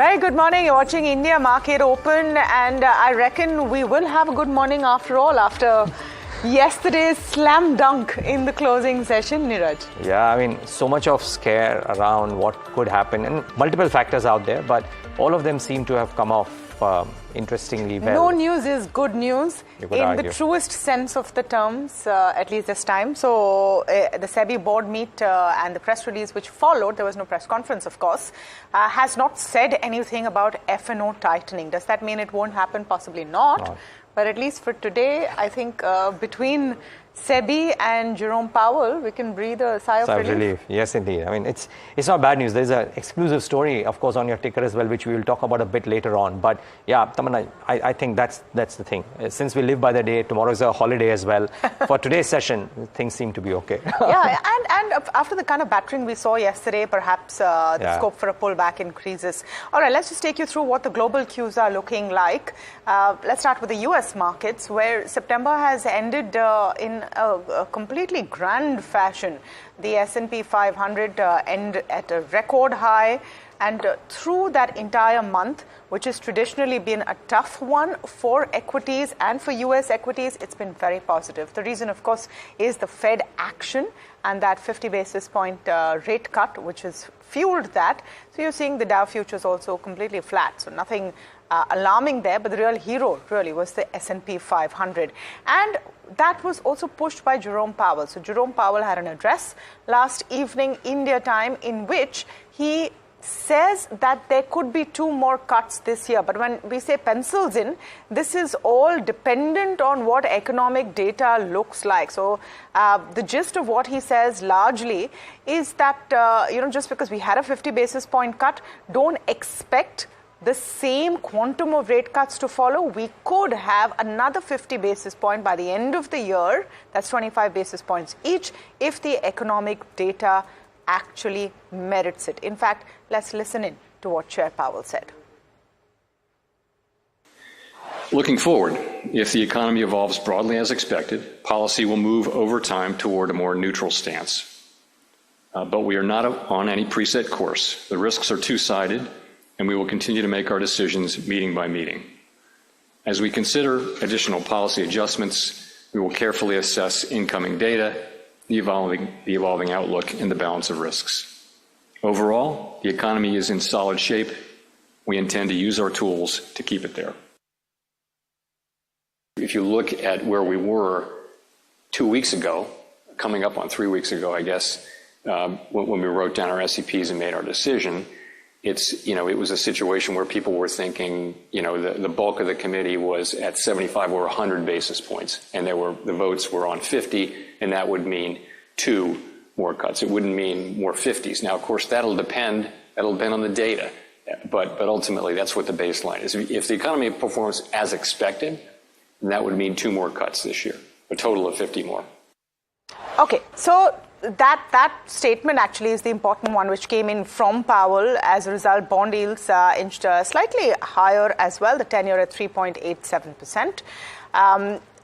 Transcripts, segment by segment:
Very good morning. You're watching India Market Open, and I reckon we will have a good morning after all, after yesterday's slam dunk in the closing session, Niraj. Yeah, I mean, so much of scare around what could happen and multiple factors out there, but all of them seem to have come off interestingly well. No news is good news in the truest sense of the terms, at least this time. So the SEBI board meet and the press release which followed, there was no press conference of course, has not said anything about F&O tightening. Does that mean it won't happen? Possibly not. But at least for today, I think between SEBI and Jerome Powell, we can breathe a sigh of relief. Yes, indeed. I mean, it's not bad news. There's an exclusive story, of course, on your ticker as well, which we will talk about a bit later on. But yeah, Tamanna, I think that's the thing. Since we live by the day, tomorrow is a holiday as well. For today's session, things seem to be okay. Yeah, and after the kind of battering we saw yesterday, perhaps the scope for a pullback increases. All right, let's just take you through what the global cues are looking like. Let's start with the US markets, where September has ended in a completely grand fashion. The S&P 500 end at a record high, and through that entire month, which has traditionally been a tough one for equities and for US equities, it's been very positive. The reason, of course, is the Fed action and that 50 basis point rate cut, which has fueled that. So you're seeing the Dow futures also completely flat. So nothing alarming there, but the real hero really was the S&P 500. And that was also pushed by Jerome Powell. So Jerome Powell had an address last evening, India time, in which he says that there could be 2 more cuts this year. But when we say pencils in, this is all dependent on what economic data looks like. So the gist of what he says largely is that, just because we had a 50 basis point cut, don't expect the same quantum of rate cuts to follow. We could have another 50 basis point by the end of the year. That's 25 basis points each if the economic data actually merits it. In fact, let's listen in to what Chair Powell said. Looking forward, if the economy evolves broadly as expected, policy will move over time toward a more neutral stance. But we are not on any preset course. The risks are two-sided, and we will continue to make our decisions meeting by meeting. As we consider additional policy adjustments, we will carefully assess incoming data, the evolving outlook, and the balance of risks. Overall, the economy is in solid shape. We intend to use our tools to keep it there. If you look at where we were 2 weeks ago, coming up on 3 weeks ago, I guess, when we wrote down our SEPs and made our decision, it was a situation where people were thinking, the bulk of the committee was at 75 or 100 basis points, and the votes were on 50, and that would mean 2 more cuts. It wouldn't mean more 50s. Now, of course, that'll depend on the data, but ultimately that's what the baseline is. If the economy performs as expected, then that would mean 2 more cuts this year, a total of 50 more. Okay, so that statement actually is the important one, which came in from Powell. As a result, bond yields inched slightly higher as well, the 10-year at 3.87%.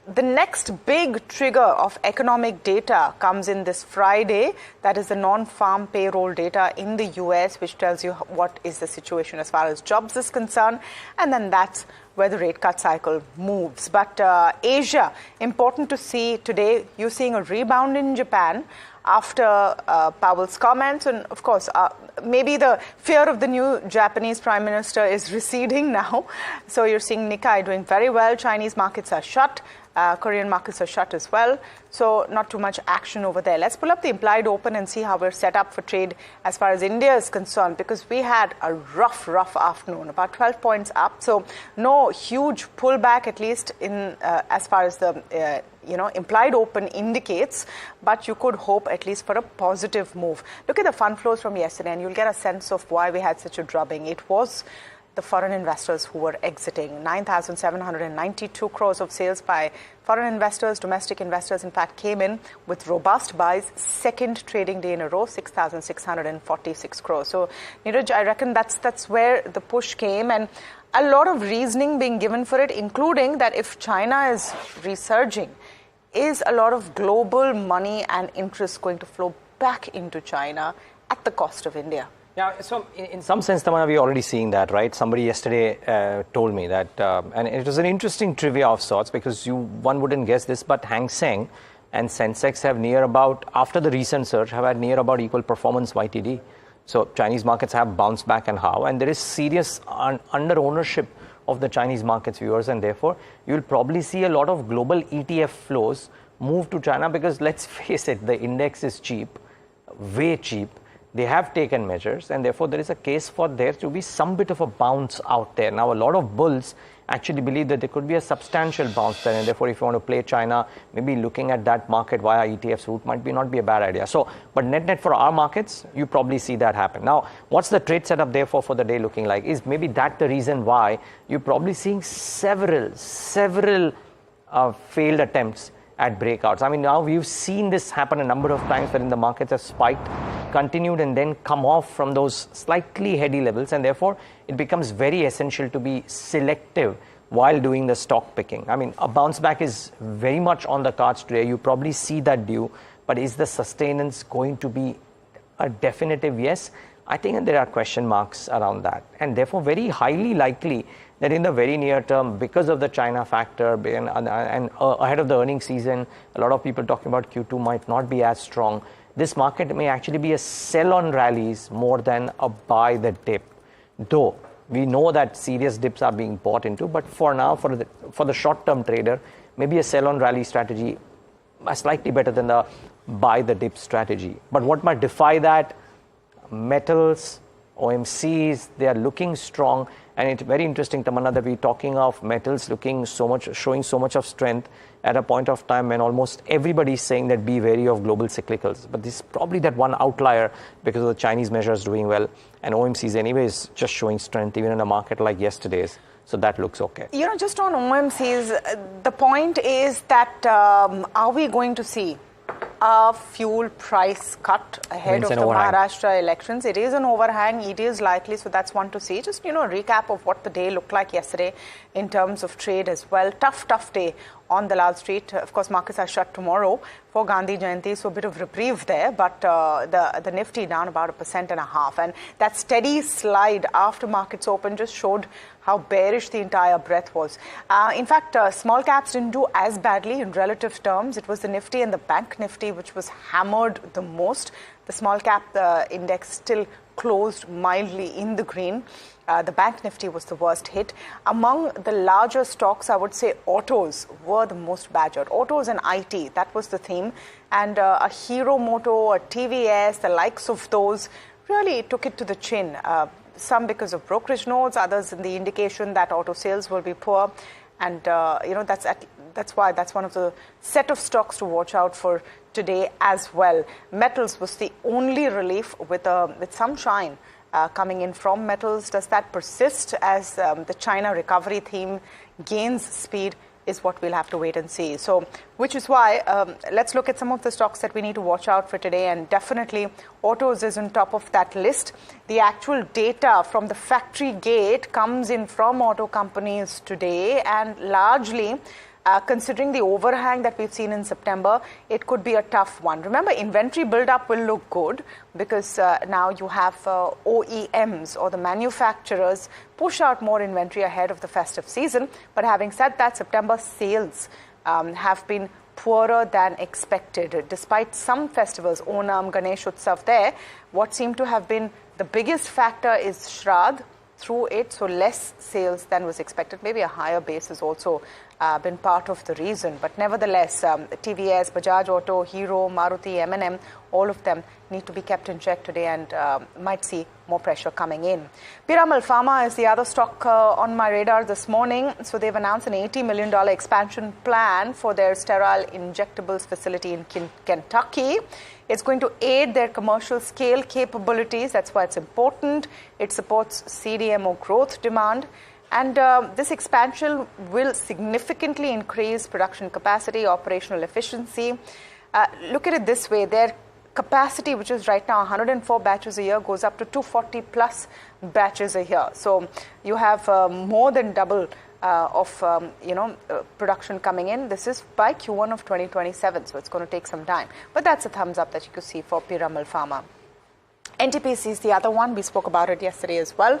The next big trigger of economic data comes in this Friday. That is the non-farm payroll data in the US, which tells you what is the situation as far as jobs is concerned. And then that's where the rate cut cycle moves. But Asia, important to see today, you're seeing a rebound in Japan after Powell's comments. And of course, maybe the fear of the new Japanese Prime Minister is receding now. So you're seeing Nikkei doing very well. Chinese markets are shut. Korean markets are shut as well. So not too much action over there. Let's pull up the implied open and see how we're set up for trade as far as India is concerned, because we had a rough afternoon, about 12 points up. So no huge pullback, at least in as far as the implied open indicates, but you could hope at least for a positive move. Look at the fund flows from yesterday and you'll get a sense of why we had such a drubbing. It was the foreign investors who were exiting. 9,792 crores of sales by foreign investors. Domestic investors, in fact, came in with robust buys. Second trading day in a row, 6,646 crores. So, Niraj, I reckon that's where the push came, and a lot of reasoning being given for it, including that if China is resurging, is a lot of global money and interest going to flow back into China at the cost of India? Yeah, so in some sense, Tamanna, we're already seeing that, right? Somebody yesterday told me that, and it was an interesting trivia of sorts because one wouldn't guess this, but Hang Seng and Sensex have near about, after the recent surge, have had near about equal performance YTD. So Chinese markets have bounced back and how, and there is serious under ownership of the Chinese markets, viewers, and therefore you'll probably see a lot of global ETF flows move to China because let's face it, the index is cheap, way cheap. They have taken measures, and therefore there is a case for there to be some bit of a bounce out there. Now, a lot of bulls actually believe that there could be a substantial bounce there, and therefore if you want to play China, maybe looking at that market via ETFs route might not be a bad idea. So, but net for our markets, you probably see that happen. Now, what's the trade setup therefore for the day looking like? Is maybe that the reason why you're probably seeing several failed attempts at breakouts. I mean, now we've seen this happen a number of times wherein the markets have spiked, continued, and then come off from those slightly heady levels, and therefore it becomes very essential to be selective while doing the stock picking. I mean, a bounce back is very much on the cards today. You probably see that due, but is the sustenance going to be a definitive yes? I think there are question marks around that, and therefore very highly likely that in the very near term, because of the China factor and ahead of the earnings season, a lot of people talking about Q2 might not be as strong. This market may actually be a sell on rallies more than a buy the dip. Though we know that serious dips are being bought into, but for now, for the short-term trader, maybe a sell on rally strategy is slightly better than the buy the dip strategy. But what might defy that? Metals, OMCs, they are looking strong. And it's very interesting, Tamanna, that we're talking of metals showing so much of strength at a point of time when almost everybody is saying that be wary of global cyclicals. But this is probably that one outlier because of the Chinese measures doing well. And OMCs anyways just showing strength even in a market like yesterday's. So that looks okay. You know, just on OMCs, the point is that are we going to see a fuel price cut ahead of the Maharashtra elections? It is an overhang. It is likely. So that's one to see. Just, a recap of what the day looked like yesterday in terms of trade as well. Tough day on the Lal Street. Of course, markets are shut tomorrow for Gandhi Jayanti, so a bit of reprieve there. But the Nifty down about 1.5%. And that steady slide after markets open just showed how bearish the entire breadth was. In fact, small caps didn't do as badly in relative terms. It was the Nifty and the Bank Nifty which was hammered the most. The small cap index still closed mildly in the green. The Bank Nifty was the worst hit. Among the larger stocks, I would say autos were the most badgered. Autos and IT, that was the theme. And a Hero Moto, a TVS, the likes of those really took it to the chin. Some because of brokerage notes, others in the indication that auto sales will be poor. And, that's why that's one of the set of stocks to watch out for today as well. Metals was the only relief with some shine coming in from metals. Does that persist as the China recovery theme gains speed is what we'll have to wait and see. So, which is why let's look at some of the stocks that we need to watch out for today, and definitely autos is on top of that list. The actual data from the factory gate comes in from auto companies today, and largely considering the overhang that we've seen in September, it could be a tough one. Remember, inventory buildup will look good because now you have OEMs or the manufacturers push out more inventory ahead of the festive season. But having said that, September sales have been poorer than expected. Despite some festivals, Onam, Ganesh Utsav there, what seemed to have been the biggest factor is Shraddh through it, so less sales than was expected. Maybe a higher base has also been part of the reason. But nevertheless, TVS, Bajaj Auto, Hero, Maruti, M&M, all of them need to be kept in check today and might see more pressure coming in. Piramal Pharma is the other stock on my radar this morning. So they've announced an $80 million expansion plan for their sterile injectables facility in Kentucky. It's going to aid their commercial scale capabilities. That's why it's important. It supports CDMO growth demand. And this expansion will significantly increase production capacity, operational efficiency. Look at it this way. Their capacity, which is right now 104 batches a year, goes up to 240 plus batches a year. So you have more than double of production coming in. This is by Q1 of 2027, so it's going to take some time. But that's a thumbs up that you could see for Piramal Pharma. NTPC is the other one. We spoke about it yesterday as well.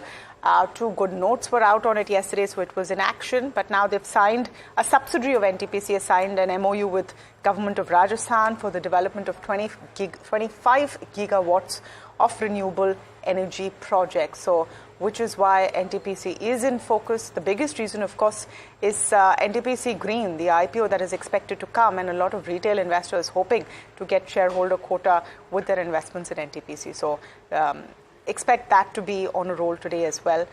Two good notes were out on it yesterday, so it was in action. But now they've signed, a subsidiary of NTPC has signed an MOU with Government of Rajasthan for the development of 25 gigawatts of renewable energy projects. So, which is why NTPC is in focus. The biggest reason, of course, is NTPC Green, the IPO that is expected to come, and a lot of retail investors hoping to get shareholder quota with their investments in NTPC. So expect that to be on a roll today as well.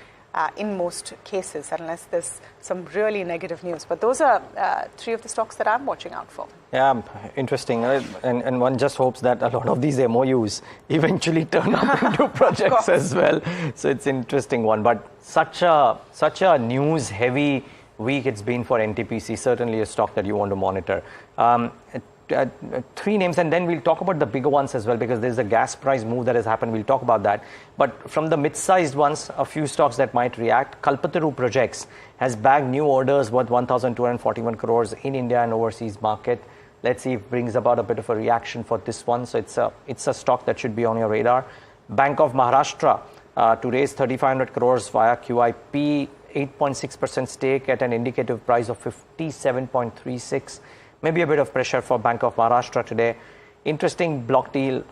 In most cases, unless there's some really negative news. But those are three of the stocks that I'm watching out for. Yeah, interesting. And one just hopes that a lot of these MOUs eventually turn up into projects as well. So it's an interesting one. But such a news-heavy week it's been for NTPC, certainly a stock that you want to monitor. Three names, and then we'll talk about the bigger ones as well, because there's a gas price move that has happened. We'll talk about that. But from the mid-sized ones, a few stocks that might react. Kalpataru Projects has bagged new orders worth 1,241 crores in India and overseas market. Let's see if it brings about a bit of a reaction for this one. So it's a stock that should be on your radar. Bank of Maharashtra to raise 3,500 crores via QIP, 8.6% stake at an indicative price of 57.36. Maybe a bit of pressure for Bank of Maharashtra today. Interesting block deal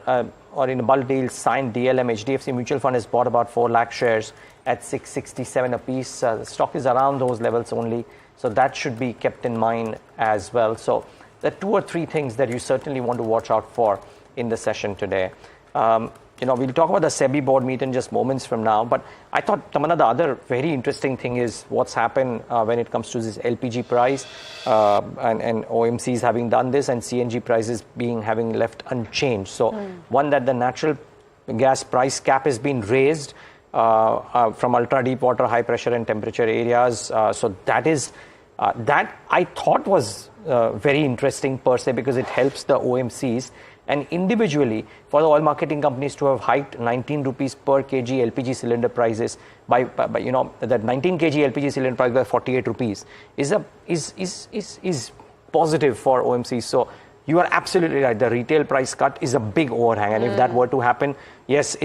or in a bulk deal signed DLM. HDFC Mutual Fund has bought about 4 lakh shares at 667 apiece. The stock is around those levels only. So that should be kept in mind as well. So there are 2 or 3 things that you certainly want to watch out for in the session today. We'll talk about the SEBI board meet in just moments from now. But I thought, Tamanna, the other very interesting thing is what's happened when it comes to this LPG price and OMCs having done this and CNG prices having left unchanged. So one, that the natural gas price cap has been raised from ultra deep water, high pressure and temperature areas. So that I thought was very interesting per se, because it helps the OMCs. And individually, for the oil marketing companies to have hiked 19 rupees per kg LPG cylinder prices by that 19 kg LPG cylinder price by 48 rupees is positive for OMCs. So you are absolutely right. The retail price cut is a big overhang, and if that were to happen, yes,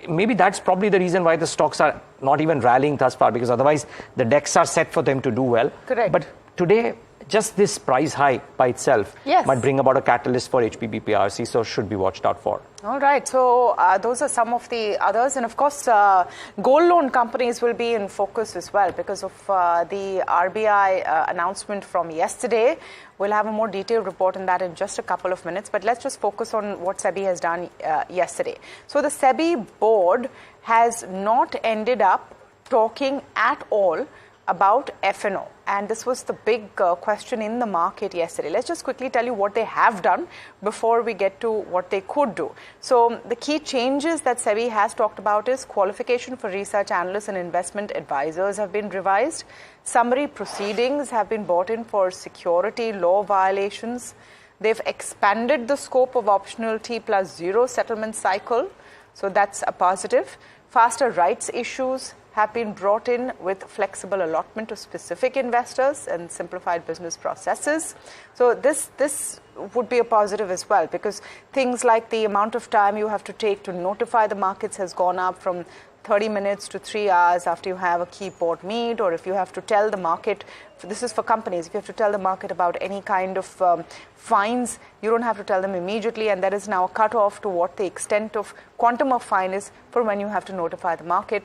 maybe that's probably the reason why the stocks are not even rallying thus far, because otherwise the decks are set for them to do well. Correct. But today, just this price hike by itself might bring about a catalyst for HPB PRC, so should be watched out for. All right, so those are some of the others. And of course, gold loan companies will be in focus as well because of the RBI announcement from yesterday. We'll have a more detailed report on that in just a couple of minutes. But let's just focus on what SEBI has done yesterday. So the SEBI board has not ended up talking at all about F&O, and this was the big question in the market yesterday. Let's just quickly tell you what they have done before we get to what they could do. So the key changes that SEBI has talked about is qualification for research analysts and investment advisors have been revised. Summary proceedings have been brought in for security law violations. They've expanded the scope of optional T+0 settlement cycle, so that's a positive. Faster rights issues have been brought in with flexible allotment to specific investors and simplified business processes. So this would be a positive as well, because things like the amount of time you have to take to notify the markets has gone up from 30 minutes to 3 hours after you have a key board meet, or if you have to tell the market, this is for companies, if you have to tell the market about any kind of fines, you don't have to tell them immediately, and there is now a cutoff to what the extent of quantum of fine is for when you have to notify the market.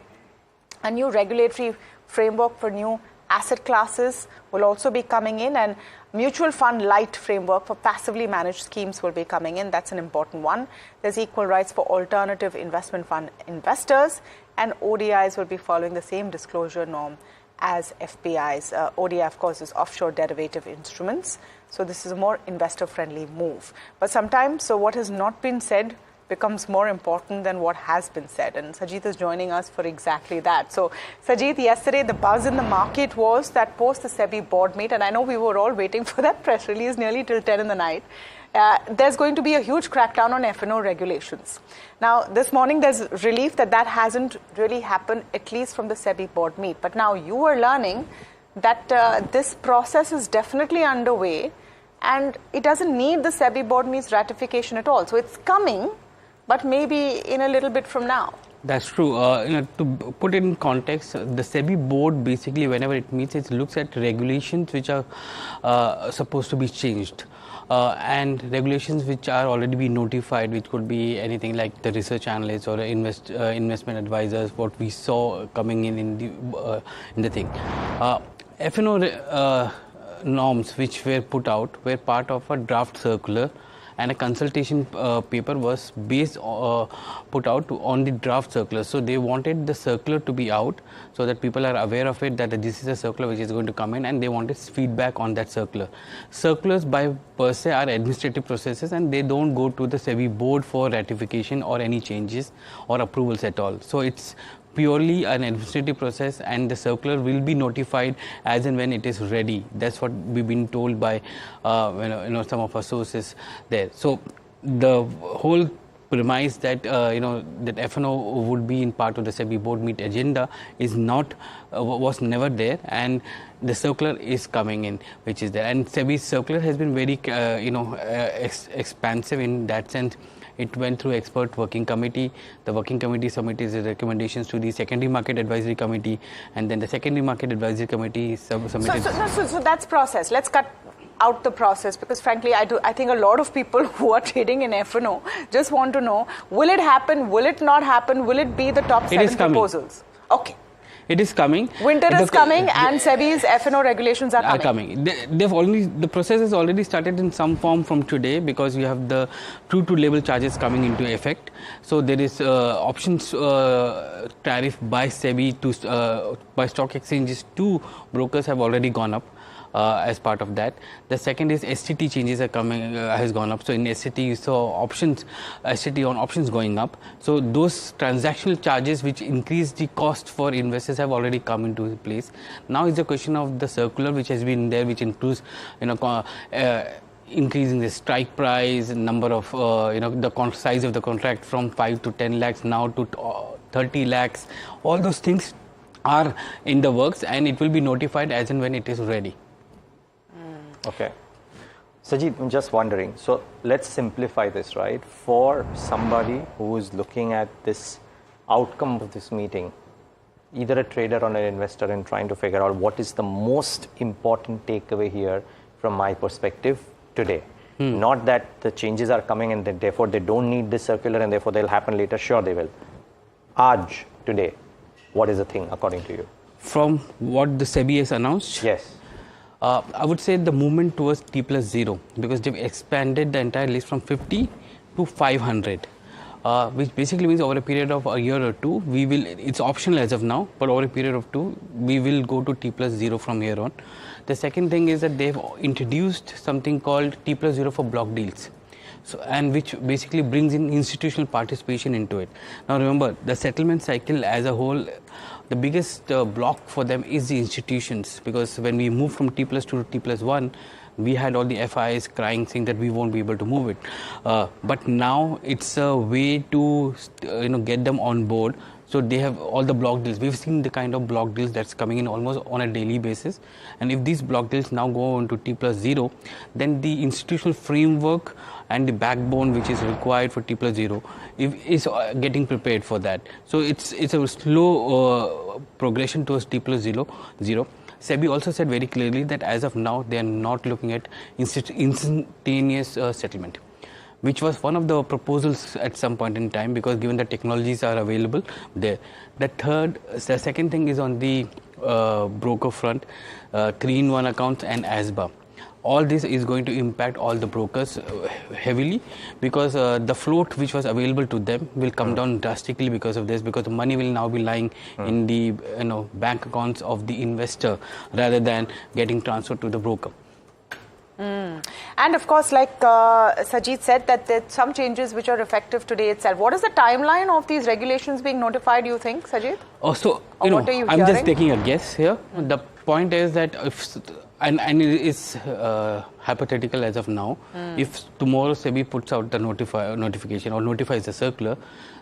A new regulatory framework for new asset classes will also be coming in, and mutual fund light framework for passively managed schemes will be coming in. That's an important one. There's equal rights for alternative investment fund investors, and ODIs will be following the same disclosure norm as FPIs. ODI, of course, is offshore derivative instruments. So this is a more investor-friendly move. But sometimes, so what has not been said becomes more important than what has been said. And Sajith is joining us for exactly that. So, Sajith, yesterday the buzz in the market was that post the SEBI board meet, and I know we were all waiting for that press release nearly till 10 in the night, there's going to be a huge crackdown on F&O regulations. Now, this morning there's relief that hasn't really happened, at least from the SEBI board meet. But now you are learning that this process is definitely underway, and it doesn't need the SEBI board meet's ratification at all. So it's coming, but maybe in a little bit from now. That's true. To put it in context, the SEBI board basically, whenever it meets, it looks at regulations which are supposed to be changed. And regulations which are already been notified, which could be anything like the research analysts or investment advisors, what we saw coming in the thing. F&O norms which were put out were part of a draft circular, and a consultation paper was put out on the draft circular. So they wanted the circular to be out so that people are aware of it, that this is a circular which is going to come in, and they wanted feedback on that circular. Circulars by per se are administrative processes, and they don't go to the SEBI board for ratification or any changes or approvals at all. So it's purely an administrative process, and the circular will be notified as and when it is ready. That's what we've been told by some of our sources there. So the whole premise that that F&O would be in part of the SEBI board meet agenda is not was never there, and the circular is coming in, which is there. And SEBI's circular has been very expansive in that sense. It went through expert working committee. The working committee submitted its recommendations to the secondary market advisory committee, and then the secondary market advisory committee submitted. So that's process. Let's cut out the process, because frankly I think a lot of people who are trading in F&O just want to know, will it happen, will it not happen, will it be the top 7 proposals? Okay. It is coming. Winter is coming, and SEBI's F&O regulations are coming. The process has already started in some form from today, because you have the true to label charges coming into effect. So there is options tariff by SEBI to by stock exchanges to brokers have already gone up. As part of that, the second is STT changes are coming has gone up. So in STT you saw STT on options going up. So those transactional charges which increase the cost for investors have already come into place. Now is the question of the circular which has been there, which includes increasing the strike price, number of the size of the contract from 5 to 10 lakhs now to 30 lakhs. All those things are in the works, and it will be notified as and when it is ready. Okay. Sajid, I'm just wondering, so let's simplify this, right? For somebody who is looking at this outcome of this meeting, either a trader or an investor, and trying to figure out what is the most important takeaway here from my perspective today. Not that the changes are coming and that therefore they don't need this circular and therefore they'll happen later. Sure, they will. Today, what is the thing according to you? From what the SEBI has announced? Yes. I would say the movement towards T+0, because they've expanded the entire list from 50 to 500, which basically means over a period of a year or two, it's optional as of now, but over a period of 2, we will go to T+0 from here on. The second thing is that they've introduced something called T+0 for block deals. So, and which basically brings in institutional participation into it. Now remember, the settlement cycle as a whole, the biggest block for them is the institutions, because when we moved from T+2 to T+1, we had all the FIs crying, saying that we won't be able to move it. But now it's a way to get them on board. So they have all the block deals. We've seen the kind of block deals that's coming in almost on a daily basis. And if these block deals now go into T+0, then the institutional framework and the backbone which is required for T+0 is getting prepared for that. So it's a slow progression towards T+0. SEBI also said very clearly that as of now they are not looking at instantaneous settlement, which was one of the proposals at some point in time, because given the technologies are available there. The second thing is on the broker front, 3-in-1 accounts and ASBA. All this is going to impact all the brokers heavily, because the float which was available to them will come down drastically because of this, because the money will now be lying in the bank accounts of the investor rather than getting transferred to the broker. And of course, like Sajid said, that there are some changes which are effective today itself. What is the timeline of these regulations being notified, you think, Sajid? What are you I'm just taking a guess here. The point is that if, and it's hypothetical as of now, if tomorrow SEBI puts out the notification or notifies the circular,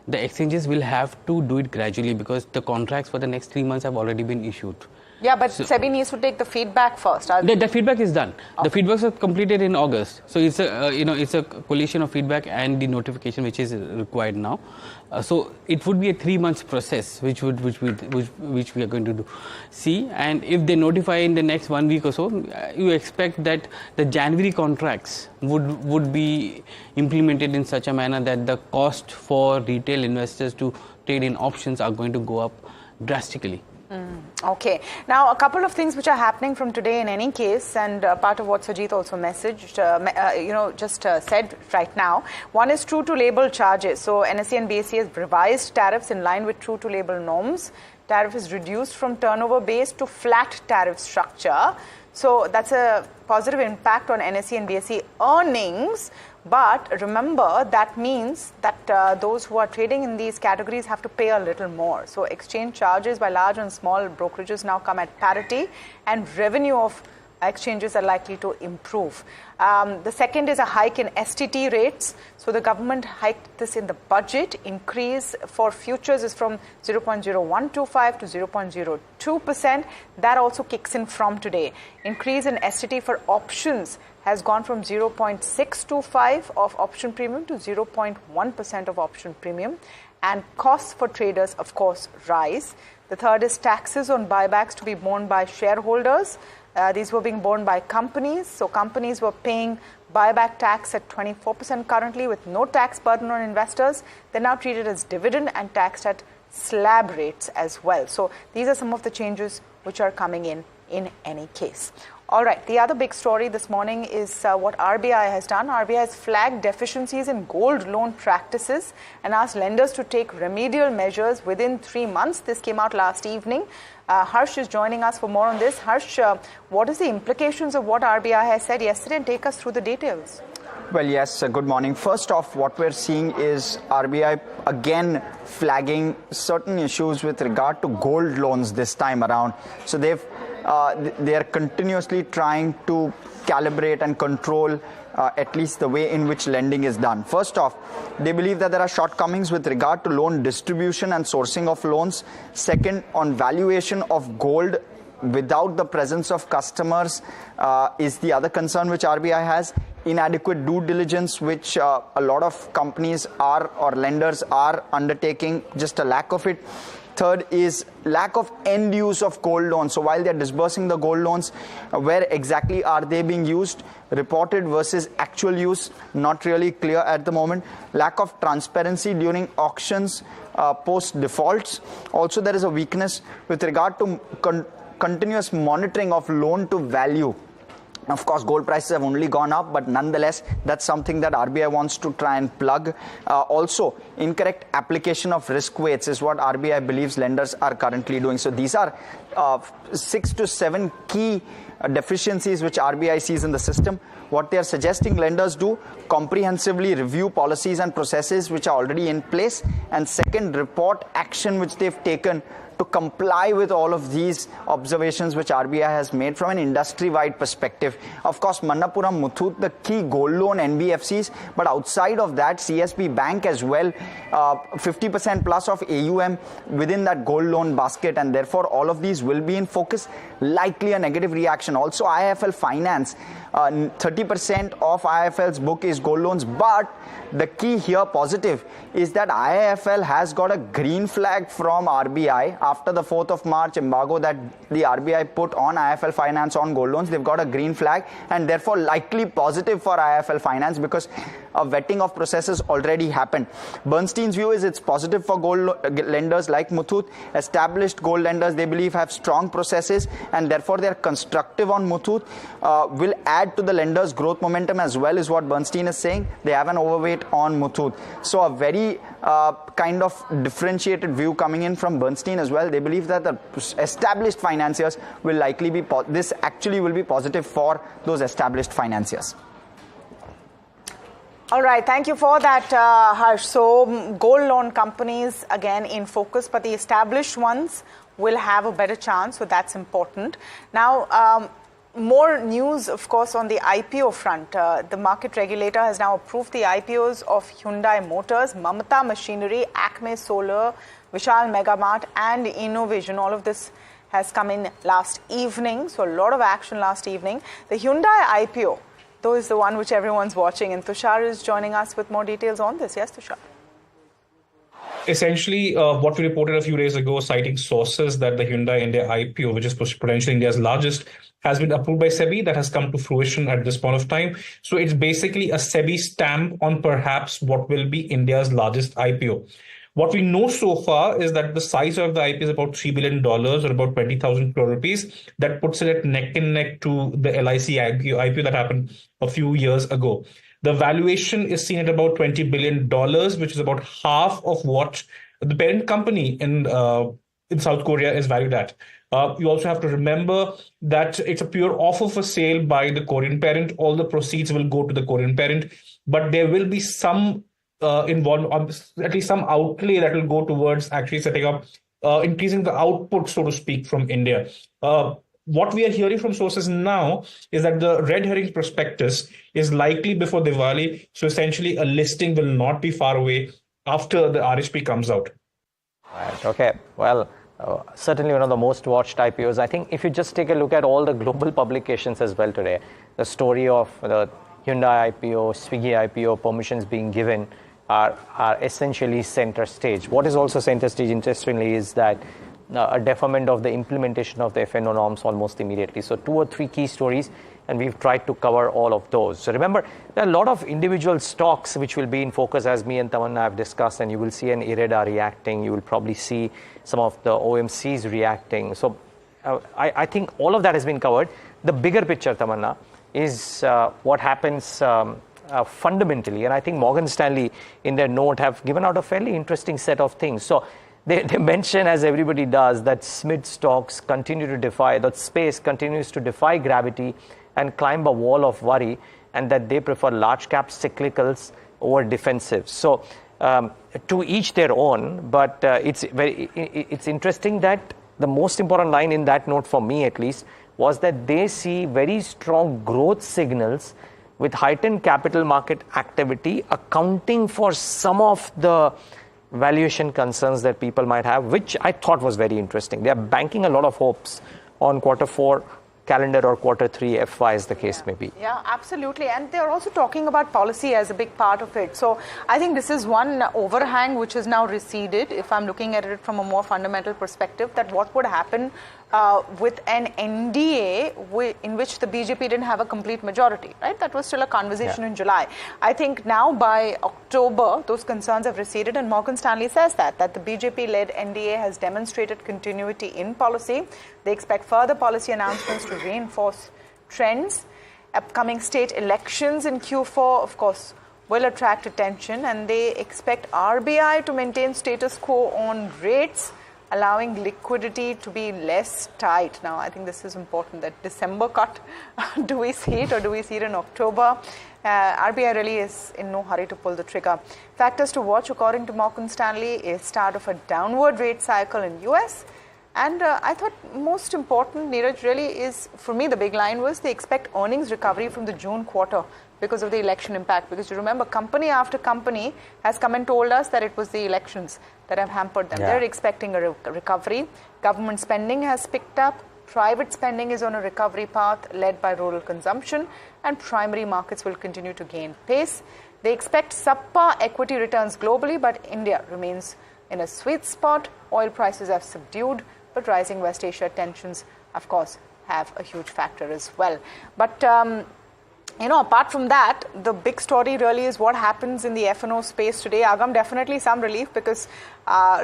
the exchanges will have to do it gradually, because the contracts for the next 3 months have already been issued. Yeah, but SEBI needs to take the feedback first. The feedback is done. Okay. The feedbacks are completed in August. So it's a it's a collation of feedback and the notification which is required now. So it would be a 3 months process which we are going to see. And if they notify in the next 1 week or so, you expect that the January contracts would be implemented in such a manner that the cost for retail investors to trade in options are going to go up drastically. Okay. Now, a couple of things which are happening from today in any case, and part of what Sajid also messaged, said right now. One is true to label charges. So, NSE and BSE has revised tariffs in line with true to label norms. Tariff is reduced from turnover based to flat tariff structure. So, that's a positive impact on NSE and BSE earnings. But remember, that means that those who are trading in these categories have to pay a little more. So exchange charges by large and small brokerages now come at parity, and revenue of exchanges are likely to improve. The second is a hike in STT rates. So the government hiked this in the budget. Increase for futures is from 0.0125 to 0.02%. That also kicks in from today. Increase in STT for options has gone from 0.625 of option premium to 0.1% of option premium. And costs for traders, of course, rise. The third is taxes on buybacks to be borne by shareholders. These were being borne by companies. So companies were paying buyback tax at 24% currently with no tax burden on investors. They're now treated as dividend and taxed at slab rates as well. So these are some of the changes which are coming in any case. All right, the other big story this morning is what RBI has done. RBI has flagged deficiencies in gold loan practices and asked lenders to take remedial measures within 3 months. This came out last evening. Harsh is joining us for more on this. Harsh, what is the implications of what RBI has said yesterday, and take us through the details? Well, yes, good morning. First off, what we're seeing is RBI again flagging certain issues with regard to gold loans this time around. So they are continuously trying to calibrate and control at least the way in which lending is done. First off, they believe that there are shortcomings with regard to loan distribution and sourcing of loans. Second, on valuation of gold without the presence of customers is the other concern which RBI has. Inadequate due diligence, which a lot of companies are or lenders are undertaking, just a lack of it. Third is lack of end use of gold loans. So while they're disbursing the gold loans, where exactly are they being used? Reported versus actual use, not really clear at the moment. Lack of transparency during auctions, post defaults. Also, there is a weakness with regard to continuous monitoring of loan to value. Of course, gold prices have only gone up, but nonetheless, that's something that RBI wants to try and plug. Also, incorrect application of risk weights is what RBI believes lenders are currently doing. So these are 6 to 7 key deficiencies which RBI sees in the system. What they are suggesting lenders do: comprehensively review policies and processes which are already in place, and second, report action which they've taken to comply with all of these observations which RBI has made from an industry-wide perspective. Of course, Manappuram, Muthoot, the key gold loan NBFCs, but outside of that, CSB Bank as well, 50% plus of AUM within that gold loan basket, and therefore all of these will be in focus. Likely a negative reaction. Also, IIFL Finance, 30% of IIFL's book is gold loans, but the key here positive is that IIFL has got a green flag from RBI after the 4th of March embargo that the RBI put on IIFL Finance on gold loans. They've got a green flag, and therefore likely positive for IIFL Finance because a vetting of processes already happened. Bernstein's view is it's positive for gold lenders like Muthoot. Established gold lenders, they believe, have strong processes, and therefore they're constructive on Muthoot. Will add to the lenders' growth momentum as well, is what Bernstein is saying. They have an overweight on Muthoot. So a very kind of differentiated view coming in from Bernstein as well. They believe that the established financiers will likely be, this actually will be positive for those established financiers. All right, thank you for that, Harsh. So gold loan companies again in focus, but the established ones will have a better chance, so that's important. Now, more news, of course, on the IPO front. The market regulator has now approved the IPOs of Hyundai Motors, Mamata Machinery, Acme Solar, Vishal Megamart and Innovision. All of this has come in last evening. So a lot of action last evening. The Hyundai IPO, though, is the one which everyone's watching. And Tushar is joining us with more details on this. Yes, Tushar. Essentially, what we reported a few days ago, citing sources that the Hyundai India IPO, which is potentially India's largest, has been approved by SEBI. That has come to fruition at this point of time. So it's basically a SEBI stamp on perhaps what will be India's largest IPO. What we know so far is that the size of the IPO is about $3 billion or about 20,000 crore rupees. That puts it at neck and neck to the LIC IPO that happened a few years ago. The valuation is seen at about $20 billion, which is about half of what the parent company in South Korea is valued at. You also have to remember that it's a pure offer for sale by the Korean parent. All the proceeds will go to the Korean parent, but there will be some involvement, at least some outlay that will go towards actually setting up, increasing the output, so to speak, from India. What we are hearing from sources now is that the red herring prospectus is likely before Diwali. So essentially, a listing will not be far away after the RHP comes out. Right. Okay. Well, certainly one of the most watched IPOs. I think if you just take a look at all the global publications as well today, the story of the Hyundai IPO, Swiggy IPO, permissions being given are essentially center stage. What is also center stage, interestingly, is that a deferment of the implementation of the FNO norms almost immediately. So 2 or 3 key stories, and we've tried to cover all of those. So remember, there are a lot of individual stocks which will be in focus, as me and Tamanna have discussed, and you will see an IREDA reacting. You will probably see some of the OMCs reacting. So I think all of that has been covered. The bigger picture, Tamanna, is what happens fundamentally. And I think Morgan Stanley, in their note, have given out a fairly interesting set of things. So they mention, as everybody does, that SMID stocks continue to defy, that space continues to defy gravity and climb a wall of worry, and that they prefer large cap cyclicals over defensive. So to each their own, but it's interesting that the most important line in that note, for me at least, was that they see very strong growth signals with heightened capital market activity accounting for some of the valuation concerns that people might have, which I thought was very interesting. They are banking a lot of hopes on Q4 calendar or Q3 FY, as the case may be. Yeah, absolutely. And they're also talking about policy as a big part of it. So I think this is one overhang which is now receded, if I'm looking at it from a more fundamental perspective, that what would happen with an NDA in which the BJP didn't have a complete majority, right? That was still a conversation in July. I think now by October, those concerns have receded, and Morgan Stanley says that the BJP-led NDA has demonstrated continuity in policy. They expect further policy announcements to reinforce trends. Upcoming state elections in Q4, of course, will attract attention, and they expect RBI to maintain status quo on rates, allowing liquidity to be less tight. Now, I think this is important, that December cut, do we see it or do we see it in October? RBI really is in no hurry to pull the trigger. Factors to watch, according to Morgan Stanley, is start of a downward rate cycle in US. And I thought most important, Niraj, really is, for me, the big line was they expect earnings recovery from the June quarter because of the election impact. Because you remember, company after company has come and told us that it was the elections that have hampered them. They're expecting a recovery. Government spending has picked up. Private spending is on a recovery path led by rural consumption, and primary markets will continue to gain pace. They expect subpar equity returns globally, but India remains in a sweet spot. Oil prices have subdued, but rising West Asia tensions, of course, have a huge factor as well. But apart from that, the big story really is what happens in the F&O space today. Agam, definitely some relief, because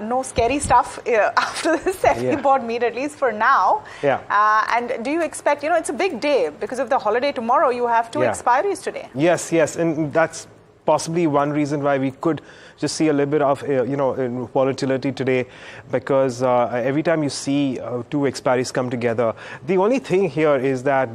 no scary stuff after this FD board meet, at least for now. And do you expect, it's a big day because of the holiday tomorrow. You have 2 expiries today. Yes, and that's possibly one reason why we could just see a little bit of volatility today, because every time you see 2 expiries come together, the only thing here is that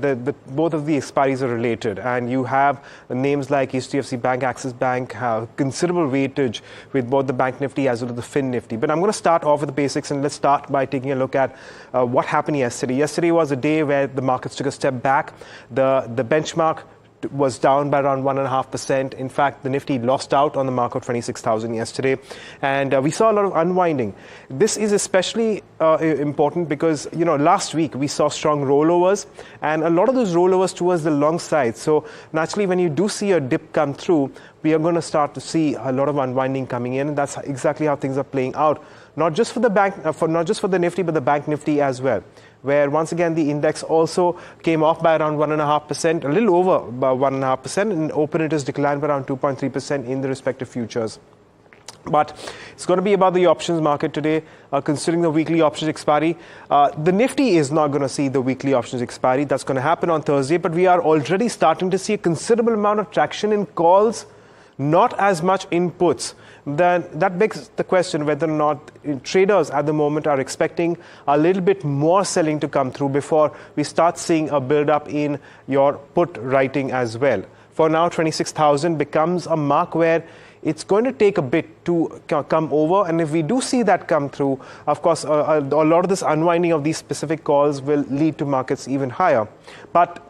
both of the expiries are related, and you have names like HDFC Bank, Axis Bank have considerable weightage with both the Bank Nifty as well as the Fin Nifty. But I'm going to start off with the basics, and let's start by taking a look at what happened yesterday. Yesterday was a day where the markets took a step back. The benchmark was down by around 1.5%. In fact, the Nifty lost out on the mark of 26,000 yesterday, and we saw a lot of unwinding. This is especially important because, last week we saw strong rollovers, and a lot of those rollovers towards the long side. So naturally, when you do see a dip come through, we are going to start to see a lot of unwinding coming in, and that's exactly how things are playing out. Not just for the not just for the Nifty, but the Bank Nifty as well, where once again the index also came off by around 1.5%, a little over by 1.5%, and open it has declined by around 2.3% in the respective futures. But it's going to be about the options market today, considering the weekly options expiry. The Nifty is not going to see the weekly options expiry. That's going to happen on Thursday, but we are already starting to see a considerable amount of traction in calls, not as much inputs. Then that begs the question whether or not traders at the moment are expecting a little bit more selling to come through before we start seeing a build-up in your put writing as well. For now, 26,000 becomes a mark where it's going to take a bit to come over, and if we do see that come through, of course, a lot of this unwinding of these specific calls will lead to markets even higher. But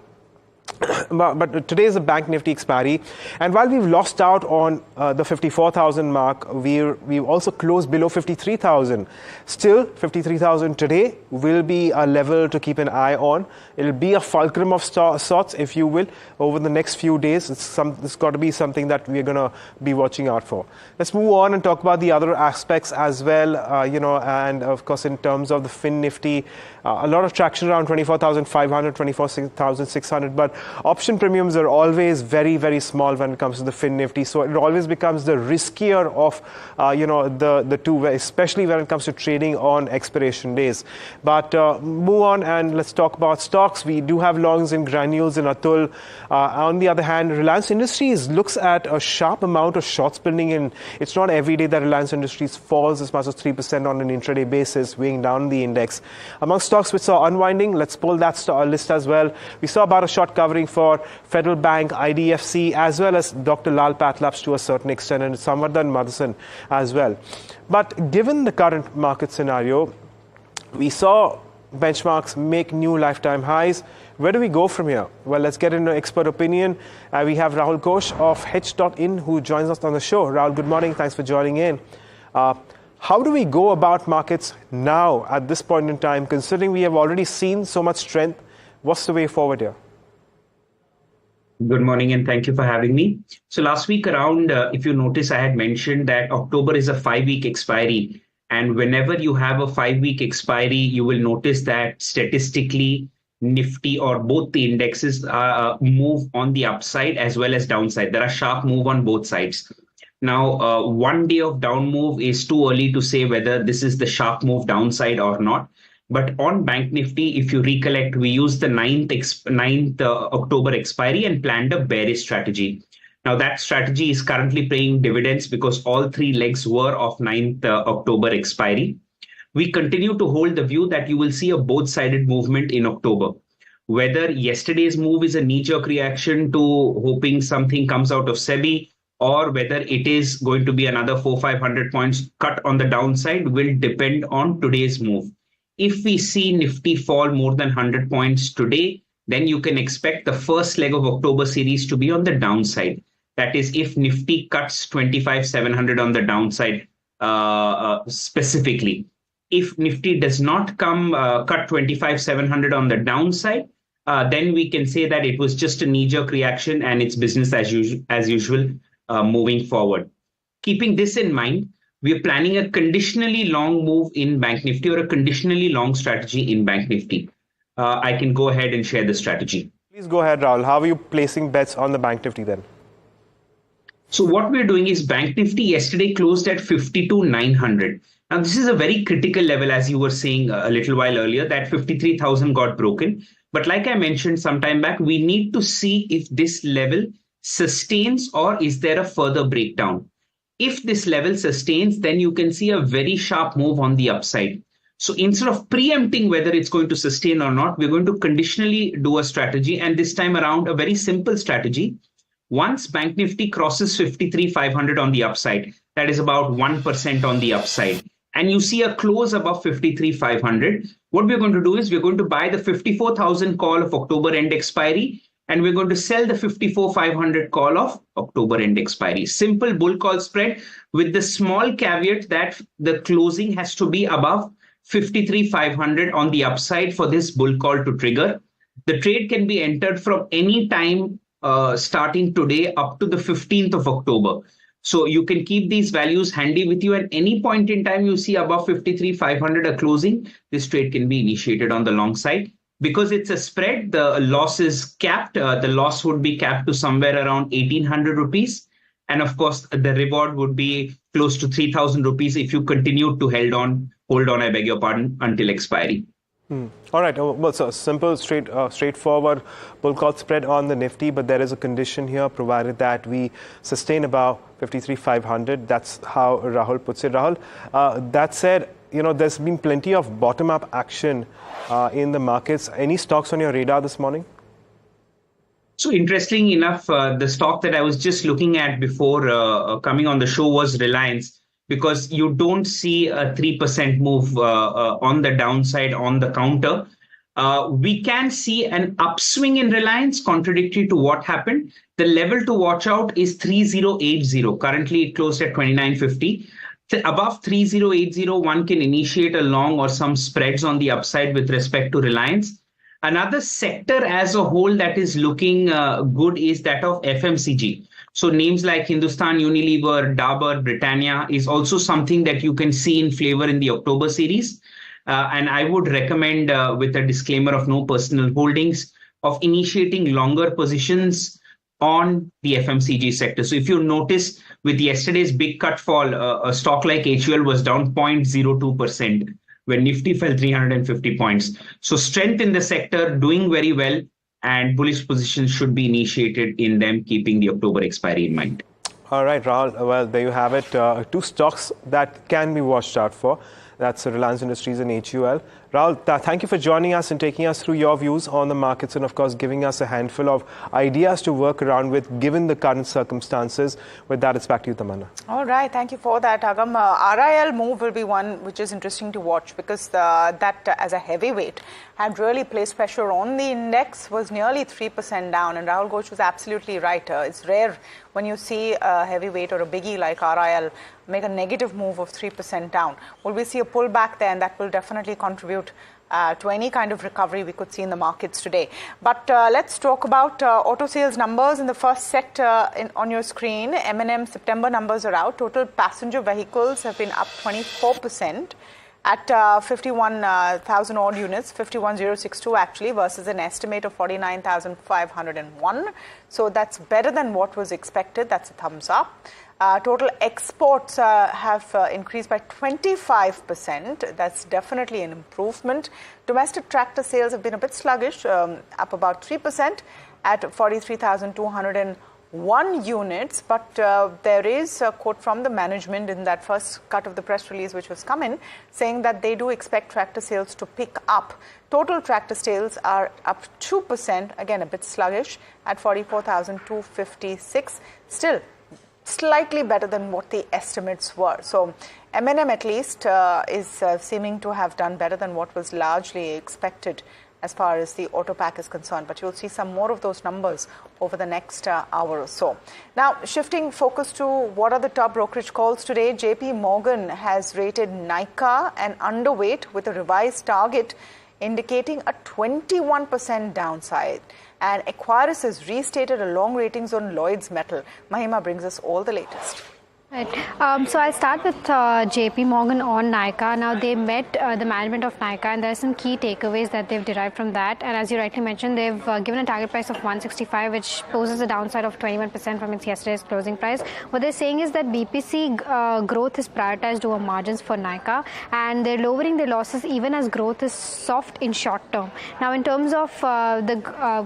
today is the Bank Nifty expiry, and while we've lost out on the 54,000 mark, we've also closed below 53,000. Still, 53,000 today will be a level to keep an eye on. It'll be a fulcrum of sorts, if you will, over the next few days. It's got to be something that we're going to be watching out for. Let's move on and talk about the other aspects as well, and of course in terms of the Fin Nifty, a lot of traction around 24,500, 24,600, but option premiums are always very, very small when it comes to the Fin Nifty, so it always becomes the riskier of the two, especially when it comes to trading on expiration days. But move on and let's talk about stocks. We do have longs in Granules and Atul. On the other hand, Reliance Industries looks at a sharp amount of shorts building in. It's not every day that Reliance Industries falls as much as 3% on an intraday basis, weighing down the index. Among stocks which saw unwinding, let's pull that list as well. We saw about a short covering for Federal Bank, IDFC, as well as Dr. Lal Pathlabs to a certain extent, and Samvardhan Motherson as well. But given the current market scenario, we saw benchmarks make new lifetime highs. Where do we go from here? Well, let's get into expert opinion. We have Rahul Ghosh of Hedge.in who joins us on the show. Rahul, good morning. Thanks for joining in. How do we go about markets now at this point in time, considering we have already seen so much strength? What's the way forward here? Good morning and thank you for having me. So last week around, if you notice, I had mentioned that October is a 5-week expiry. And whenever you have a 5-week expiry, you will notice that statistically, Nifty or both the indexes move on the upside as well as downside. There are sharp move on both sides. Now, 1 day of down move is too early to say whether this is the sharp move downside or not. But on Bank Nifty, if you recollect, we used the 9th October expiry and planned a bearish strategy. Now, that strategy is currently paying dividends because all 3 legs were of 9th October expiry. We continue to hold the view that you will see a both-sided movement in October. Whether yesterday's move is a knee-jerk reaction to hoping something comes out of SEBI, or whether it is going to be another 400-500 points cut on the downside will depend on today's move. If we see Nifty fall more than 100 points today, then you can expect the first leg of October series to be on the downside. That is, if Nifty cuts 25,700 on the downside specifically. If Nifty does not cut 25,700 on the downside, then we can say that it was just a knee-jerk reaction and it's business as usual moving forward. Keeping this in mind, we are planning a conditionally long move in Bank Nifty or a conditionally long strategy in Bank Nifty. I can go ahead and share the strategy. Please go ahead, Rahul. How are you placing bets on the Bank Nifty then? So what we're doing is Bank Nifty yesterday closed at 52,900. Now, this is a very critical level, as you were saying a little while earlier, that 53,000 got broken. But like I mentioned some time back, we need to see if this level sustains or is there a further breakdown. If this level sustains, then you can see a very sharp move on the upside. So instead of preempting whether it's going to sustain or not, we're going to conditionally do a strategy. And this time around, a very simple strategy. Once Bank Nifty crosses 53,500 on the upside, that is about 1% on the upside, and you see a close above 53,500, what we're going to do is we're going to buy the 54,000 call of October end expiry, and we're going to sell the 54,500 call of October end expiry. Simple bull call spread with the small caveat that the closing has to be above 53,500 on the upside for this bull call to trigger. The trade can be entered from any time starting today up to the 15th of October. So you can keep these values handy with you. At any point in time you see above 53,500 a closing, this trade can be initiated on the long side. Because it's a spread, the loss is capped. The loss would be capped to somewhere around 1,800 rupees. And of course, the reward would be close to 3,000 rupees if you continue to hold on, I beg your pardon, until expiry. All right. Well, so simple, straightforward bull call spread on the Nifty, but there is a condition here, provided that we sustain about 53,500. That's how Rahul puts it. Rahul, that said, there's been plenty of bottom-up action in the markets. Any stocks on your radar this morning? So interestingly enough, the stock that I was just looking at before coming on the show was Reliance, because you don't see a 3% move on the downside on the counter. We can see an upswing in Reliance, contradictory to what happened. The level to watch out is 3080. Currently, it closed at 2950. Above 3080, one can initiate a long or some spreads on the upside with respect to Reliance. Another sector as a whole that is looking good is that of FMCG. So names like Hindustan Unilever, Dabur, Britannia is also something that you can see in flavor in the October series. And I would recommend, with a disclaimer of no personal holdings, of initiating longer positions on the FMCG sector. So if you notice with yesterday's big cut fall, a stock like HUL was down 0.02%. when Nifty fell 350 points. So strength in the sector, doing very well, and bullish positions should be initiated in them, keeping the October expiry in mind. All right, Rahul. Well, there you have it. Two stocks that can be watched out for. That's Reliance Industries and HUL. Rahul, thank you for joining us and taking us through your views on the markets and, of course, giving us a handful of ideas to work around with given the current circumstances. With that, it's back to you, Tamanna. All right. Thank you for that, Agam. RIL move will be one which is interesting to watch because that as a heavyweight had really placed pressure on the index, was nearly 3% down. And Rahul Ghosh was absolutely right. It's rare when you see a heavyweight or a biggie like RIL make a negative move of 3% down. Will we see a pullback there? And that will definitely contribute to any kind of recovery we could see in the markets today. But let's talk about auto sales numbers in the first set on your screen. M&M September numbers are out. Total passenger vehicles have been up 24% at 51,000 odd units, 51,062 actually, versus an estimate of 49,501. So that's better than what was expected. That's a thumbs up. Total exports have increased by 25%. That's definitely an improvement. Domestic tractor sales have been a bit sluggish, up about 3% at 43,201 units. But there is a quote from the management in that first cut of the press release which was come in, saying that they do expect tractor sales to pick up. Total tractor sales are up 2%, again a bit sluggish, at 44,256. Still slightly better than what the estimates were. So M&M at least is seeming to have done better than what was largely expected as far as the auto pack is concerned. But you'll see some more of those numbers over the next hour or so. Now, shifting focus to what are the top brokerage calls today. JP Morgan has rated Nykaa an underweight with a revised target indicating a 21% downside. And Equirus has restated a long ratings on Lloyd's Metal. Mahima brings us all the latest. Right. So I'll start with JP Morgan on Nykaa. Now, they met the management of Nykaa, and there are some key takeaways that they've derived from that. And as you rightly mentioned, they've given a target price of 165, which poses a downside of 21% from its yesterday's closing price. What they're saying is that BPC growth is prioritized over margins for Nykaa, and they're lowering their losses even as growth is soft in short term. Now, in terms of the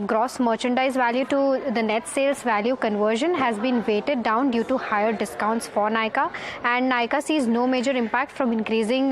gross merchandise value to the net sales value conversion has been weighted down due to higher discounts for Nykaa, and Nykaa sees no major impact from increasing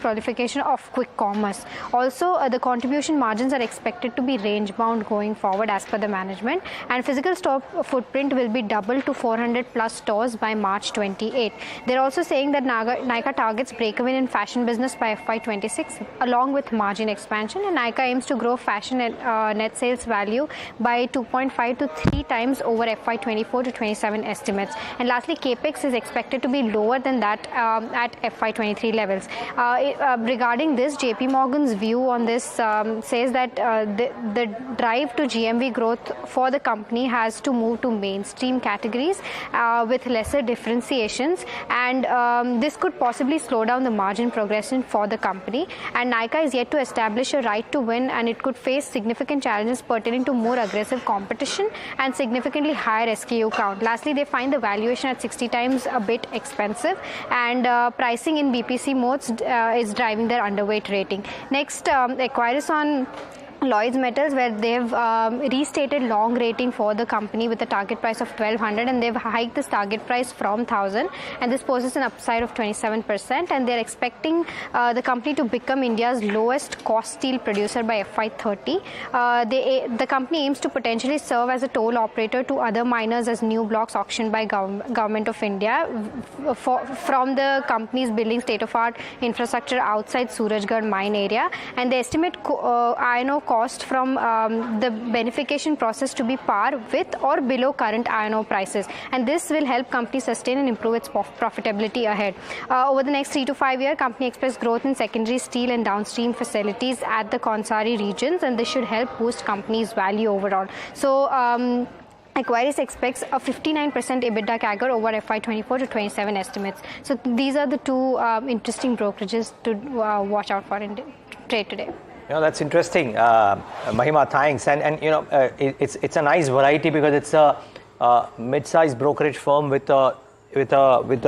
proliferation of quick commerce. Also, the contribution margins are expected to be range bound going forward as per the management, and physical store footprint will be doubled to 400 plus stores by March 28. They're also saying that Nykaa targets break-even in fashion business by FY26 along with margin expansion, and Nykaa aims to grow fashion net sales value by 2.5 to 3 times over FY24 to 27 estimates. And lastly, capex is expected to be lower than that at FY23 levels. Regarding this, JP Morgan's view on this says that the drive to GMV growth for the company has to move to mainstream categories with lesser differentiations, and this could possibly slow down the margin progression for the company. And Nykaa is yet to establish a right to win, and it could face significant challenges pertaining to more aggressive competition and significantly higher SKU count. Lastly, they find the valuation at 60 times a bit expensive, and pricing in BPC modes is driving their underweight rating. Next, Equirus on Lloyd's Metals, where they've restated long rating for the company with a target price of 1200, and they've hiked this target price from 1000, and this poses an upside of 27%, and they're expecting the company to become India's lowest cost steel producer by FY30. The company aims to potentially serve as a toll operator to other miners as new blocks auctioned by Government of India from the company's building state-of-art infrastructure outside Surajgarh mine area, and they estimate iron ore cost from the beneficiation process to be par with or below current iron ore prices, and this will help company sustain and improve its profitability ahead. Over the next 3 to 5 years, company expects growth in secondary steel and downstream facilities at the Konsari regions, and this should help boost company's value overall. So Equirus expects a 59% EBITDA CAGR over FY24 to 27 estimates. So these are the two interesting brokerages to watch out for in trade today. That's interesting, Mahima. Thanks, and it's a nice variety because it's a mid-sized brokerage firm with a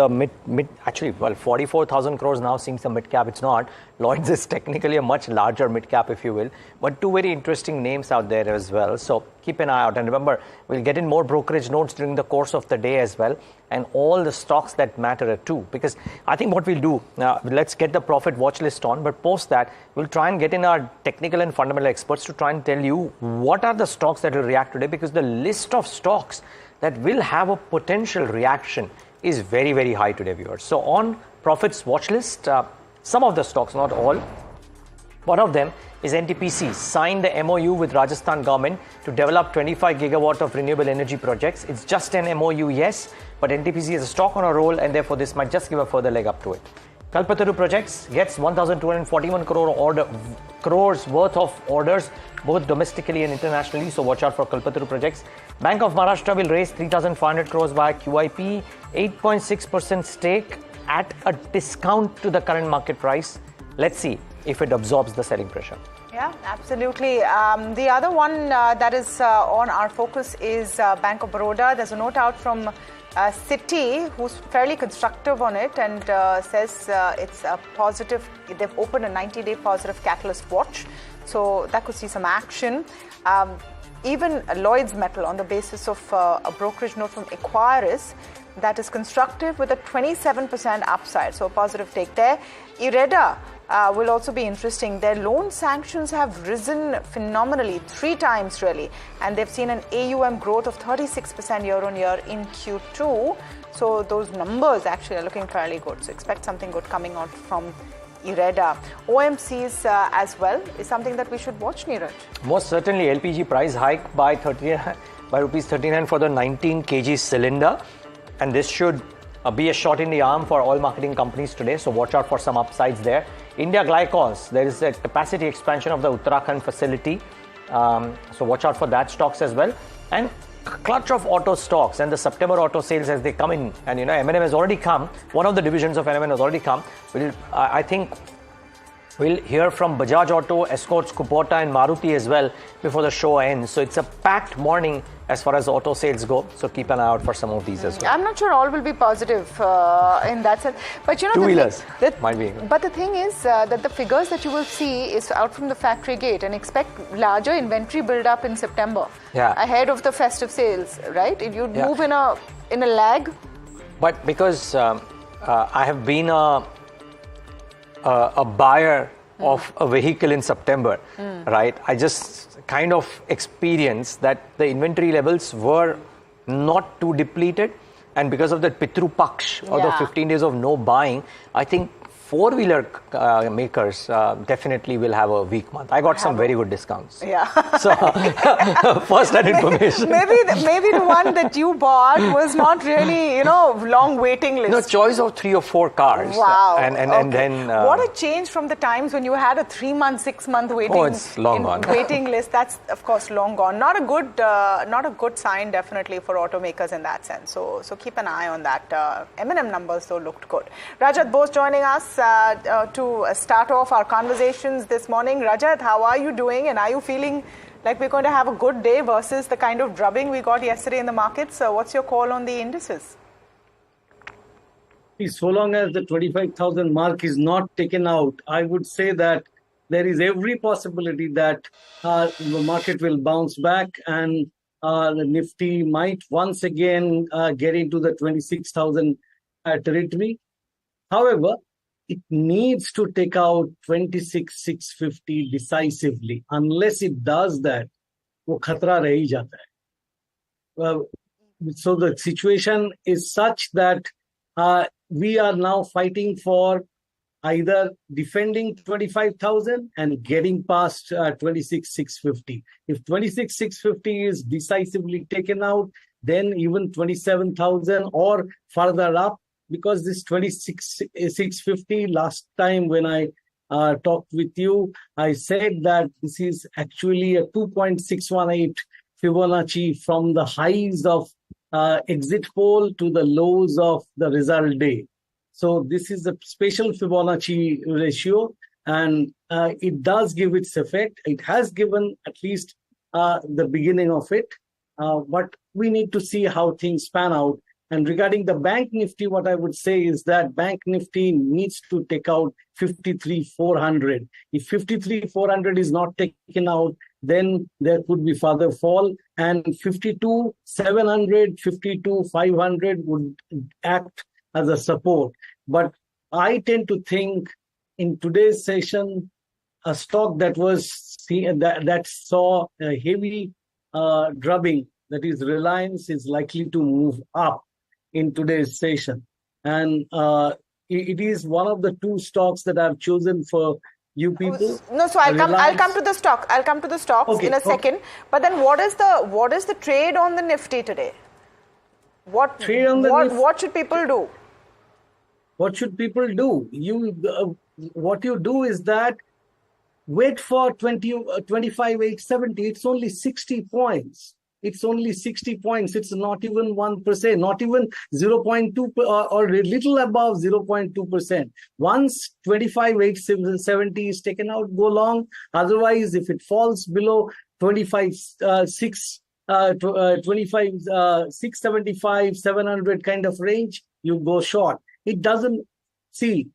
mid actually 44,000 crores now seems a mid cap. It's not. Lloyd's is technically a much larger mid cap, if you will, but two very interesting names out there as well. So keep an eye out, and remember, we'll get in more brokerage notes during the course of the day as well, and all the stocks that matter too. Because I think what we'll do now, let's get the profit watch list on, but post that we'll try and get in our technical and fundamental experts to try and tell you what are the stocks that will react today, because the list of stocks that will have a potential reaction is very, very high today, viewers. So on profits watch list, some of the stocks, not all. One of them is NTPC, signed the MOU with Rajasthan government to develop 25 gigawatt of renewable energy projects. It's just an MOU, yes, but NTPC is a stock on a roll, and therefore this might just give a further leg up to it. Kalpataru Projects gets 1,241 crores worth of orders, both domestically and internationally, so watch out for Kalpataru Projects. Bank of Maharashtra will raise 3,500 crores via QIP, 8.6% stake at a discount to the current market price. Let's see if it absorbs the selling pressure. Yeah, absolutely. The other one that is on our focus is Bank of Baroda. There's a note out from Citi, who's fairly constructive on it, and says it's a positive. They've opened a 90-day positive catalyst watch, so that could see some action. Even Lloyd's Metal, on the basis of a brokerage note from Equirus, that is constructive with a 27% upside, so a positive take there. IREDA will also be interesting. Their loan sanctions have risen phenomenally, 3 times really, and they've seen an AUM growth of 36% year on year in Q2. So those numbers actually are looking fairly good. So expect something good coming out from IREDA. OMCs as well is something that we should watch, Niraj. Most certainly, LPG price hike by rupees 39 for the 19 kg cylinder, and this should be a shot in the arm for oil marketing companies today, so watch out for some upsides there. India Glycols, there is a capacity expansion of the Uttarakhand facility, so watch out for that stocks as well. And clutch of auto stocks and the September auto sales as they come in, and M&M has already come, one of the divisions of M&M has already come. I think we'll hear from Bajaj Auto, Escorts, Kubota and Maruti as well before the show ends. So it's a packed morning as far as auto sales go. So keep an eye out for some of these as well. I'm not sure all will be positive in that sense. But two-wheelers might be. But the thing is that the figures that you will see is out from the factory gate, and expect larger inventory build-up in September ahead of the festive sales, right? If you move in a lag, But because I have been a buyer of a vehicle in September, right? I just kind of experienced that the inventory levels were not too depleted. And because of that Pitru Paksh, or the 15 days of no buying, I think four-wheeler makers definitely will have a weak month. I got some very good discounts. Yeah. So, first-hand information. Maybe the one that you bought was not really, long waiting list. No, choice of 3 or 4 cars. Wow. And then... what a change from the times when you had a 3-month, 6-month waiting, it's long gone. Waiting list. That's, of course, long gone. Not a good sign, definitely, for automakers in that sense. So keep an eye on that. M&M numbers, though, looked good. Rajat Bose joining us to start off our conversations this morning. Rajat, how are you doing? And are you feeling like we're going to have a good day versus the kind of drubbing we got yesterday in the markets? What's your call on the indices? So long as the 25,000 mark is not taken out, I would say that there is every possibility that the market will bounce back and the Nifty might once again get into the 26,000 territory. However, it needs to take out 26,650 decisively. Unless it does that, वो खतरा रह ही जाता है. So the situation is such that we are now fighting for either defending 25,000 and getting past 26,650. If 26,650 is decisively taken out, then even 27,000 or further up, because this 26,650, last time when I talked with you, I said that this is actually a 2.618 Fibonacci from the highs of exit poll to the lows of the result day. So this is a special Fibonacci ratio, and it does give its effect. It has given at least the beginning of it, but we need to see how things pan out. And regarding the Bank Nifty, what I would say is that Bank Nifty needs to take out 53,400. If 53,400 is not taken out, then there could be further fall, and 52,700, 52,500 would act as a support. But I tend to think in today's session, a stock that saw a heavy drubbing, that is Reliance, is likely to move up in today's session. And it is one of the 2 stocks that I've chosen for you people. No, so I'll come to the stock. I'll come to the stocks in a second. But then what is the trade on the Nifty today? What should people do? What should people do? What you do is that wait for 25,870. It's only 60 points. It's only 60 points. It's not even 1%, not even 0.2 or a little above 0.2%. Once 25,870 is taken out, go long. Otherwise, if it falls below 675, 700 kind of range, you go short. It doesn't see.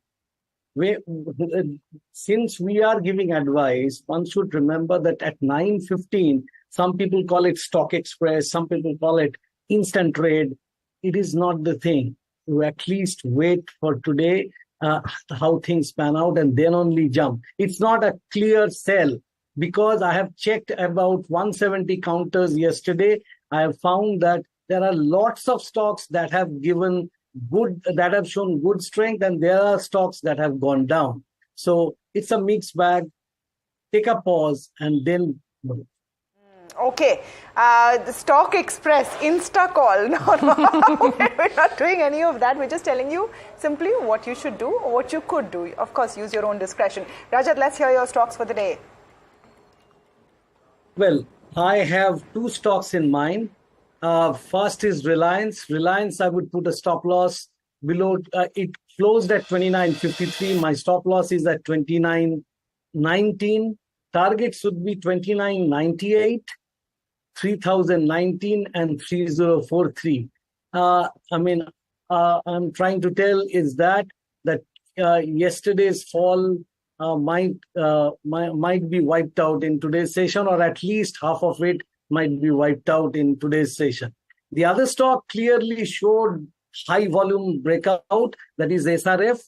Since we are giving advice, one should remember that at 9:15, some people call it Stock Express, some people call it instant trade. It is not the thing. You at least wait for today, how things pan out, and then only jump. It's not a clear sell, because I have checked about 170 counters yesterday. I have found that there are lots of stocks that have shown good strength, and there are stocks that have gone down. So it's a mixed bag. Take a pause and then move. Okay, the Stock Express, Insta call. No, we're not doing any of that. We're just telling you simply what you should do or what you could do. Of course, use your own discretion. Rajat, let's hear your stocks for the day. Well, I have 2 stocks in mind. First is Reliance. Reliance, I would put a stop loss below. It closed at 29.53. My stop loss is at 29.19. Targets would be 29.98, 3019, and 3043. I'm trying to tell is that yesterday's fall might be wiped out in today's session, or at least half of it might be wiped out in today's session. The other stock clearly showed high volume breakout, that is SRF.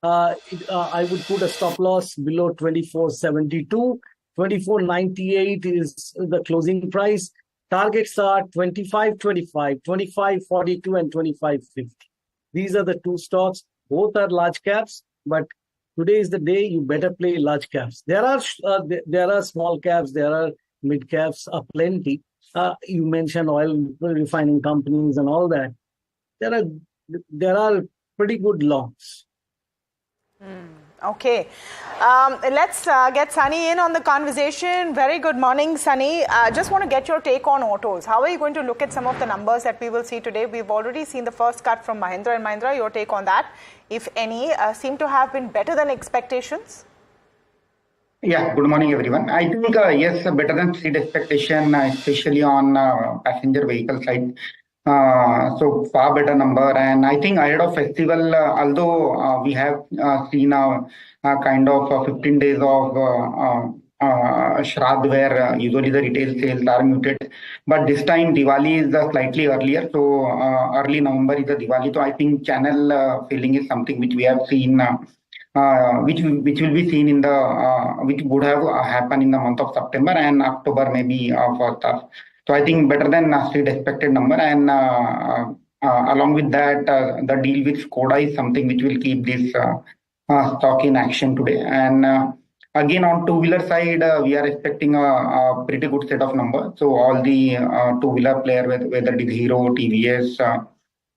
I would put a stop loss below 24.72. 24.98 is the closing price. Targets are 25.25, 25.42, and 25.50. These are the two stocks. Both are large caps, but today is the day you better play large caps. There are small caps, there are mid caps, plenty. You mentioned oil refining companies and all that. There are pretty good longs. Okay. Let's get Sunny in on the conversation. Very good morning, Sunny. Just want to get your take on autos. How are you going to look at some of the numbers that we will see today? We've already seen the first cut from Mahindra and Mahindra. Your take on that, if any, seem to have been better than expectations? Yeah, good morning, everyone. I think, yes, better than street expectation, especially on passenger vehicle side. So far better number, and I think ahead of festival, although we have seen a kind of 15 days of Shraddh where usually the retail sales are muted, but this time Diwali is slightly earlier, so early November is the Diwali. So I think channel filling is something which we have seen, which will be seen in the which would have happened in the month of September and October maybe first half. So I think better than street expected number, and along with that, the deal with Skoda is something which will keep this stock in action today. And again, on two-wheeler side, we are expecting a pretty good set of numbers. So all the two-wheeler players, whether it is Hero, TVS,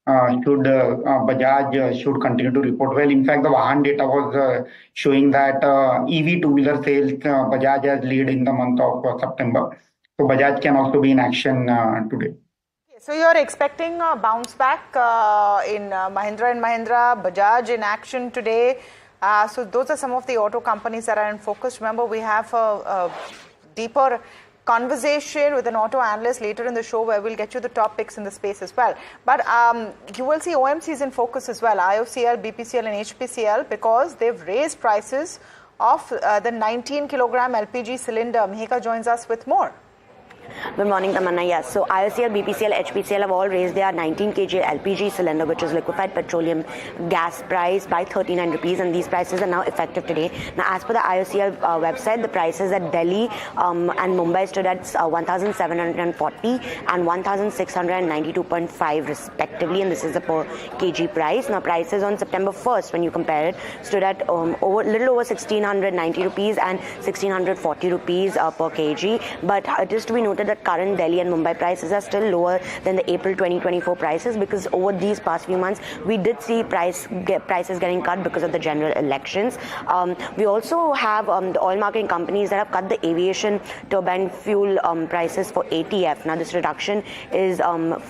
Bajaj should continue to report well. In fact, the Vahan data was showing that EV two-wheeler sales, Bajaj has lead in the month of September. So Bajaj can also be in action today. So you're expecting a bounce back in Mahindra and Mahindra, Bajaj in action today. So those are some of the auto companies that are in focus. Remember, we have a deeper conversation with an auto analyst later in the show where we'll get you the top picks in the space as well. But you will see OMCs in focus as well, IOCL, BPCL and HPCL, because they've raised prices of the 19 kilogram LPG cylinder. Mihika joins us with more. Good morning, Tamanna. Yes, so IOCL, BPCL, HPCL have all raised their 19 kg LPG cylinder, which is liquefied petroleum gas price, by 39 rupees, and these prices are now effective today. Now, as per the IOCL website, the prices at Delhi and Mumbai stood at 1,740 and 1,692.5 respectively, and this is the per kg price. Now, prices on September 1st, when you compare it, stood at little over 1,690 rupees and 1,640 rupees per kg. But it is to be noted that current Delhi and Mumbai prices are still lower than the April 2024 prices, because over these past few months we did see prices getting cut because of the general elections. We also have the oil marketing companies that have cut the aviation turbine fuel prices for ATF. Now this reduction is to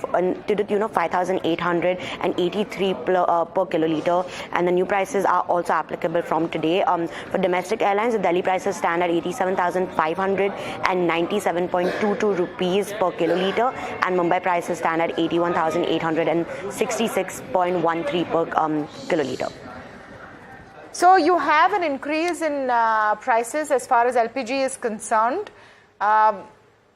the tune of 5,883 per kiloliter, and the new prices are also applicable from today. For domestic airlines, the Delhi prices stand at 87,597.22 rupees per kiloliter, and Mumbai prices stand at 81,866.13 per kiloliter. So you have an increase in prices as far as LPG is concerned.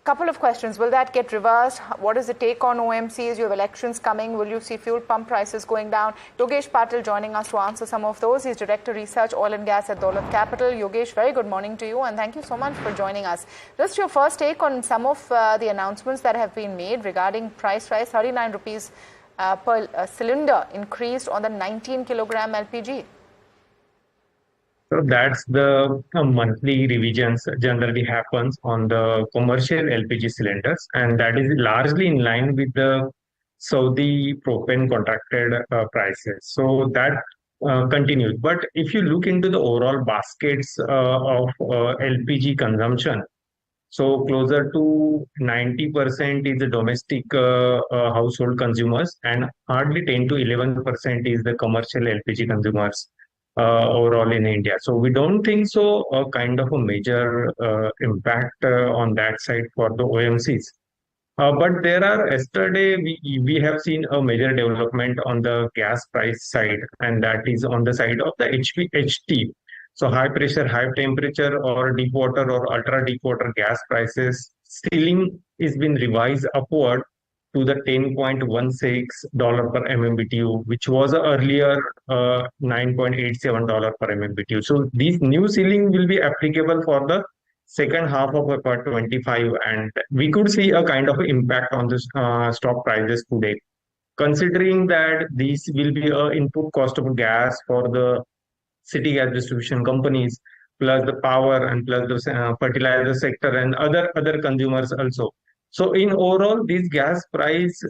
Couple of questions. Will that get reversed? What is the take on OMCs? You have elections coming. Will you see fuel pump prices going down? Yogesh Patil joining us to answer some of those. He's Director Research Oil and Gas at Daulat Capital. Yogesh, very good morning to you, and thank you so much for joining us. Just your first take on some of the announcements that have been made regarding price rise. 39 rupees per cylinder increased on the 19 kilogram LPG. So that's the monthly revisions generally happens on the commercial LPG cylinders, and that is largely in line with the Saudi propane contracted prices. So that continues. But if you look into the overall baskets of LPG consumption, so closer to 90% is the domestic household consumers, and hardly 10 to 11% is the commercial LPG consumers. Overall in India. So we don't think so a kind of a major impact on that side for the OMCs. But there are, yesterday we have seen a major development on the gas price side, and that is on the side of the HT. So high pressure, high temperature or deep water or ultra deep water gas prices ceiling is been revised upward to the $10.16 per MMBTU, which was earlier $9.87 per MMBTU. So these new ceiling will be applicable for the second half of FY25, and we could see a kind of impact on the stock prices today. Considering that these will be an input cost of gas for the city gas distribution companies, plus the power and plus the fertilizer sector and other consumers also. So in overall, this gas price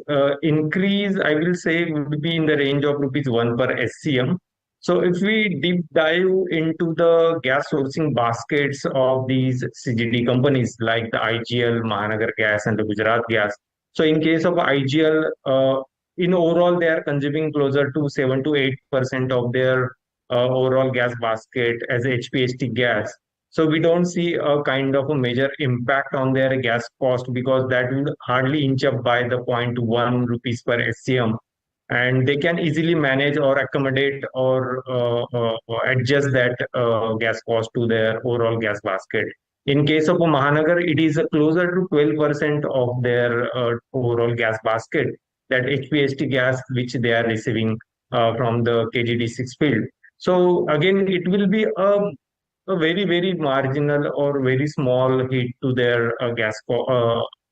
increase, I will say, would be in the range of rupees 1 per SCM. So if we deep dive into the gas sourcing baskets of these CGD companies like the IGL, Mahanagar Gas and the Gujarat Gas. So in case of IGL, in overall, they are consuming closer to 7 to 8% of their overall gas basket as HPHT gas. So we don't see a kind of a major impact on their gas cost because that would hardly inch up by the 0.1 rupees per SCM. And they can easily manage or accommodate or adjust that gas cost to their overall gas basket. In case of Mahanagar, it is closer to 12% of their overall gas basket, that HPHT gas which they are receiving from the KGD6 field. So again, it will be a very, very marginal or very small hit to their gas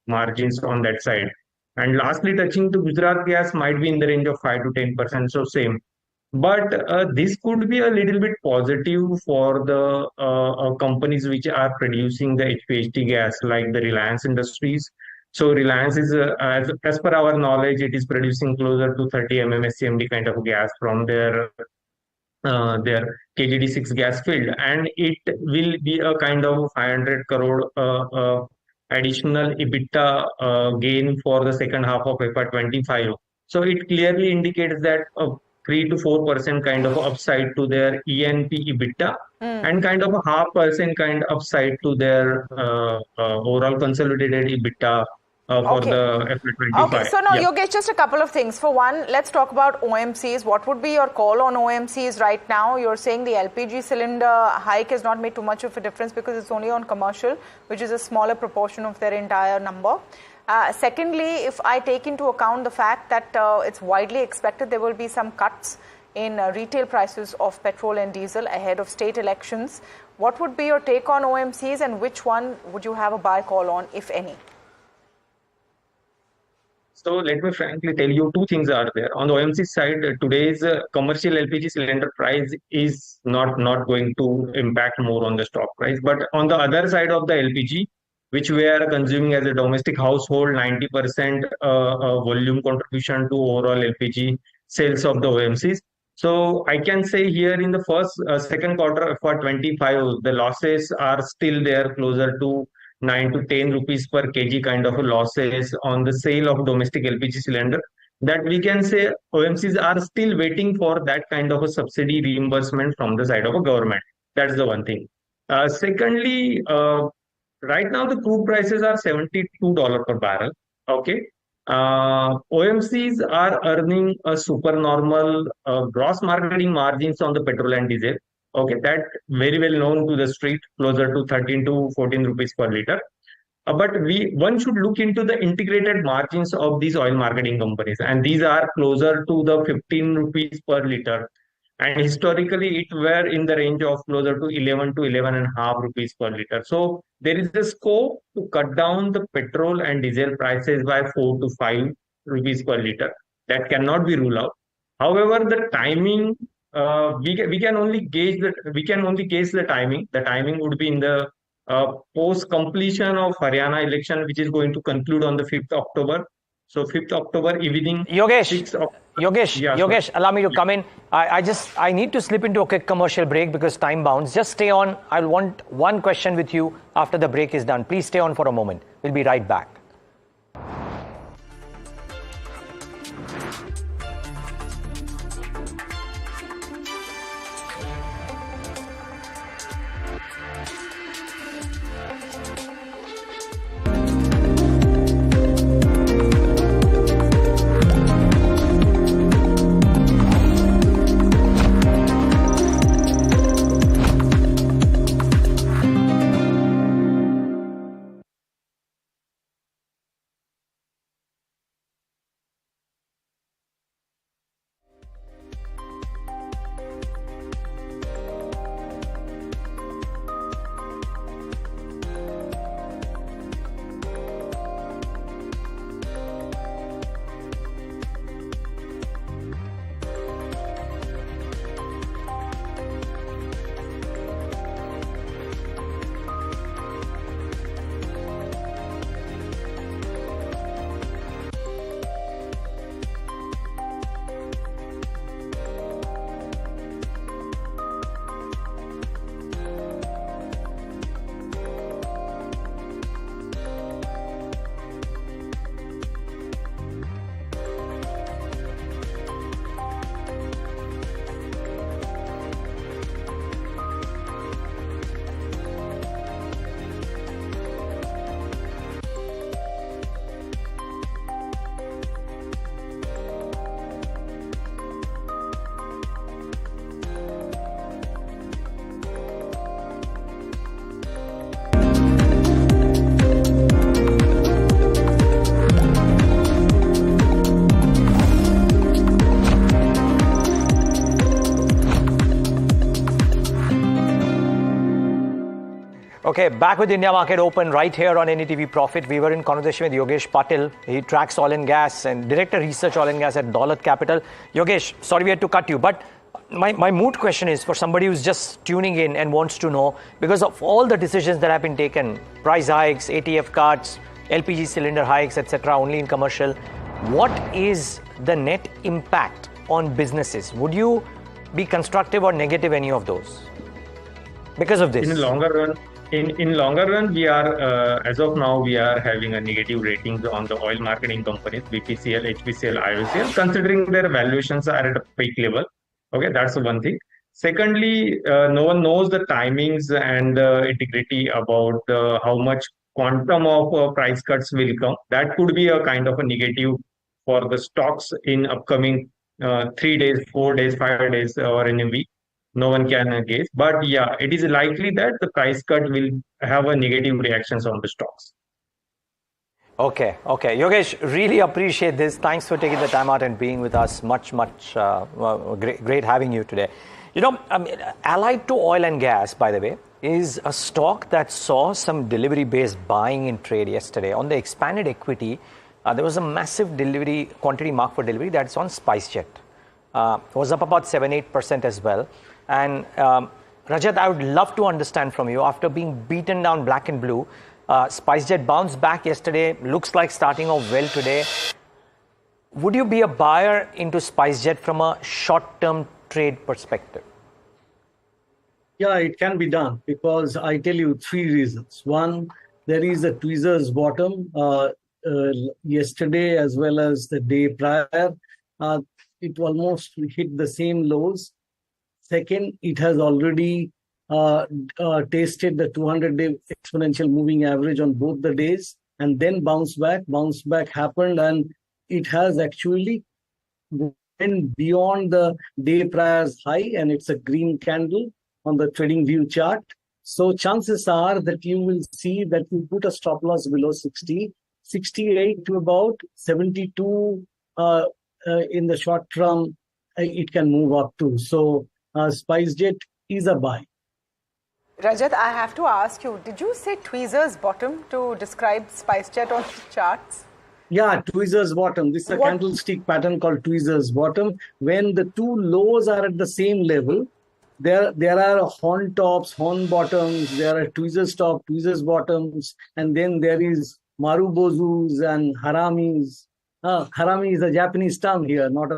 margins on that side. And lastly, touching to Gujarat Gas might be in the range of 5 to 10%, so same. But this could be a little bit positive for the companies which are producing the HPHT gas, like the Reliance Industries. So Reliance is, as per our knowledge, it is producing closer to 30 MMSCMD kind of gas from their KGD6 gas field, and it will be a kind of 500 crore additional EBITDA gain for the second half of FY25. So it clearly indicates that 3 to 4% kind of upside to their ENP EBITDA and kind of a 0.5% kind of upside to their overall consolidated EBITDA for the FY25. Okay, so now Yogesh, just a couple of things. For one, let's talk about OMCs. What would be your call on OMCs right now? You're saying the LPG cylinder hike has not made too much of a difference because it's only on commercial, which is a smaller proportion of their entire number. Secondly, if I take into account the fact that it's widely expected there will be some cuts in retail prices of petrol and diesel ahead of state elections, what would be your take on OMCs and which one would you have a buy call on, if any? So let me frankly tell you, two things are there. On the OMC side, today's commercial LPG cylinder price is not going to impact more on the stock price. But on the other side of the LPG, which we are consuming as a domestic household, 90% volume contribution to overall LPG sales of the OMCs. So I can say here in the second quarter for 25, the losses are still there, closer to 9 to 10 rupees per kg kind of losses on the sale of domestic LPG cylinder. That we can say OMCs are still waiting for that kind of a subsidy reimbursement from the side of a government. That's the one thing. Secondly, right now the crude prices are $72 per barrel. Okay. OMCs are earning a supernormal gross marketing margins on the petrol and diesel. Okay, that very well known to the street, closer to 13 to 14 rupees per liter. But one should look into the integrated margins of these oil marketing companies, and these are closer to the 15 rupees per liter. And historically, it were in the range of closer to 11 to 11.5 rupees per liter. So there is a scope to cut down the petrol and diesel prices by 4 to 5 rupees per liter. That cannot be ruled out. However, the timing, we can only gauge the timing. The timing would be in the post completion of Haryana election, which is going to conclude on the 5th October. So 5th October evening. Yogesh, allow me to come in. I need to slip into a quick commercial break because time bounds. Just stay on. I'll want one question with you after the break is done. Please stay on for a moment. We'll be right back. Okay, back with India Market Open right here on NDTV Profit. We were in conversation with Yogesh Patil. He tracks oil and gas and Director Research Oil and Gas at Dolat Capital. Yogesh, sorry we had to cut you, but my mood question is for somebody who's just tuning in and wants to know, because of all the decisions that have been taken, price hikes, ATF cuts, LPG cylinder hikes, etc., only in commercial, what is the net impact on businesses? Would you be constructive or negative any of those because of this? In the longer run, in longer run, we are as of now we are having a negative ratings on the oil marketing companies, BPCL, HPCL, IOCL, considering their valuations are at a peak level. Okay, that's one thing. Secondly, no one knows the timings and the integrity about how much quantum of price cuts will come. That could be a kind of a negative for the stocks in upcoming 3 days, 4 days, 5 days, or in a week. No one can guess. But yeah, it is likely that the price cut will have a negative reactions on the stocks. Okay. Yogesh, really appreciate this. Thanks for taking the time out and being with us. Much, great having you today. You know, allied to oil and gas, by the way, is a stock that saw some delivery-based buying in trade yesterday. On the expanded equity, there was a massive delivery, quantity mark for delivery that's on SpiceJet. Was up about 7-8% as well. And Rajat, I would love to understand from you, after being beaten down black and blue, SpiceJet bounced back yesterday, looks like starting off well today. Would you be a buyer into SpiceJet from a short-term trade perspective? Yeah, it can be done because I tell you 3 reasons. One, there is a tweezer's bottom yesterday as well as the day prior. It almost hit the same lows. Second, it has already tasted the 200-day exponential moving average on both the days and then bounced back. Bounce back happened and it has actually went beyond the day prior's high, and it's a green candle on the trading view chart. So chances are that you will see that you put a stop loss below 60, 68 to about 72 in the short term, it can move up to. So SpiceJet is a buy. Rajat, I have to ask you, did you say tweezer's bottom to describe SpiceJet on the charts? Yeah, tweezer's bottom. This is a candlestick pattern called tweezer's bottom. When the two lows are at the same level, there are horn tops, horn bottoms, there are tweezer's top, tweezer's bottoms, and then there is marubozus and haramis. Harami is a Japanese term here, not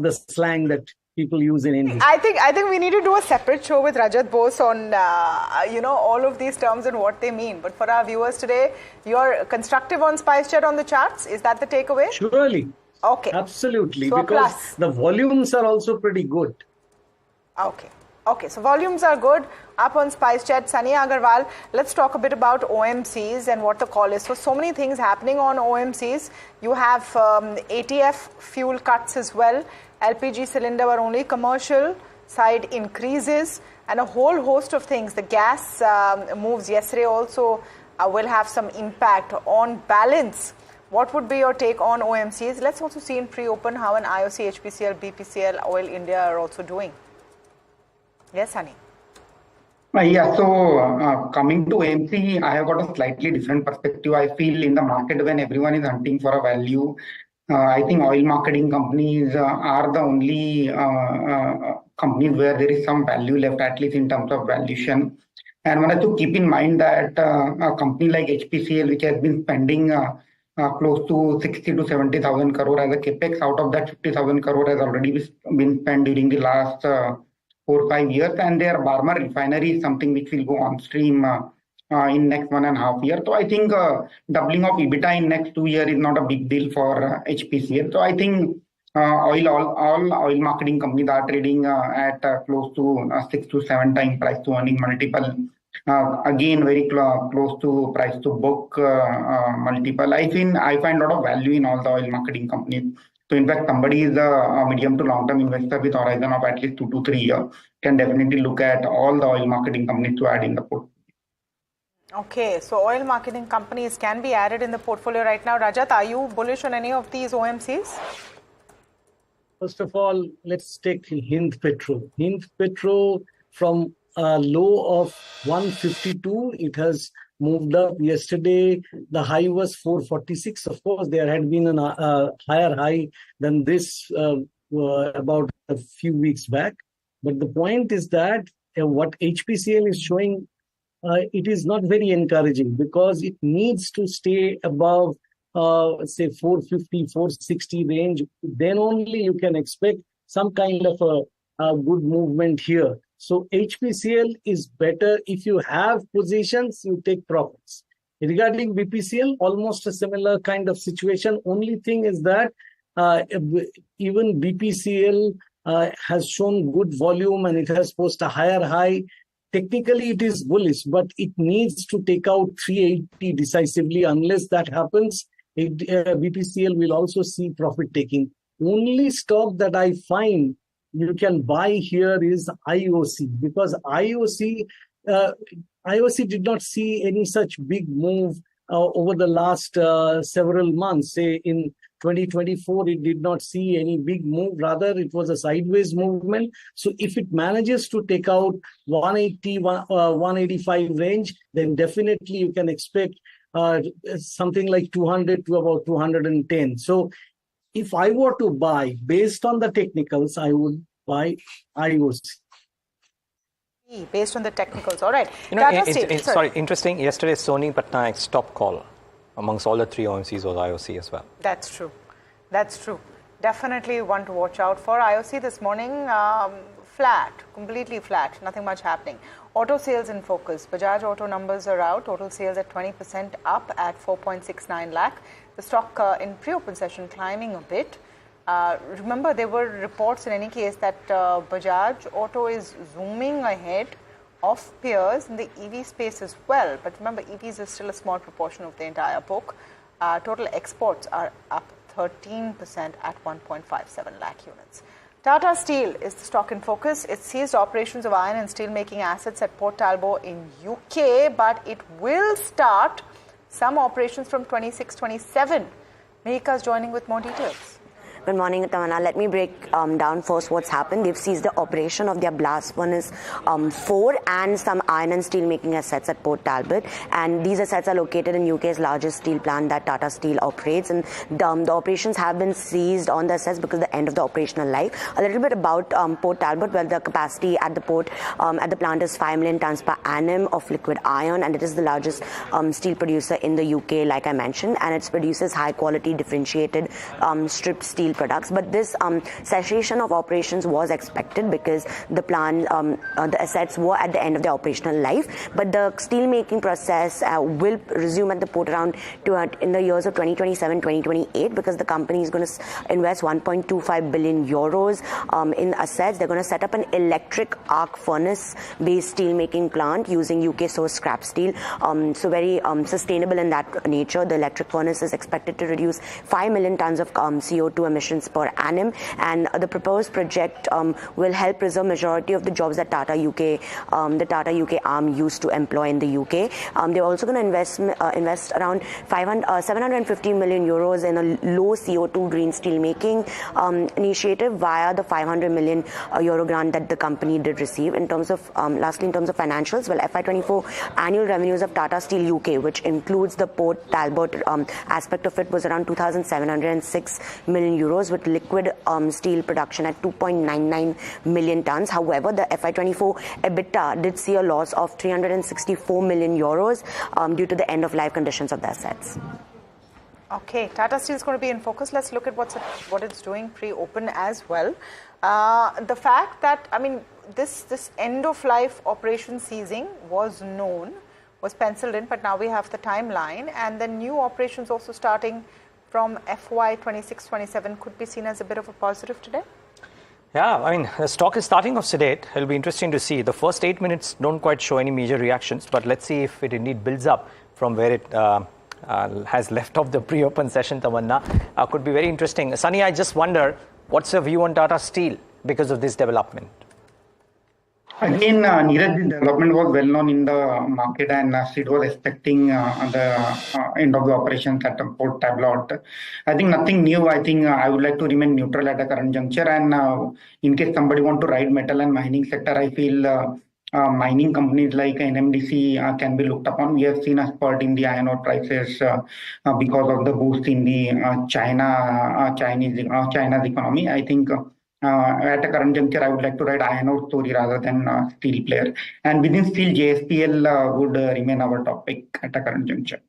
the slang that people use in India. I think we need to do a separate show with Rajat Bose on all of these terms and what they mean. But for our viewers today, you're constructive on SpiceJet on the charts. Is that the takeaway? Surely. Okay. Absolutely. So because the volumes are also pretty good. Okay, so volumes are good. Up on SpiceJet, Sunny Agarwal. Let's talk a bit about OMCs and what the call is. So many things happening on OMCs. You have ATF fuel cuts as well. LPG cylinder or only commercial side increases and a whole host of things. The gas moves yesterday also will have some impact on balance. What would be your take on OMCs? Let's also see in pre-open how an IOC, HPCL, BPCL, Oil India are also doing. Yes, Sunny. Yeah, so coming to AMC, I have got a slightly different perspective. I feel in the market when everyone is hunting for a value, I think oil marketing companies are the only companies where there is some value left, at least in terms of valuation. And one has to keep in mind that a company like HPCL, which has been spending close to 60 to 70,000 crore as a capex, out of that 50,000 crore has already been spent during the last 4 or 5 years, and their Barmer refinery is something which will go on stream in next 1.5 years. So I think doubling of EBITDA in next 2 years is not a big deal for HPCL. So I think all oil marketing companies are trading at close to 6 to 7 times price to earning multiple. Again, very close to price to book multiple. I find a lot of value in all the oil marketing companies. So in fact, somebody is a medium to long-term investor with horizon of at least 2 to 3 years can definitely look at all the oil marketing companies to add in the portfolio. Okay, so oil marketing companies can be added in the portfolio right now. Rajat, are you bullish on any of these OMCs? First of all, let's take Hind Petro. Hind Petro from a low of 152. It has moved up. Yesterday, the high was 446. Of course, there had been a higher high than this about a few weeks back. But the point is that what HPCL is showing, it is not very encouraging because it needs to stay above, say, 450, 460 range. Then only you can expect some kind of a good movement here. So HPCL is better. If you have positions, you take profits. Regarding BPCL, almost a similar kind of situation. Only thing is that even BPCL has shown good volume and it has posted a higher high. Technically, it is bullish, but it needs to take out 380 decisively. Unless that happens, BPCL will also see profit taking. Only stock that I find you can buy here is IOC, because IOC did not see any such big move over the last several months. Say in 2024, it did not see any big move. Rather, it was a sideways movement. So if it manages to take out 180, 185 range, then definitely you can expect something like 200 to about 210. So if I were to buy based on the technicals, I would buy IOC. Based on the technicals, all right. Sorry, interesting. Yesterday, Sony Patnaik's top call amongst all the three OMCs was IOC as well. That's true. That's true. Definitely one to watch out for. IOC this morning, flat, completely flat, nothing much happening. Auto sales in focus. Bajaj Auto numbers are out. Total sales at 20% up at 4.69 lakh. The stock in pre-open session climbing a bit. Remember, there were reports in any case that Bajaj Auto is zooming ahead of peers in the EV space as well. But remember, EVs is still a small proportion of the entire book. Total exports are up 13% at 1.57 lakh units. Tata Steel is the stock in focus. It ceased operations of iron and steel making assets at Port Talbot in UK, but it will start some operations from 26-27. Mehika is joining with more details. Good morning, Tamanna. Let me break down first what's happened. They've seized the operation of their blast furnace 4 and some iron and steel making assets at Port Talbot. And these assets are located in UK's largest steel plant that Tata Steel operates. And the operations have been seized on the assets because of the end of the operational life. A little bit about Port Talbot, where the capacity at the port, at the plant is 5 million tons per annum of liquid iron. And it is the largest steel producer in the UK, like I mentioned. And it produces high quality differentiated stripped steel products. But this cessation of operations was expected because the plant, the assets were at the end of their operational life. But the steel making process will resume at the port around in the years of 2027, 2028, because the company is going to invest 1.25 billion euros in assets. They're going to set up an electric arc furnace based steel making plant using UK sourced scrap steel. So very sustainable in that nature. The electric furnace is expected to reduce 5 million tons of CO2 emissions per annum, and the proposed project will help preserve majority of the jobs that the Tata UK arm used to employ in the UK. They're also going to invest around 750 million euros in a low CO2 green steel making initiative via the 500 million euro grant that the company did receive. In terms of lastly, in terms of financials, well, FY24 annual revenues of Tata Steel UK, which includes the Port Talbot aspect of it, was around 2,706 million euros, with liquid steel production at 2.99 million tons. However, the FY24 EBITDA did see a loss of 364 million euros due to the end of life conditions of the assets. Okay, Tata Steel is going to be in focus. Let's look at what it's doing pre-open as well. The fact that, I mean, this end of life operation ceasing was known, was penciled in, but now we have the timeline, and the new operations also starting from FY 26-27 could be seen as a bit of a positive today? Yeah, I mean, the stock is starting off sedate. It'll be interesting to see. The first 8 minutes don't quite show any major reactions, but let's see if it indeed builds up from where it has left off the pre-open session, Tamanna. Could be very interesting. Sunny, I just wonder, what's your view on Tata Steel because of this development? Again, Niraj, this development was well known in the market, and it was expecting the end of the operations at Port Talbot. I think nothing new. I think I would like to remain neutral at the current juncture. And in case somebody want to ride metal and mining sector, I feel mining companies like NMDC can be looked upon. We have seen a spurt in the iron ore prices because of the boost in the China's economy. I think at a current juncture, I would like to write iron ore story rather than steel player. And within steel, JSPL would remain our topic at a current juncture.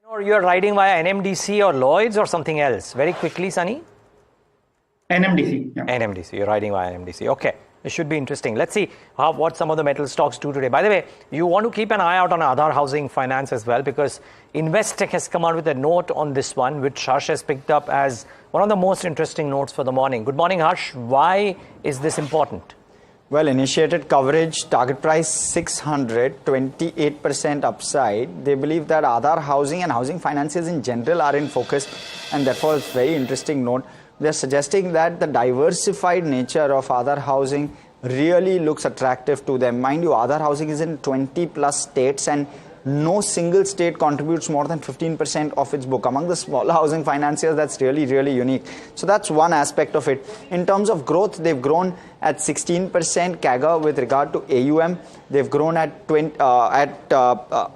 Or you're riding via NMDC or Lloyds or something else? Very quickly, Sunny. NMDC. Yeah. NMDC. You're riding via NMDC. Okay. It should be interesting. Let's see what some of the metal stocks do today. By the way, you want to keep an eye out on Aadhaar Housing Finance as well, because Investec has come out with a note on this one, which Harsh has picked up as one of the most interesting notes for the morning. Good morning, Harsh. Why is this important? Well, initiated coverage, target price 600, 28% upside. They believe that Aadhaar Housing and housing finances in general are in focus, and therefore it's a very interesting note. They're suggesting that the diversified nature of Aadhaar Housing really looks attractive to them. Mind you, Aadhaar Housing is in 20 plus states, and no single state contributes more than 15% of its book. Among the smaller housing financiers, that's really, really unique. So that's one aspect of it. In terms of growth, they've grown at 16% CAGR with regard to AUM. They've grown at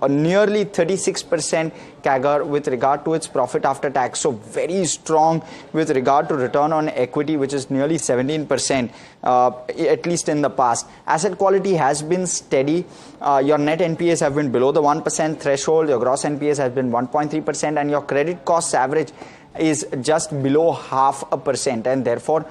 nearly 36% CAGR with regard to its profit after tax. So very strong with regard to return on equity, which is nearly 17%, at least in the past. Asset quality has been steady. Your net NPAs have been below the 1% threshold. Your gross NPAs has been 1.3%, and your credit costs average is just below 0.5%, and therefore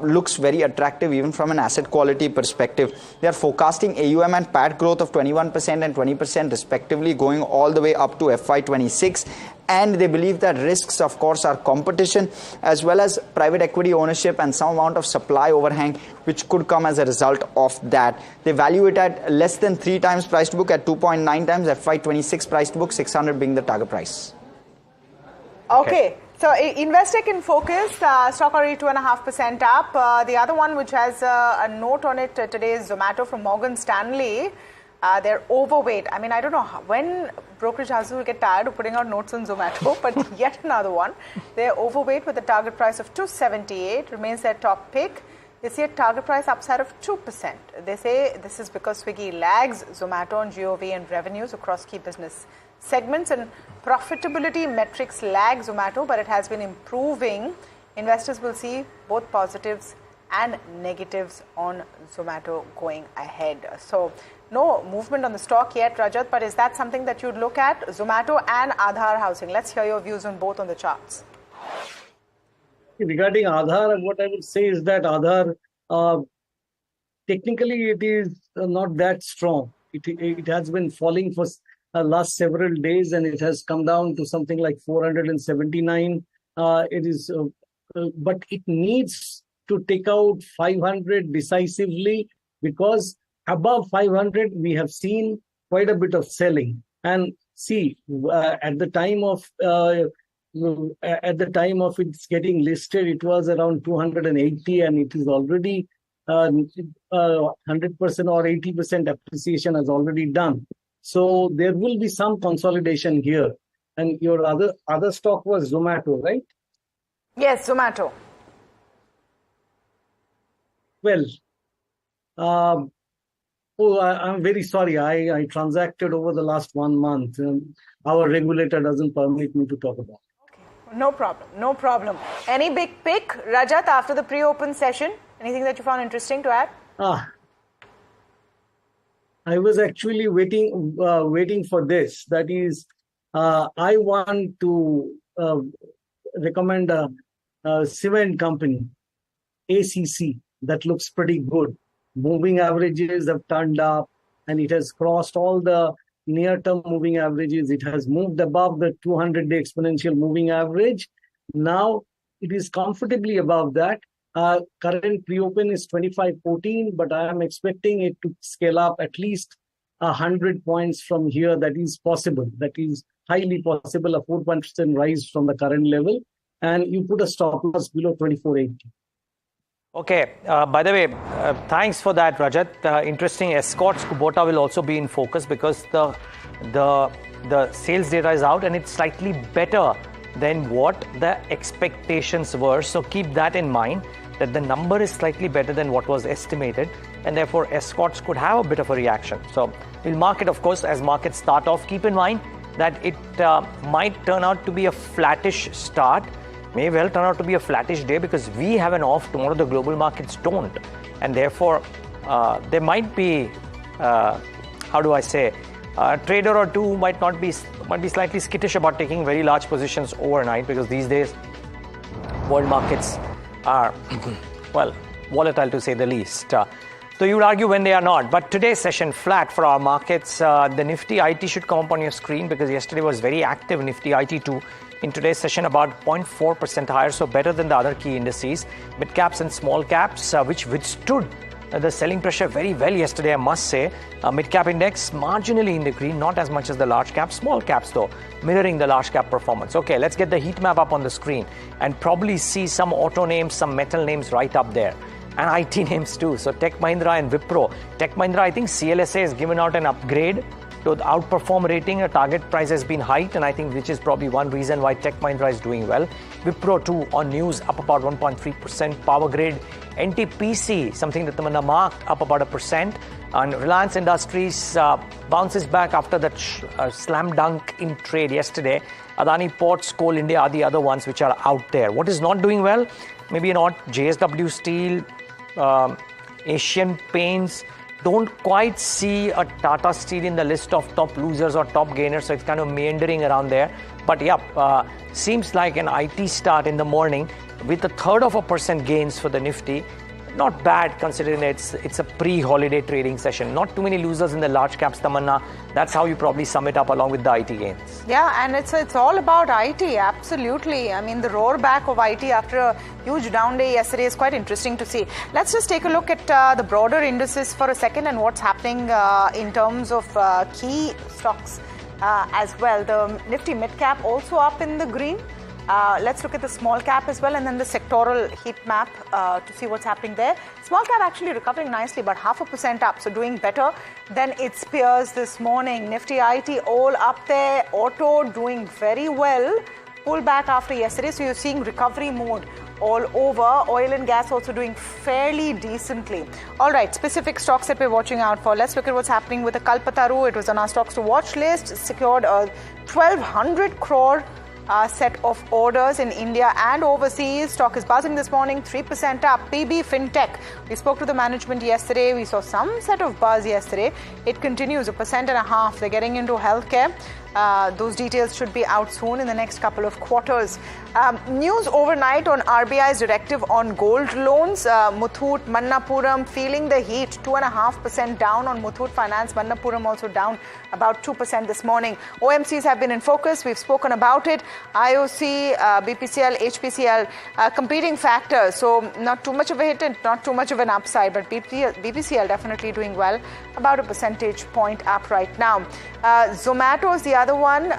looks very attractive even from an asset quality perspective. They are forecasting AUM and PAT growth of 21% and 20% respectively, going all the way up to FY26. And they believe that risks, of course, are competition as well as private equity ownership and some amount of supply overhang, which could come as a result of that. They value it at less than 3 times price to book, at 2.9 times FY26 price to book, 600 being the target price. Okay. So Investec in focus, stock already 2.5% up. The other one which has a note on it today is Zomato from Morgan Stanley. They're overweight. I mean, I don't know when brokerage houses will get tired of putting out notes on Zomato, but yet another one. They're overweight with a target price of 278, remains their top pick. They see a target price upside of 2%. They say this is because Swiggy lags Zomato on GOV and revenues across key business segments, and profitability metrics lag Zomato, but it has been improving. Investors will see both positives and negatives on Zomato going ahead. So no movement on the stock yet, Rajat, but is that something that you'd look at? Zomato and Aadhaar Housing. Let's hear your views on both on the charts. Regarding Aadhaar, what I would say is that Aadhaar, technically it is not that strong. It has been falling for last several days, and it has come down to something like 479. It is, but it needs to take out 500 decisively, because above 500 we have seen quite a bit of selling. And see, at the time of its getting listed, it was around 280, and it is already 100% or 80% appreciation has already done. So there will be some consolidation here. And your other stock was Zomato, right? Yes, Zomato. Well, I'm very sorry. I transacted over the last 1 month. Our regulator doesn't permit me to talk about it. Okay. No problem. No problem. Any big pick, Rajat, after the pre-open session? Anything that you found interesting to add? I was actually waiting for this. That is, I want to recommend a cement company, ACC, that looks pretty good. Moving averages have turned up, and it has crossed all the near-term moving averages. It has moved above the 200-day exponential moving average. Now it is comfortably above that. Current pre-open is 25.14, but I am expecting it to scale up at least 100 points from here. That is possible. That is highly possible, a 4% rise from the current level. And you put a stop loss below 24.80. Okay. By the way, thanks for that, Rajat. Interesting. Escorts Kubota will also be in focus, because the sales data is out and it's slightly better than what the expectations were. So keep that in mind. that the number is slightly better than what was estimated, and therefore escorts could have a bit of a reaction. So we'll mark it, of course, as markets start off. Keep in mind that it might turn out to be a flattish start, may well turn out to be a flattish day because we have an off tomorrow, the global markets don't, and therefore there might be, how do I say, a trader or two might be slightly skittish about taking very large positions overnight, because these days world markets are well, volatile to say the least. So you would argue when they are not. But today's session flat for our markets. The Nifty IT should come up on your screen because yesterday was very active. Nifty IT2 in today's session about 0.4% higher, so better than the other key indices. Mid caps and small caps, which withstood the selling pressure very well yesterday, I must say. Mid cap index marginally in the green, not as much as the large cap. Small caps though, mirroring the large cap performance. Okay, let's get the heat map up on the screen and probably see some auto names, some metal names right up there. And IT names too. So Tech Mahindra and Wipro. Tech Mahindra, I think CLSA has given out an upgrade to the outperform rating. A target price has been hiked, and I think which is probably one reason why Tech Mahindra is doing well. Wipro too on news up about 1.3%. Power Grid, NTPC, something that Tamanna marked, up about 1%. And Reliance Industries bounces back after that slam dunk in trade yesterday. Adani Ports, Coal India are the other ones which are out there. What is not doing well? Maybe not JSW Steel, Asian Paints. Don't quite see a Tata Steel in the list of top losers or top gainers, so it's kind of meandering around there. But yeah, seems like an IT start in the morning with 1/3% gains for the Nifty. Not bad considering it's a pre-holiday trading session. Not too many losers in the large caps, Tamanna. That's how you probably sum it up along with the IT gains. Yeah, and it's all about IT, absolutely. I mean, the roar back of IT after a huge down day yesterday is quite interesting to see. Let's just take a look at the broader indices for a second and what's happening in terms of key stocks as well. The Nifty mid-cap also up in the green. Let's look at the small cap as well, and then the sectoral heat map to see what's happening there. Small cap actually recovering nicely, but 0.5% up, so doing better than its peers this morning. Nifty IT all up there. Auto doing very well. Pull back after yesterday, so you're seeing recovery mode all over. Oil and gas also doing fairly decently. All right, specific stocks that we're watching out for. Let's look at what's happening with the Kalpataru. It was on our stocks to watch list. Secured a 1,200 crore set of orders in India and overseas. Stock is buzzing this morning, 3% up. PB Fintech. We spoke to the management yesterday. We saw some set of buzz yesterday. It continues 1.5%. They're getting into healthcare. Those details should be out soon in the next couple of quarters. News overnight on RBI's directive on gold loans. Muthoot, Manappuram feeling the heat. 2.5% down on Muthoot Finance. Manappuram also down about 2% this morning. OMCs have been in focus. We've spoken about it. IOC, BPCL, HPCL, competing factors. So not too much of a hit and not too much of an upside, but BPCL definitely doing well. About a percentage point up right now. Zomato is the other one.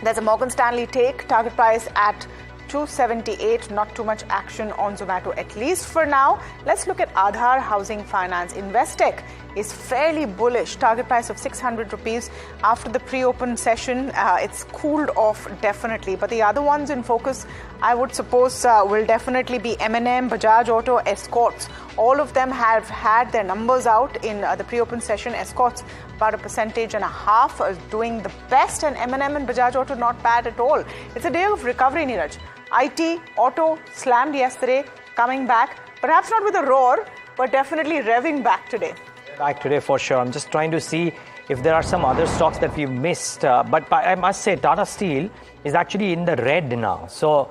There's a Morgan Stanley take, target price at 278. Not too much action on Zomato, at least for now. Let's look at Aadhar Housing Finance. Investec is fairly bullish. Target price of 600 rupees after the pre-open session. It's cooled off definitely. But the other ones in focus, I would suppose, will definitely be M&M, Bajaj Auto, Escorts. All of them have had their numbers out in the pre-open session. Escorts about 1.5% doing the best, and M&M and Bajaj Auto not bad at all. It's a day of recovery, Niraj. IT, Auto slammed yesterday, coming back. Perhaps not with a roar, but definitely revving back today. Back today for sure. I'm just trying to see if there are some other stocks that we've missed. But I must say, Tata Steel is actually in the red now. So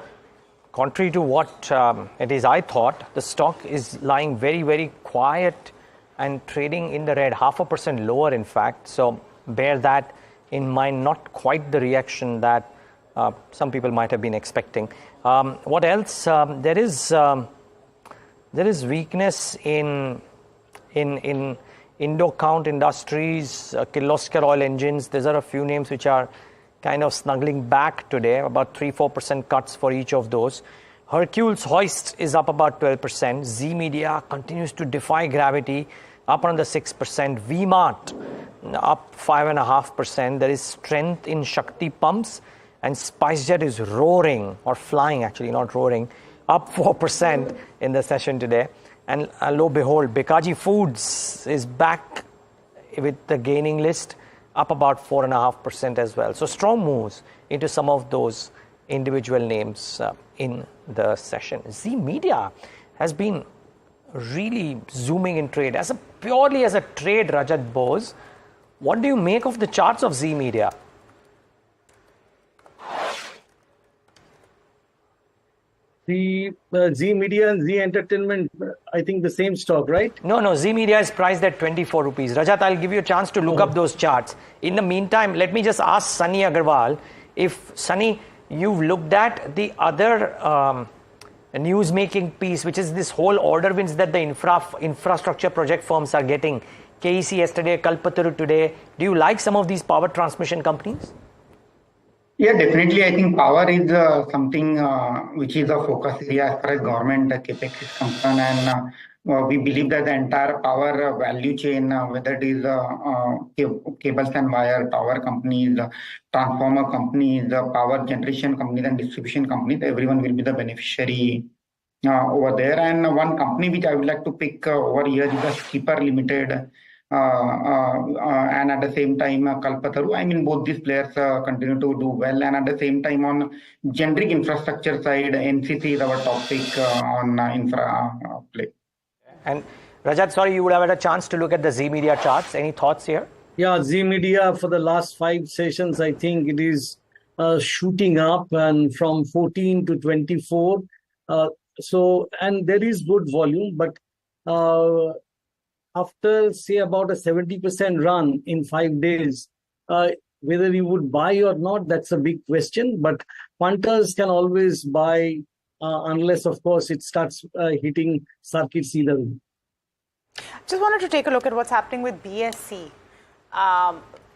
contrary to what it is I thought, the stock is lying very, very quiet and trading in the red, 0.5% lower in fact. So bear that in mind, not quite the reaction that some people might have been expecting. What else? There is weakness in Indo-Count Industries, Kirloskar Oil Engines. These are a few names which are kind of snuggling back today, about 3-4% cuts for each of those. Hercules Hoist is up about 12%. Z Media continues to defy gravity, up around the 6%. V-Mart up 5.5%. There is strength in Shakti Pumps, and SpiceJet is roaring, or flying actually, not roaring, up 4% in the session today. And lo and behold, Bikaji Foods is back with the gaining list, up about 4.5% as well. So strong moves into some of those individual names in the session. Z Media has been really zooming in trade. Purely as a trade, Rajat Bose, what do you make of the charts of Z Media? The Z Media and Z Entertainment, I think the same stock, right? No, Z Media is priced at 24 rupees. Rajat, I'll give you a chance to look up those charts. In the meantime, let me just ask Sunny Agarwal, if Sunny, you've looked at the other news-making piece, which is this whole order wins that the infrastructure project firms are getting. KEC yesterday, Kalpataru today. Do you like some of these power transmission companies? Yeah, definitely. I think power is something which is a focus area as far as government capex is concerned, and we believe that the entire power value chain, whether it is cables and wire, power companies, transformer companies, power generation companies, and distribution companies, everyone will be the beneficiary over there. And one company which I would like to pick over here is the Skipper Limited. And at the same time, Kalpataru. I mean, both these players continue to do well. And at the same time, on generic infrastructure side, NCC is our top pick on infra play. And Rajat, sorry, you would have had a chance to look at the Z Media charts. Any thoughts here? Yeah, Z Media for the last 5 sessions, I think it is shooting up and from 14 to 24. And there is good volume, but after, say, about a 70% run in 5 days, whether you would buy or not, that's a big question. But punters can always buy unless, of course, it starts hitting circuits either way. Just wanted to take a look at what's happening with BSE.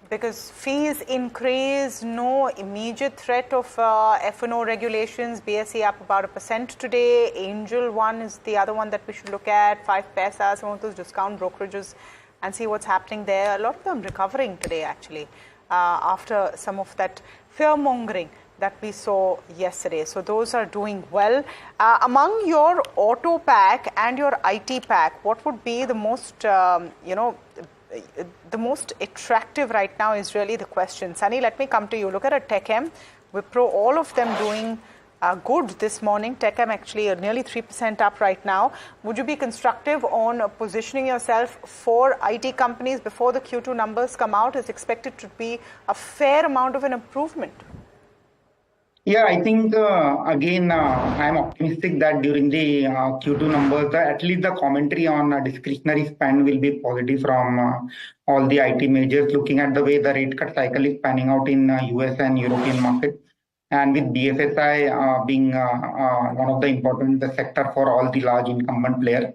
Because fees increase, no immediate threat of F&O regulations. BSE up about 1% today. Angel One is the other one that we should look at. 5 paisa, some of those discount brokerages, and see what's happening there. A lot of them recovering today, actually, after some of that fear-mongering that we saw yesterday. So those are doing well. Among your auto pack and your IT pack, what would be the most, the most attractive right now is really the question. Sunny, let me come to you. Look at a TechM, Wipro, all of them doing good this morning. TechM actually nearly 3% up right now. Would you be constructive on positioning yourself for IT companies before the Q2 numbers come out? It's expected to be a fair amount of an improvement. Yeah, I think, again, I'm optimistic that during the Q2 numbers, at least the commentary on discretionary spend will be positive from all the IT majors, looking at the way the rate cut cycle is panning out in US and European markets. And with BFSI being one of the important sector for all the large incumbent players.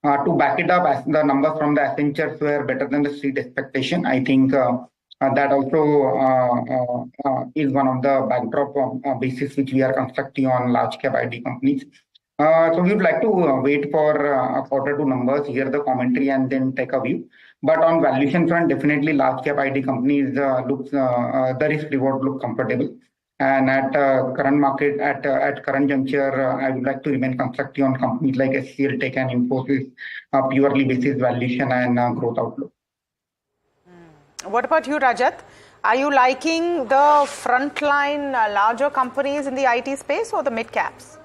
To back it up, as the numbers from the Accentures were better than the street expectation, I think that also is one of the backdrop basis which we are constructing on large cap IT companies. So we would like to wait for Q2 numbers, hear the commentary, and then take a view. But on valuation front, definitely large cap IT companies looks the risk reward look comfortable. And at current market, at current juncture, I would like to remain constructive on companies like SCL, Tech, and Infosys, purely basis valuation and growth outlook. What about you, Rajat? Are you liking the frontline larger companies in the IT space or the mid caps?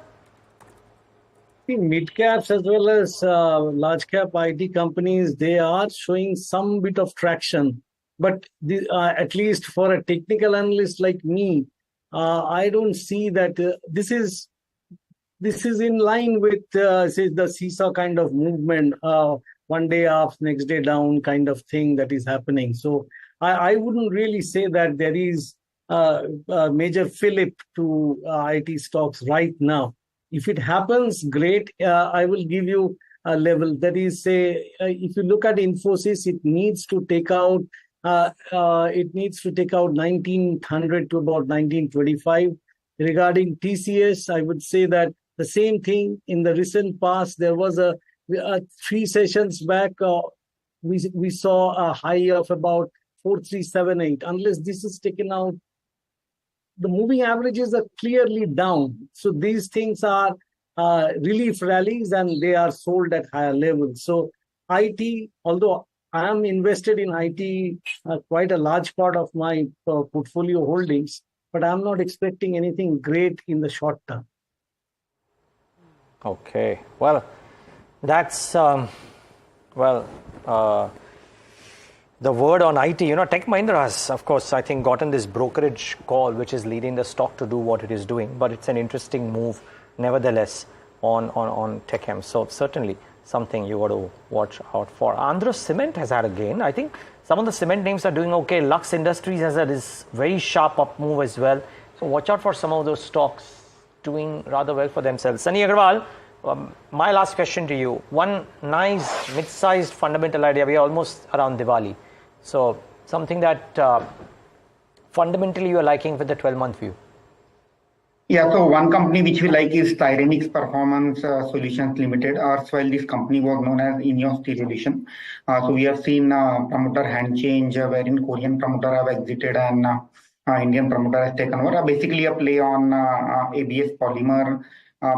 The mid caps as well as large cap IT companies, they are showing some bit of traction. But at least for a technical analyst like me, I don't see that this is in line with say the seesaw kind of movement, one day up, next day down kind of thing that is happening. So I wouldn't really say that there is a major fillip to IT stocks right now. If it happens, great. I will give you a level. That is, say, if you look at Infosys, it needs to take out 1900 to about 1925. Regarding TCS, I would say that the same thing. In the recent past, there was a 3 sessions back, we saw a high of about 4378. Unless this is taken out, the moving averages are clearly down. So these things are relief rallies and they are sold at higher levels. So IT, although I am invested in IT, quite a large part of my portfolio holdings, but I'm not expecting anything great in the short term. Okay, well, that's the word on IT. Tech Mahindra has, of course, I think gotten this brokerage call, which is leading the stock to do what it is doing. But it's an interesting move, nevertheless, on TechM. So certainly something you got to watch out for. Andhra Cement has had a gain. I think some of the cement names are doing okay. Lux Industries has had this very sharp up move as well. So watch out for some of those stocks doing rather well for themselves. Sunny Agarwal, my last question to you. One nice mid-sized fundamental idea. We are almost around Diwali. So something that fundamentally you are liking with the 12-month view. Yeah, so one company which we like is Styrenix Performance Solutions Limited. While this company was known as Ineos Steel Edition. So we have seen promoter hand change wherein Korean promoter have exited and Indian promoter has taken over. Basically a play on ABS polymer,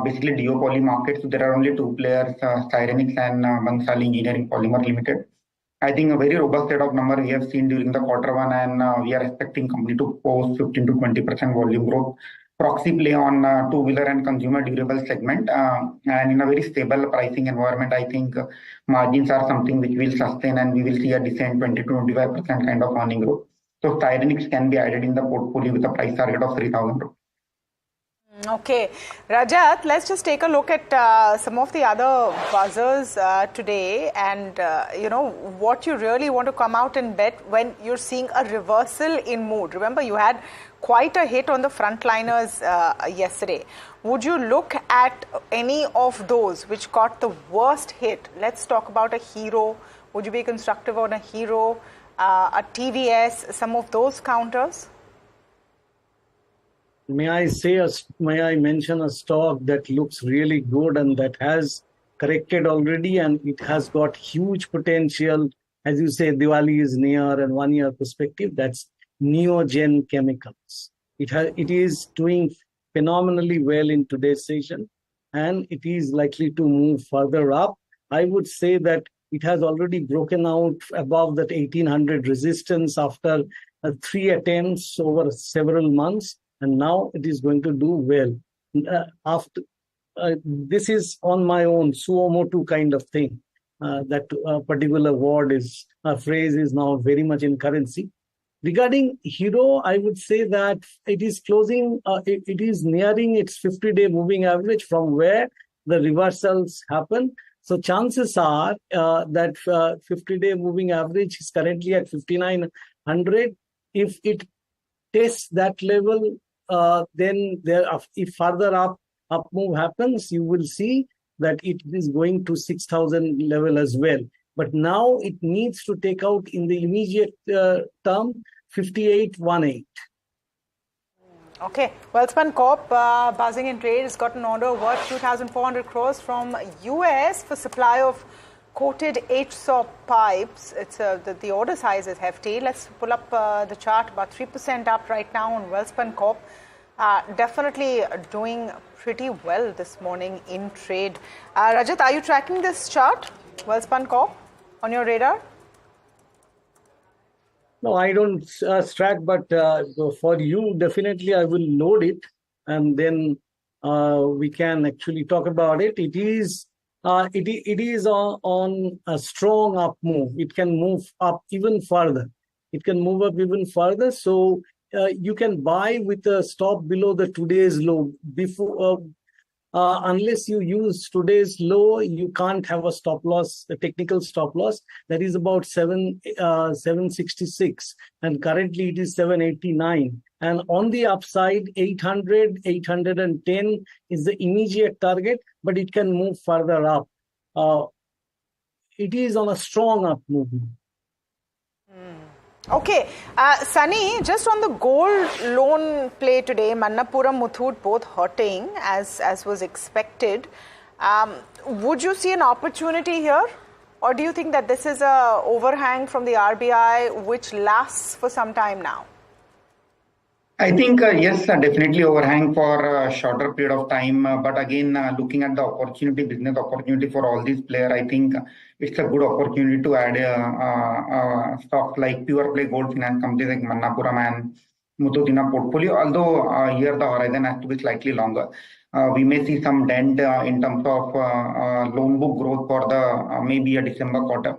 basically duopoly market. So there are only two players, Styrenix and Bansal Engineering Polymer Limited. I think a very robust set of number we have seen during the Q1, and we are expecting company to post 15 to 20% volume growth. Proxy play on two-wheeler and consumer durable segment, and in a very stable pricing environment, I think margins are something which will sustain, and we will see a decent 20 to 25% kind of earning growth. So Styrenix can be added in the portfolio with a price target of 3,000 rupees. Okay, Rajat, let's just take a look at some of the other buzzers today, and what you really want to come out and bet when you're seeing a reversal in mood. Remember, you had quite a hit on the frontliners yesterday. Would you look at any of those which got the worst hit? Let's talk about a Hero. Would you be constructive on a Hero, a TVS, some of those counters? May I mention a stock that looks really good and that has corrected already, and it has got huge potential. As you say, Diwali is near and 1 year perspective. That's Neogen Chemicals. It is doing phenomenally well in today's session, and it is likely to move further up. I would say that it has already broken out above that 1800 resistance after 3 attempts over several months, and now it is going to do well. This is on my own Zomato kind of thing. That particular phrase is now very much in currency. Regarding Hero, I would say that it is closing, it is nearing its 50-day moving average from where the reversals happen. So chances are that 50-day moving average is currently at 5,900. If it tests that level, then if further up move happens, you will see that it is going to 6,000 level as well. But now it needs to take out in the immediate term 5818. Okay, Welspun Corp buzzing in trade has got an order worth 2,400 crores from US for supply of coated HSAW pipes. It's the order size is hefty. Let's pull up the chart. About 3% up right now on Welspun Corp. Definitely doing pretty well this morning in trade. Rajat, are you tracking this chart, Welspun Corp, on your radar? No, I don't track, but for you, definitely I will load it, and then we can actually talk about it. It is on a strong up move. It can move up even further. So you can buy with a stop below the today's low. Before, unless you use today's low, you can't have a stop loss, a technical stop loss. That is about 766, and currently it is 789. And on the upside, 800, 810 is the immediate target, but it can move further up. It is on a strong up movement. Okay, Sunny, just on the gold loan play today, Manappuram, Muthoot both hurting as was expected. Would you see an opportunity here, or do you think that this is a overhang from the RBI which lasts for some time now? I think, yes, definitely overhang for a shorter period of time. But again, looking at the opportunity, business opportunity for all these players, I think it's a good opportunity to add stocks like pure play gold finance companies like Manappuram and Muthoot in a portfolio. Although here the horizon has to be slightly longer. We may see some dent in terms of loan book growth for the maybe a December quarter.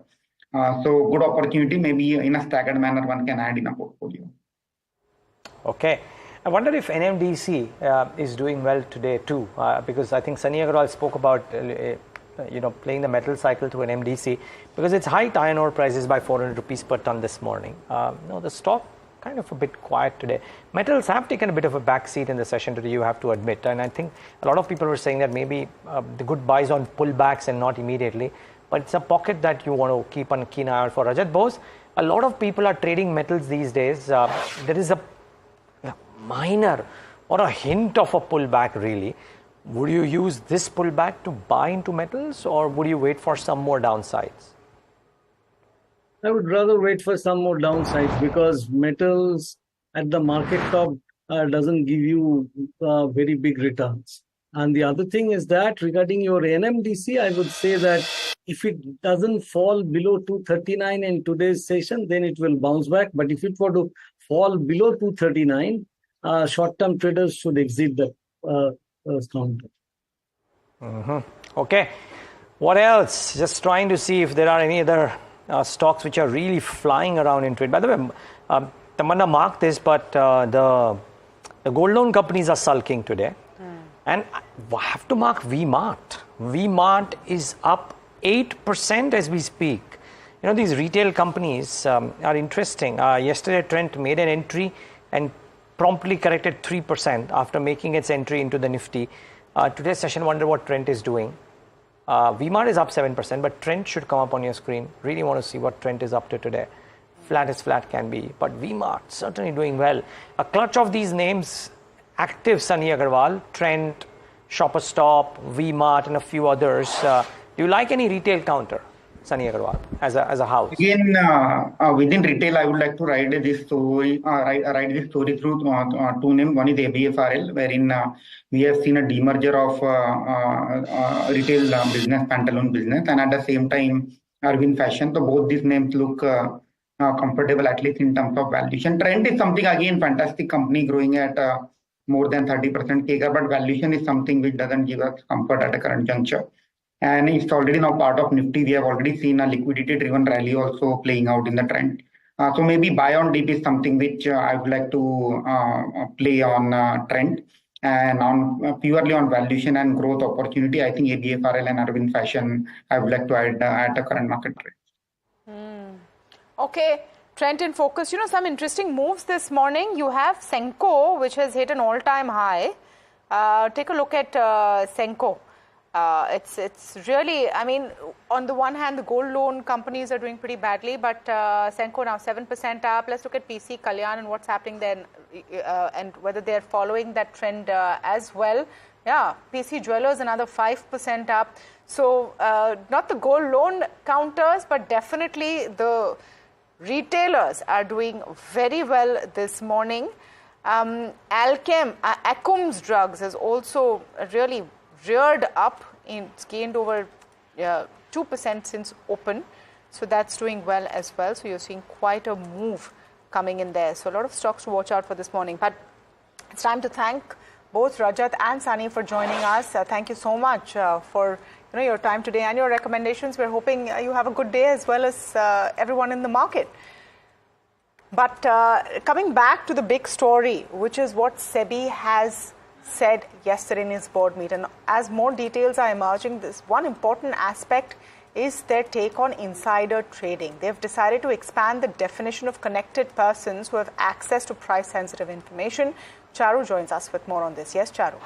So good opportunity, maybe in a staggered manner one can add in a portfolio. Okay. I wonder if NMDC is doing well today too, because I think Sunny Agarwal spoke about playing the metal cycle to NMDC because it's hiked iron ore prices by 400 rupees per ton this morning. The stock kind of a bit quiet today. Metals have taken a bit of a back seat in the session today, you have to admit. And I think a lot of people were saying that maybe the good buys on pullbacks and not immediately. But it's a pocket that you want to keep a keen eye out for. Rajat Bose, a lot of people are trading metals these days. There is a minor or a hint of a pullback really. Would you use this pullback to buy into metals or would you wait for some more downsides? I would rather wait for some more downsides because metals at the market top doesn't give you very big returns. And the other thing is that regarding your NMDC, I would say that if it doesn't fall below 239 in today's session, then it will bounce back. But if it were to fall below 239, short-term traders should exit the counter. Okay. What else? Just trying to see if there are any other stocks which are really flying around into it. By the way, Tamanna marked this, but the gold loan companies are sulking today. And I have to mark V-Mart. V-Mart is up 8% as we speak. These retail companies are interesting. Yesterday, Trent made an entry and promptly corrected 3% after making its entry into the Nifty. Today's session, wonder what Trent is doing. V-Mart is up 7%, but Trent should come up on your screen. Really want to see what Trent is up to today. Flat as flat can be, but V-Mart certainly doing well. A clutch of these names, active Sunny Agarwal, Trent, Shopper Stop, V-Mart, and a few others. Do you like any retail counter, Sunny Agarwal, as a house? Again, within retail, I would like to write this story through two names. One is ABFRL, wherein we have seen a demerger of retail business, Pantaloon business, and at the same time, Arvind Fashion. So both these names look comfortable, at least in terms of valuation. Trend is something, again, fantastic company growing at more than 30% CAGR, but valuation is something which doesn't give us comfort at the current juncture. And it's already now part of Nifty. We have already seen a liquidity-driven rally also playing out in the trend. So maybe buy on dip is something which I would like to play on trend. And on purely on valuation and growth opportunity, I think ABFRL and Arvind Fashion, I would like to add at the current market rate. Okay. Trend in focus. Some interesting moves this morning. You have Senco, which has hit an all-time high. Take a look at Senco. It's really, on the one hand, the gold loan companies are doing pretty badly, but Senco now 7% up. Let's look at PC, Kalyan, and what's happening there, and whether they're following that trend as well. Yeah, PC Jewelers another 5% up. So not the gold loan counters, but definitely the retailers are doing very well this morning. Acum's Drugs has also really reared up. It's gained over 2% since open. So that's doing well as well. So you're seeing quite a move coming in there. So a lot of stocks to watch out for this morning. But it's time to thank both Rajat and Sunny for joining us. Thank you so much for your time today and your recommendations. We're hoping you have a good day as well as everyone in the market. But coming back to the big story, which is what SEBI has said yesterday in his board meeting. And as more details are emerging, this one important aspect is their take on insider trading. They've decided to expand the definition of connected persons who have access to price-sensitive information Charu joins us with more on this. Yes, Charu.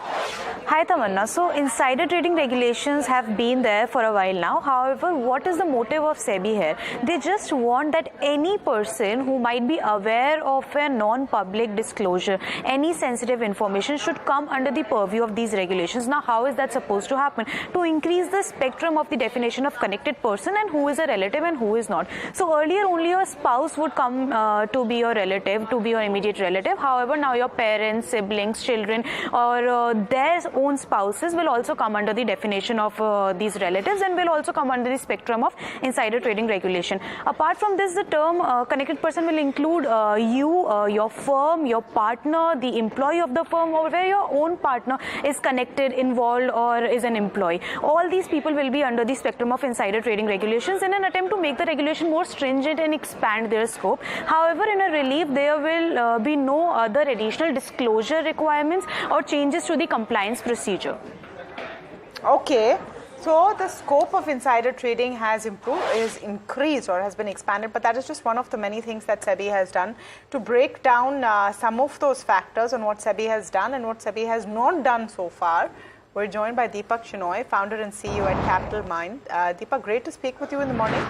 Hi, Tamanna. So, insider trading regulations have been there for a while now. However, what is the motive of SEBI here? They just want that any person who might be aware of a non-public disclosure, any sensitive information should come under the purview of these regulations. Now, how is that supposed to happen? To increase the spectrum of the definition of connected person and who is a relative and who is not. So, earlier only your spouse would come to be your relative, to be your immediate relative. However, now your parents, siblings, children, or their own spouses will also come under the definition of these relatives and will also come under the spectrum of insider trading regulation. Apart from this, the term connected person will include you, your firm, your partner, the employee of the firm, or where your own partner is connected, involved, or is an employee. All these people will be under the spectrum of insider trading regulations in an attempt to make the regulation more stringent and expand their scope. However, in a relief, there will be no other additional disclosure requirements or changes to the compliance procedure. Okay. So the scope of insider trading has increased or has been expanded, but that is just one of the many things that SEBI has done. To break down some of those factors on what SEBI has done and what SEBI has not done so far, we're joined by Deepak Shenoy, founder and CEO at Capital Mind. Deepak, great to speak with you in the morning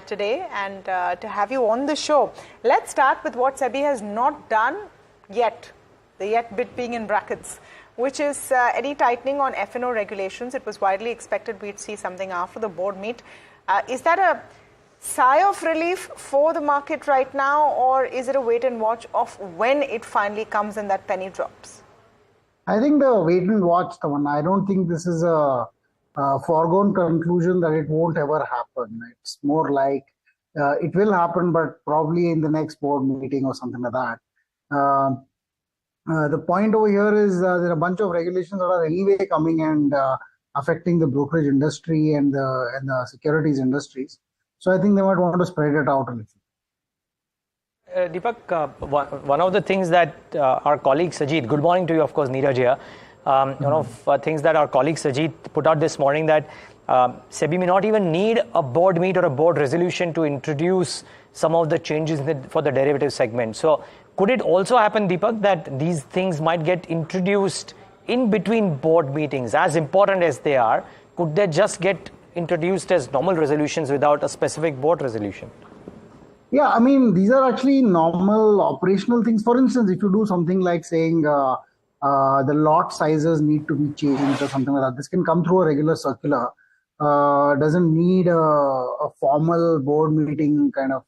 today and to have you on the show. Let's start with what SEBI has not done yet, the yet bit being in brackets, which is any tightening on F&O regulations. It was widely expected we'd see something after the board meet. Is that a sigh of relief for the market right now, or is it a wait and watch of when it finally comes and that penny drops? I think the wait and watch, Tamanna. I don't think this is a foregone conclusion that it won't ever happen. It's more like it will happen, but probably in the next board meeting or something like that. The point over here is there are a bunch of regulations that are anyway coming and affecting the brokerage industry and the securities industries. So I think they might want to spread it out a little. Deepak, one of the things that our colleague Sajid, good morning to you, of course, Niraj here. One of things that our colleague Sajid put out this morning that SEBI may not even need a board meet or a board resolution to introduce some of the changes for the derivative segment. So could it also happen, Deepak, that these things might get introduced in between board meetings, as important as they are? Could they just get introduced as normal resolutions without a specific board resolution? Yeah, I mean, these are actually normal operational things. For instance, if you do something like saying the lot sizes need to be changed or something like that, this can come through a regular circular. Doesn't need a formal board meeting kind of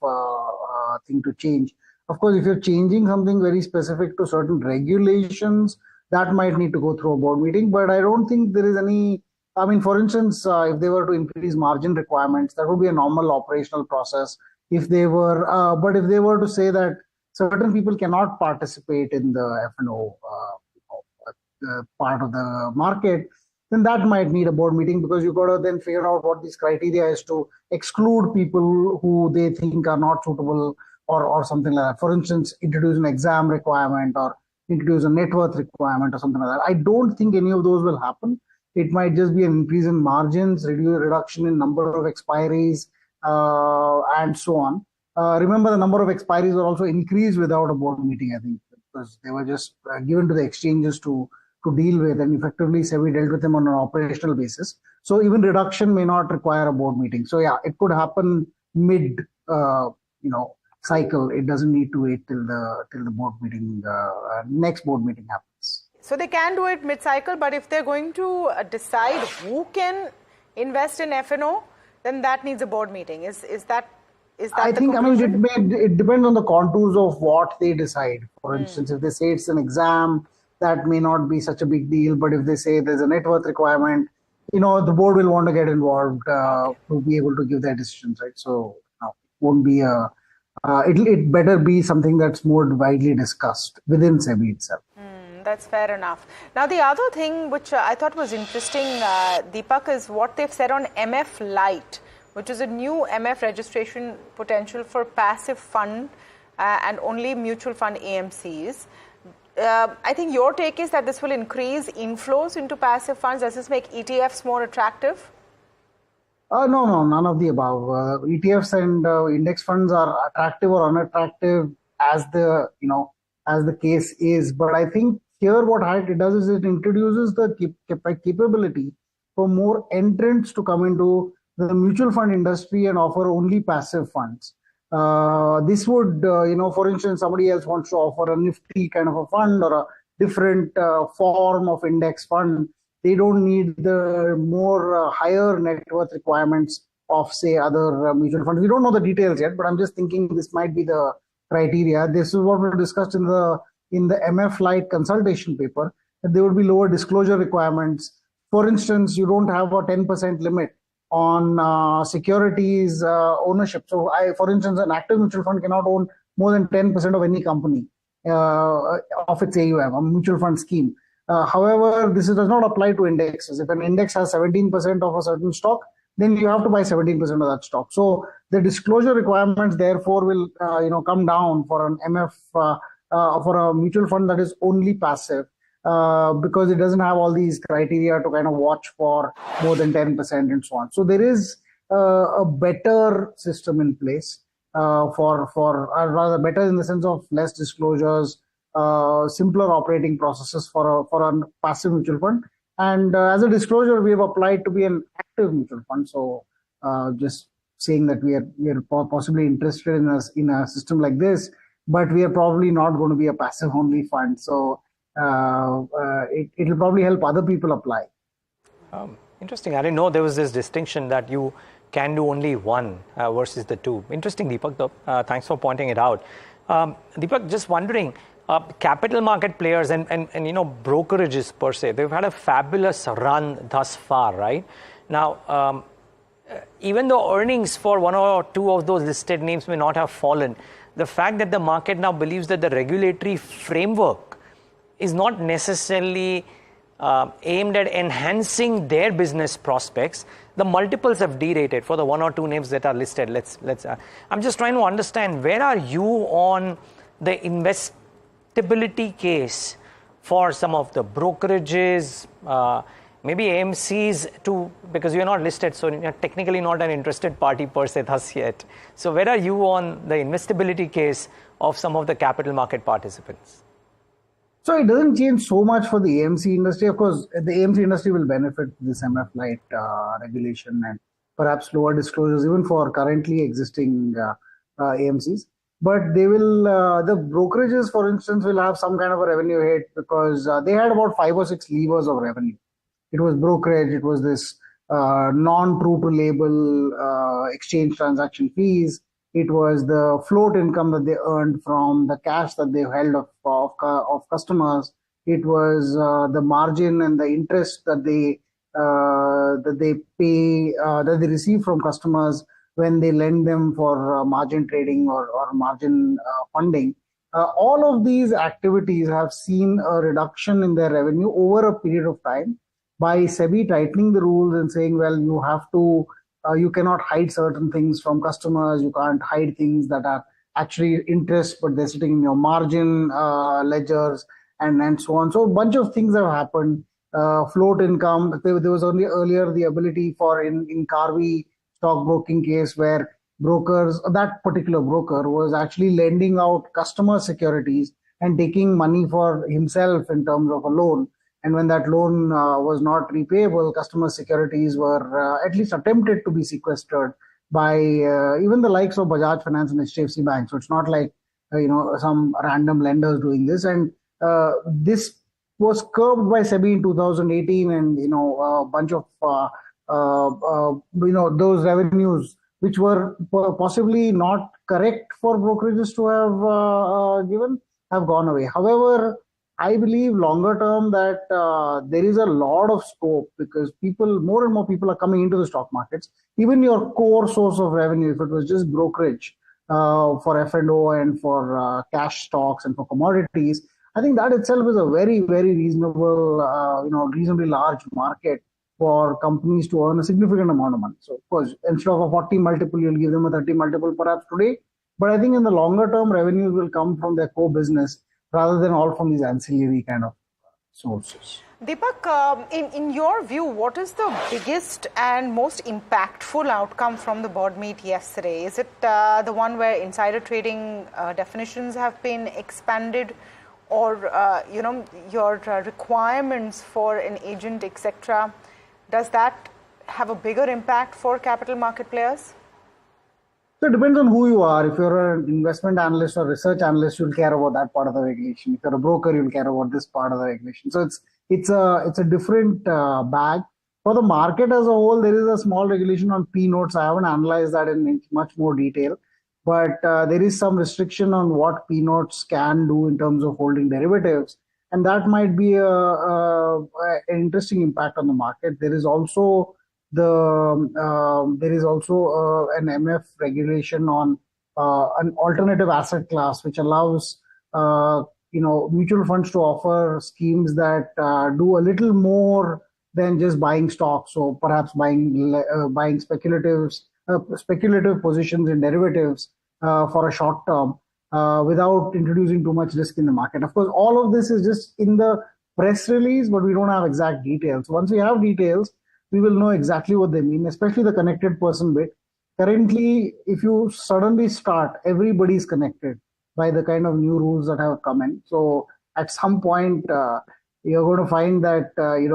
thing to change. Of course, if you're changing something very specific to certain regulations, that might need to go through a board meeting. But I don't think there is any, I mean, for instance, if they were to increase margin requirements, that would be a normal operational process. If they were, but if they were to say that certain people cannot participate in the F&O part of the market, then that might need a board meeting, because you've got to then figure out what this criteria is to exclude people who they think are not suitable or something like that. For instance, introduce an exam requirement or introduce a net worth requirement or something like that. I don't think any of those will happen. It might just be an increase in margins, reduction in number of expiries, and so on. Remember, the number of expiries were also increased without a board meeting, I think, because they were just given to the exchanges to deal with, and effectively SEBI dealt with them on an operational basis. So even reduction may not require a board meeting. So yeah, it could happen mid, cycle. It doesn't need to wait till the board meeting, next board meeting happens. So they can do it mid-cycle, but if they're going to decide who can invest in F&O, then that needs a board meeting. Is that I think, conclusion? It depends on the contours of what they decide. For instance, if they say it's an exam, that may not be such a big deal. But if they say there's a net worth requirement, the board will want to get involved to be able to give their decisions, right? So it won't be it better be something that's more widely discussed within SEBI itself. That's fair enough. Now, the other thing which I thought was interesting, Deepak, is what they've said on MF Lite, which is a new MF registration potential for passive fund and only mutual fund AMCs. I think your take is that this will increase inflows into passive funds. Does this make ETFs more attractive? No, none of the above. ETFs and index funds are attractive or unattractive as the as the case is. But I think here what it does is it introduces the capability for more entrants to come into the mutual fund industry and offer only passive funds. This would, for instance, somebody else wants to offer a Nifty kind of a fund or a different form of index fund. They don't need the more higher net worth requirements of, say, other mutual funds. We don't know the details yet, but I'm just thinking this might be the criteria. This is what we discussed in the MF Light consultation paper, that there would be lower disclosure requirements. For instance, you don't have a 10% limit on securities ownership. So, for instance, an active mutual fund cannot own more than 10% of any company of its AUM, a mutual fund scheme. However, this does not apply to indexes. If an index has 17% of a certain stock, then you have to buy 17% of that stock. So the disclosure requirements, therefore, will come down for an MF for a mutual fund that is only passive, because it doesn't have all these criteria to kind of watch for more than 10% and so on. So there is a better system in place rather better in the sense of less disclosures, simpler operating processes for a passive mutual fund. And as a disclosure, we have applied to be an active mutual fund. So just saying that we are possibly interested in a system like this, but we are probably not going to be a passive only fund. So it will probably help other people apply. Interesting. I didn't know there was this distinction that you can do only one versus the two. Interesting, Deepak, though. Thanks for pointing it out. Deepak, just wondering, capital market players and brokerages per se, they've had a fabulous run thus far, right? Now, even though earnings for one or two of those listed names may not have fallen, the fact that the market now believes that the regulatory framework is not necessarily aimed at enhancing their business prospects, the multiples have derated for the one or two names that are listed. I'm just trying to understand, where are you on the investability case for some of the brokerages, maybe AMCs too, because you're not listed, so you're technically not an interested party per se thus yet. So where are you on the investability case of some of the capital market participants? So it doesn't change so much for the AMC industry. Of course, the AMC industry will benefit this MF Light regulation and perhaps lower disclosures even for currently existing AMCs. But they will, the brokerages, for instance, will have some kind of a revenue hit because they had about 5 or 6 levers of revenue. It was brokerage, it was this non-true to label exchange transaction fees. It was the float income that they earned from the cash that they held of customers. It was the margin and the interest that they pay, that they receive from customers when they lend them for margin trading or margin funding. All of these activities have seen a reduction in their revenue over a period of time by SEBI tightening the rules and saying, well, you have to, you cannot hide certain things from customers. You can't hide things that are actually interest, but they're sitting in your margin ledgers and so on. So a bunch of things have happened. Float income, there was only earlier the ability for in Carvey stockbroking case where brokers, that particular broker was actually lending out customer securities and taking money for himself in terms of a loan. And when that loan was not repayable, customer securities were at least attempted to be sequestered by even the likes of Bajaj Finance and HDFC Bank. So it's not like, some random lenders doing this. And this was curbed by SEBI in 2018 and, a bunch of, those revenues which were possibly not correct for brokerages to have given have gone away. However, I believe longer term that there is a lot of scope because more and more people are coming into the stock markets. Even your core source of revenue, if it was just brokerage for F&O and for cash stocks and for commodities, I think that itself is a very, very reasonable, reasonably large market for companies to earn a significant amount of money. So, of course, instead of a 40 multiple, you'll give them a 30 multiple perhaps today. But I think in the longer term, revenues will come from their core business rather than all from these ancillary kind of sources. Deepak, in your view, what is the biggest and most impactful outcome from the board meet yesterday? Is it the one where insider trading definitions have been expanded, or your requirements for an agent, etc.? Does that have a bigger impact for capital market players? So it depends on who you are. If you're an investment analyst or research analyst, you'll care about that part of the regulation. If you're a broker, you'll care about this part of the regulation. So it's a different bag. For the market as a whole, there is a small regulation on P notes. I haven't analyzed that in much more detail, but there is some restriction on what P notes can do in terms of holding derivatives, and that might be an interesting impact on the market. There is also an MF regulation on an alternative asset class, which allows mutual funds to offer schemes that do a little more than just buying stocks. So perhaps buying speculative positions in derivatives for a short term without introducing too much risk in the market. Of course, all of this is just in the press release, but we don't have exact details. Once we have details, we will know exactly what they mean, especially the connected person bit. Currently, if you suddenly start, everybody's connected by the kind of new rules that have come in. So at some point, you're going to find that the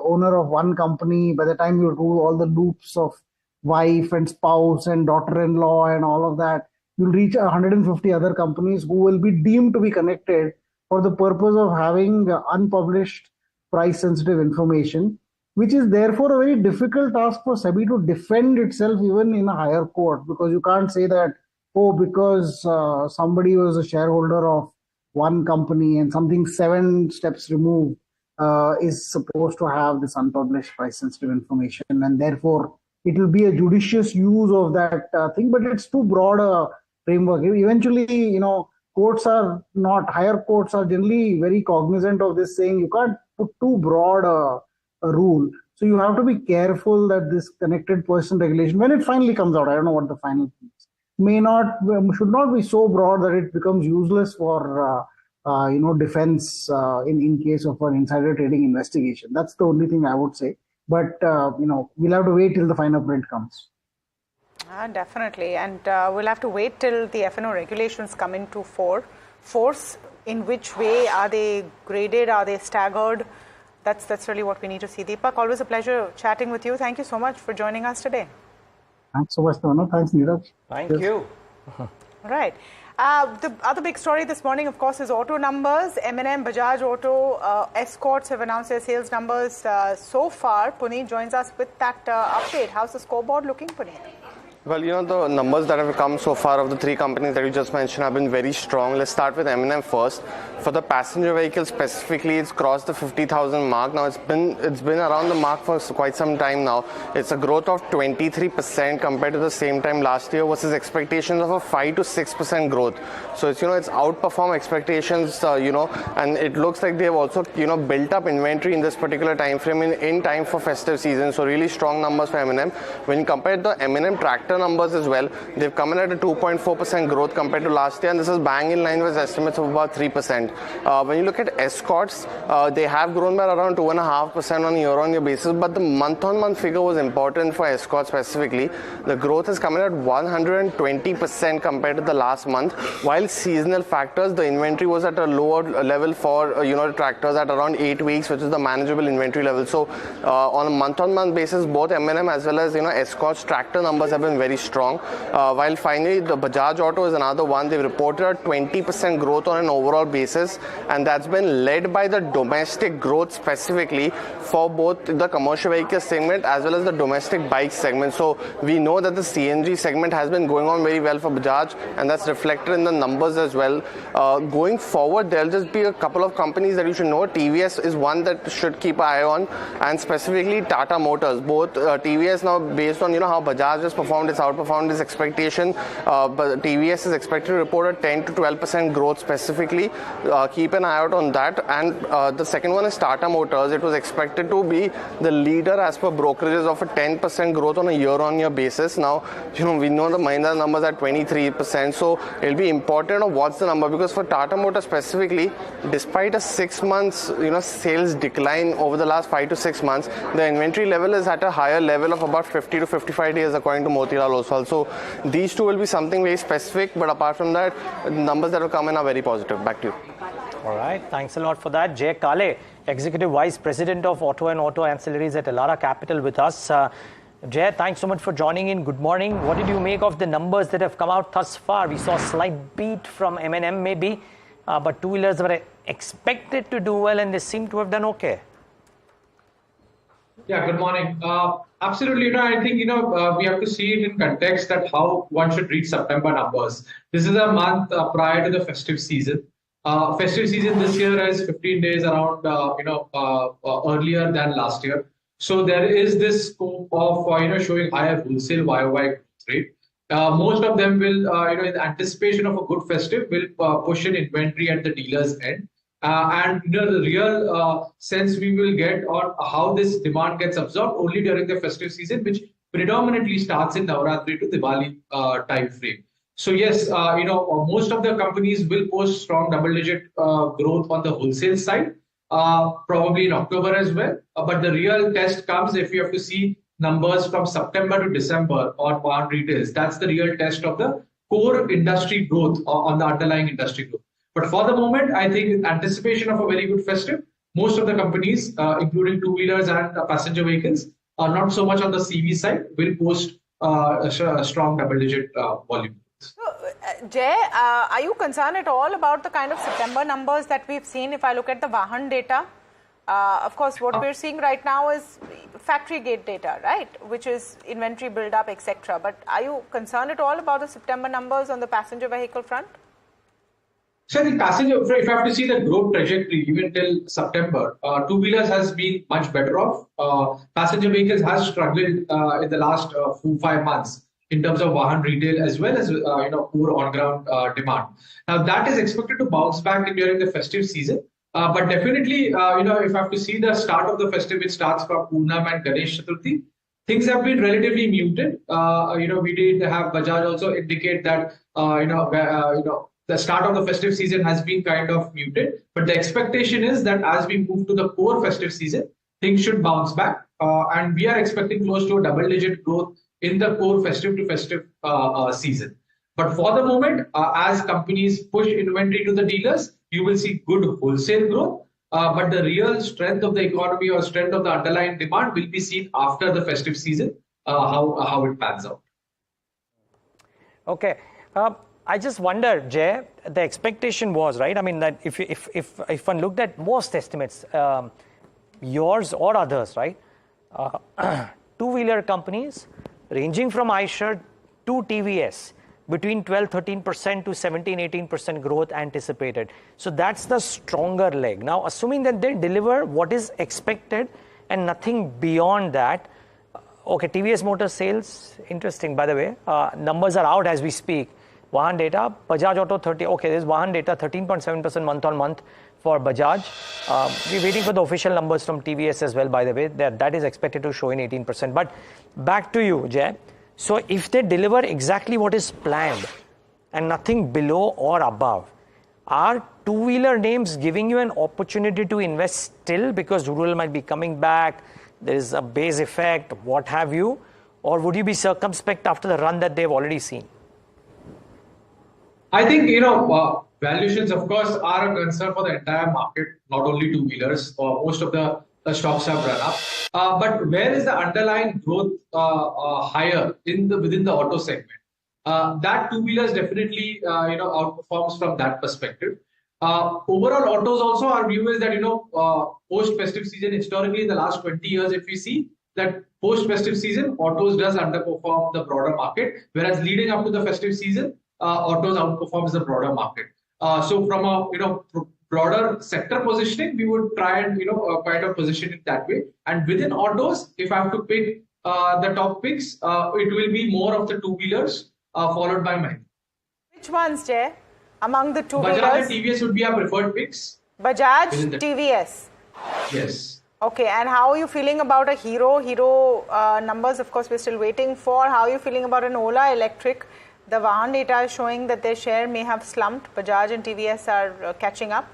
owner of one company, by the time you do all the loops of wife and spouse and daughter-in-law and all of that, you'll reach 150 other companies who will be deemed to be connected for the purpose of having unpublished price-sensitive information, which is therefore a very difficult task for SEBI to defend itself even in a higher court, because you can't say that, because somebody was a shareholder of one company and something 7 steps removed is supposed to have this unpublished price-sensitive information, and therefore it will be a judicious use of that thing, but it's too broad a framework. Eventually, higher courts are generally very cognizant of this, saying you can't put too broad a rule. So you have to be careful that this connected person regulation, when it finally comes out, I don't know what the final thing is, should not be so broad that it becomes useless for defense in case of an insider trading investigation. That's the only thing I would say. But we'll have to wait till the final print comes. Definitely, and we'll have to wait till the F&O regulations come into force. In which way are they graded? Are they staggered? That's really what we need to see. Deepak, always a pleasure chatting with you. Thank you so much for joining us today. Thanks so much, Tamanna. Thanks, Niraj. Thank you. Right. The other big story this morning, of course, is auto numbers. M&M, Bajaj Auto, Escorts have announced their sales numbers so far. Puneet joins us with that update. How's the scoreboard looking, Puneet? Well, the numbers that have come so far of the 3 companies that you just mentioned have been very strong. Let's start with M&M first. For the passenger vehicle specifically, it's crossed the 50,000 mark. Now, it's been around the mark for quite some time now. It's a growth of 23% compared to the same time last year versus expectations of a 5 to 6% growth. So it's outperformed expectations, and it looks like they've also, built up inventory in this particular time frame in time for festive season. So really strong numbers for M&M. When you compare the M&M tractor numbers as well, they've come in at a 2.4% growth compared to last year, and this is bang in line with estimates of about 3%. When you look at Escorts, they have grown by around 2.5% on a year-on-year basis, but the month-on-month figure was important for Escorts specifically. The growth is coming at 120% compared to the last month. While seasonal factors, the inventory was at a lower level for tractors at around 8 weeks, which is the manageable inventory level. So on a month-on-month basis, both M&M as well as Escorts tractor numbers have been very strong. While finally the Bajaj Auto is another one. They've reported a 20% growth on an overall basis, and that's been led by the domestic growth specifically for both the commercial vehicle segment as well as the domestic bike segment. So we know that the CNG segment has been going on very well for Bajaj, and that's reflected in the numbers as well. Going forward, there'll just be a couple of companies that you should know. TVS is one that should keep an eye on, and specifically Tata Motors. Both TVS now, based on how Bajaj has performed it's outperformed its expectation. But TVS is expected to report a 10 to 12% growth specifically. Keep an eye out on that. And the second one is Tata Motors. It was expected to be the leader as per brokerages of a 10% growth on a year-on-year basis. Now, we know the Mahindra numbers are 23%, so it'll be important to watch the number, because for Tata Motors specifically, despite a 6 months, sales decline over the last 5 to 6 months, the inventory level is at a higher level of about 50 to 55 days according to Motilal Oswal. So these two will be something very specific, but apart from that, numbers that will come in are very positive. Back to you. All right, thanks a lot for that. Jay Kale, Executive Vice President of Auto and Auto Ancillaries at Elara Capital with us. Jay, thanks so much for joining in. Good morning. What did you make of the numbers that have come out thus far? We saw a slight beat from M&M maybe, but two-wheelers were expected to do well and they seem to have done okay. Yeah, good morning. Absolutely, I think, we have to see it in context that how one should read September numbers. This is a month prior to the festive season. Festive season this year is 15 days around, earlier than last year. So there is this scope of, showing higher wholesale YOY growth rate. Most of them will, in anticipation of a good festive, will push in inventory at the dealer's end. And the real sense we will get on how this demand gets absorbed only during the festive season, which predominantly starts in Navratri to Diwali time frame. So yes, most of the companies will post strong double-digit growth on the wholesale side, probably in October as well. But the real test comes if you have to see numbers from September to December on retails. That's the real test of the core industry growth on the underlying industry growth. But for the moment, I think in anticipation of a very good festive, most of the companies, including two-wheelers and passenger vehicles, are not so much on the CV side, will post a strong double-digit volume. So, Jay, are you concerned at all about the kind of September numbers that we've seen? If I look at the Vahan data, of course, what we're seeing right now is factory gate data, right? Which is inventory build-up, etc. But are you concerned at all about the September numbers on the passenger vehicle front? So the passenger, if I have to see the growth trajectory, even till September, two-wheelers has been much better off. Passenger vehicles has struggled in the last 4-5 months in terms of Vahan retail as well as poor on-ground demand. Now that is expected to bounce back during the festive season. But definitely, if I have to see the start of the festive, which starts from Poonam and Ganesh Chaturthi, things have been relatively muted. We did have Bajaj also indicate that the start of the festive season has been kind of muted, but the expectation is that as we move to the core festive season, things should bounce back, and we are expecting close to a double-digit growth in the core festive to festive season. But for the moment, as companies push inventory to the dealers, you will see good wholesale growth, but the real strength of the economy or strength of the underlying demand will be seen after the festive season, how it pans out. Okay. I just wonder, Jay, the expectation was, right? I mean, that if one looked at most estimates, yours or others, right? Two-wheeler companies ranging from Eicher to TVS, between 12-13% to 17-18% growth anticipated. So that's the stronger leg. Now, assuming that they deliver what is expected and nothing beyond that, okay, TVS Motor sales, interesting, by the way, numbers are out as we speak. Vahan data, Bajaj Auto 30, okay, there's Vahan data, 13.7% month on month for Bajaj. We're waiting for the official numbers from TVS as well, by the way, that is expected to show in 18%. But back to you, Jay. So if they deliver exactly what is planned and nothing below or above, are two-wheeler names giving you an opportunity to invest still because rural might be coming back, there is a base effect, what have you, or would you be circumspect after the run that they've already seen? I think, valuations, of course, are a concern for the entire market, not only two-wheelers. Most of the stocks have run up. But where is the underlying growth higher within the auto segment? That two-wheelers definitely, outperforms from that perspective. Overall, autos also, our view is that, post-festive season, historically, in the last 20 years, if we see that post-festive season, autos does underperform the broader market, whereas leading up to the festive season, autos outperforms the broader market. So from a broader sector positioning, we would try and kind of position it that way. And within autos, if I have to pick the top picks, it will be more of the two-wheelers, followed by Mahindra. Which ones, Jay? Among the two-wheelers? Bajaj and TVS would be our preferred picks. Bajaj, TVS. Yes. Okay, and how are you feeling about a Hero? Hero numbers, of course, we're still waiting for. How are you feeling about an Ola Electric? The Vahan data is showing that their share may have slumped. Bajaj and TVS are catching up.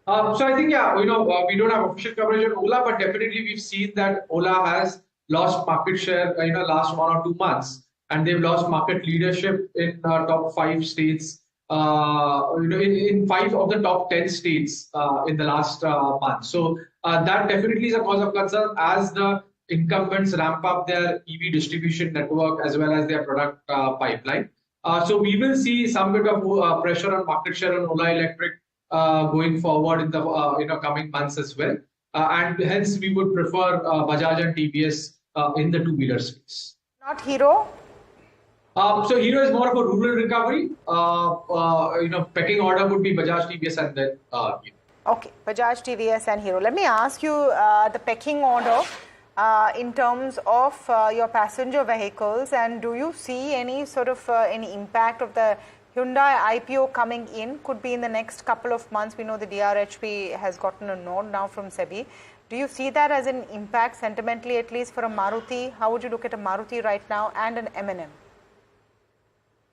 So I think, yeah, we don't have official coverage on Ola, but definitely we've seen that Ola has lost market share, last 1 or 2 months, and they've lost market leadership in top 5 states. In 5 of the top 10 states in the last month. So that definitely is a cause of concern as the incumbents ramp up their EV distribution network as well as their product pipeline. So we will see some bit of pressure on market share on Ola Electric going forward in the coming months as well. And hence we would prefer Bajaj and TVS in the two-wheeler space. Not Hero? So Hero is more of a rural recovery. Pecking order would be Bajaj, TVS, and then Hero. Okay, Bajaj, TVS, and Hero. Let me ask you the pecking order in terms of your passenger vehicles, and do you see any sort of any impact of the Hyundai IPO coming in? Could be in the next couple of months. We know the DRHP has gotten a nod now from SEBI. Do you see that as an impact sentimentally, at least for a Maruti? How would you look at a Maruti right now and an M&M?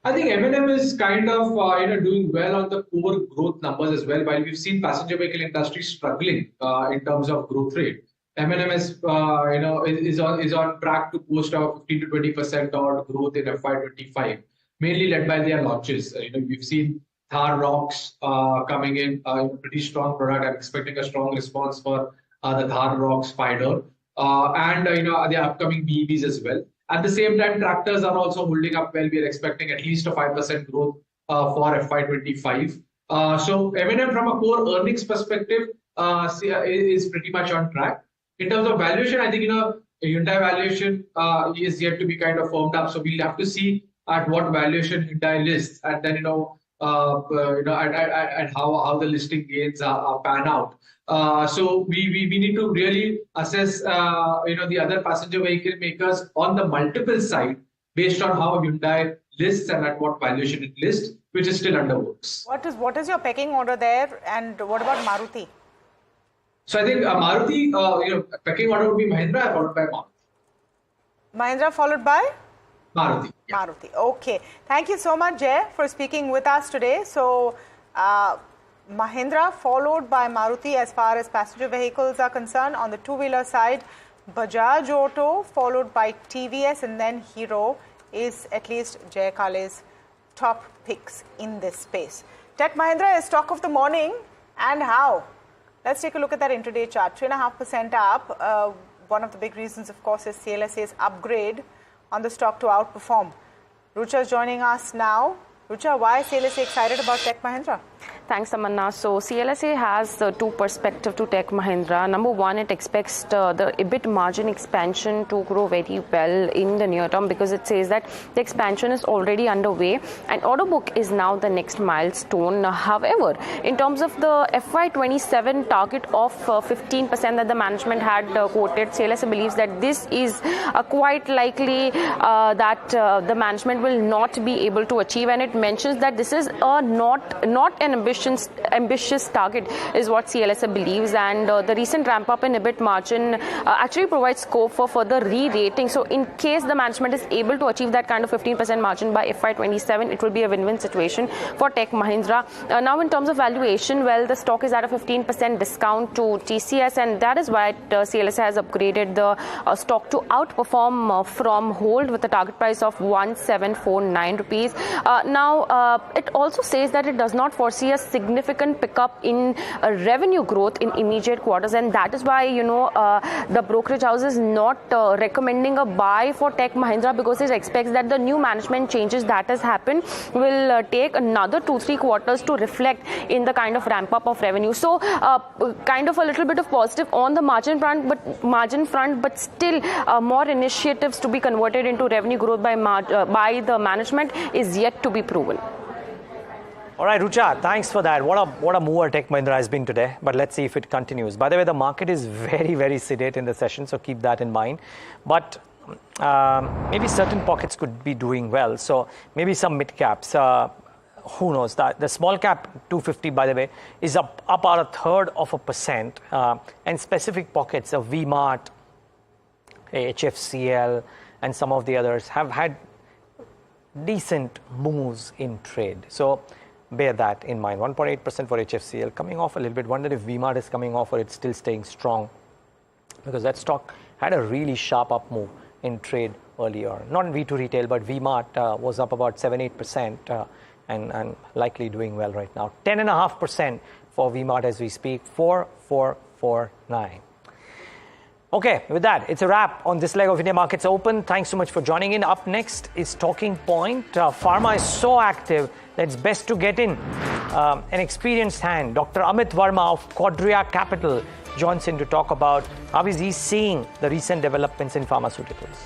I think M&M is kind of doing well on the core growth numbers as well. While we've seen passenger vehicle industry struggling in terms of growth rate, M&M is on track to post a 15 to 20% odd growth in FY25, mainly led by their launches. We've seen Thar Rocks coming in, pretty strong product. I'm expecting a strong response for the Thar Rocks Spider and the upcoming BEVs as well. At the same time, tractors are also holding up well. We are expecting at least a 5% growth for FY25. So M&M from a core earnings perspective is pretty much on track. In terms of valuation, I think Hyundai valuation is yet to be kind of firmed up. So we'll have to see at what valuation Hyundai lists, and then and how the listing gains pan out. So we need to really assess the other passenger vehicle makers on the multiple side based on how Hyundai lists and at what valuation it lists, which is still under works. What is your pecking order there, and what about Maruti? So I think Maruti, pecking order would be Mahindra followed by Maruti. Mahindra followed by? Maruti. Yeah. Maruti. Okay. Thank you so much, Jay, for speaking with us today. So, Mahindra followed by Maruti as far as passenger vehicles are concerned. On the two-wheeler side, Bajaj Auto followed by TVS, and then Hero is at least Jay Kale's top picks in this space. Tech Mahindra is stock of the morning, and how? Let's take a look at that intraday chart. 3.5% up. One of the big reasons, of course, is CLSA's upgrade on the stock to outperform. Rucha is joining us now. Rucha, why is CLSA excited about Tech Mahindra? Thanks, Tamanna. So CLSA has two perspectives to Tech Mahindra. Number one, it expects the EBIT margin expansion to grow very well in the near term, because it says that the expansion is already underway and order book is now the next milestone. However, in terms of the FY27 target of 15% that the management had quoted, CLSA believes that this is quite likely that the management will not be able to achieve, and it mentions that this is not an ambitious target is what CLSA believes, and the recent ramp up in EBIT margin actually provides scope for further re-rating. So in case the management is able to achieve that kind of 15% margin by FY27, it will be a win-win situation for Tech Mahindra. Now in terms of valuation, well, the stock is at a 15% discount to TCS, and that is why CLSA has upgraded the stock to outperform from hold with a target price of 1749 rupees. Now it also says that it does not foresee a significant pickup in revenue growth in immediate quarters, and that is why the brokerage house is not recommending a buy for Tech Mahindra, because it expects that the new management changes that has happened will take another 2-3 quarters to reflect in the kind of ramp up of revenue. So kind of a little bit of positive on the margin front, but still more initiatives to be converted into revenue growth by the management is yet to be proven. All right, Rucha, thanks for that. What a mover Tech Mahindra has been today, but let's see if it continues. By the way, the market is very, very sedate in the session, so keep that in mind. But maybe certain pockets could be doing well. So maybe some mid caps. Who knows? The small cap 250, by the way, is up about 1/3%. And specific pockets of V-Mart, HFCL, and some of the others have had decent moves in trade. So bear that in mind. 1.8% for HFCL, coming off a little bit. Wonder if V-Mart is coming off or it's still staying strong, because that stock had a really sharp up move in trade earlier. Not in V2 retail, but V-Mart was up about 7-8% and likely doing well right now. 10.5% for V-Mart as we speak. 4,449. Okay, with that, it's a wrap on this leg of India Markets Open. Thanks so much for joining in. Up next is Talking Point. Pharma is so active that it's best to get in. An experienced hand, Dr. Amit Verma of Quadria Capital, joins in to talk about how is he seeing the recent developments in pharmaceuticals.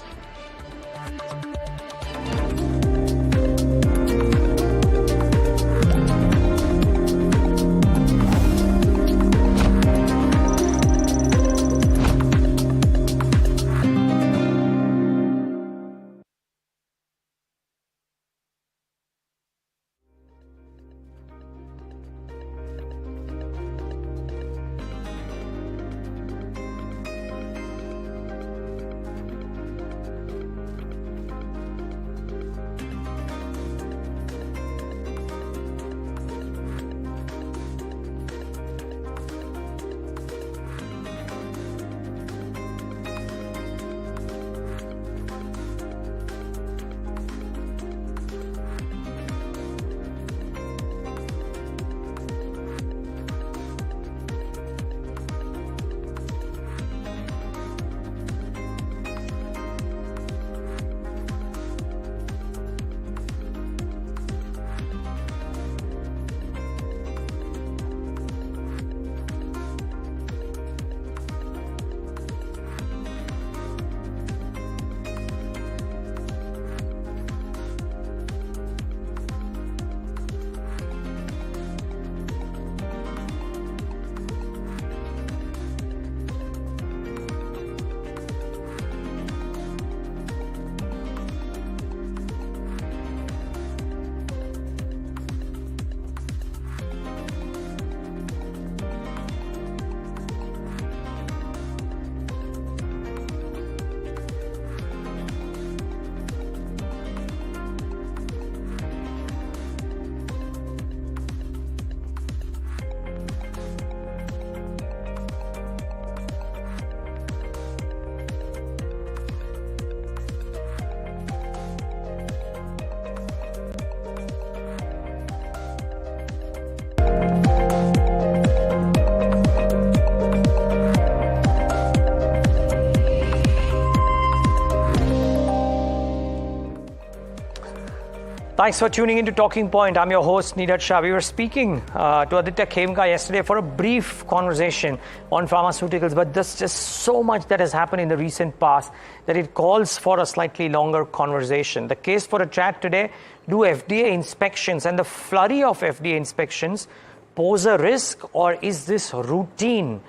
Thanks for tuning in to Talking Point. I'm your host, Niraj Shah. We were speaking to Aditya Khemka yesterday for a brief conversation on pharmaceuticals, but there's just so much that has happened in the recent past that it calls for a slightly longer conversation. The case for a chat today: do FDA inspections and the flurry of FDA inspections pose a risk, or is this routine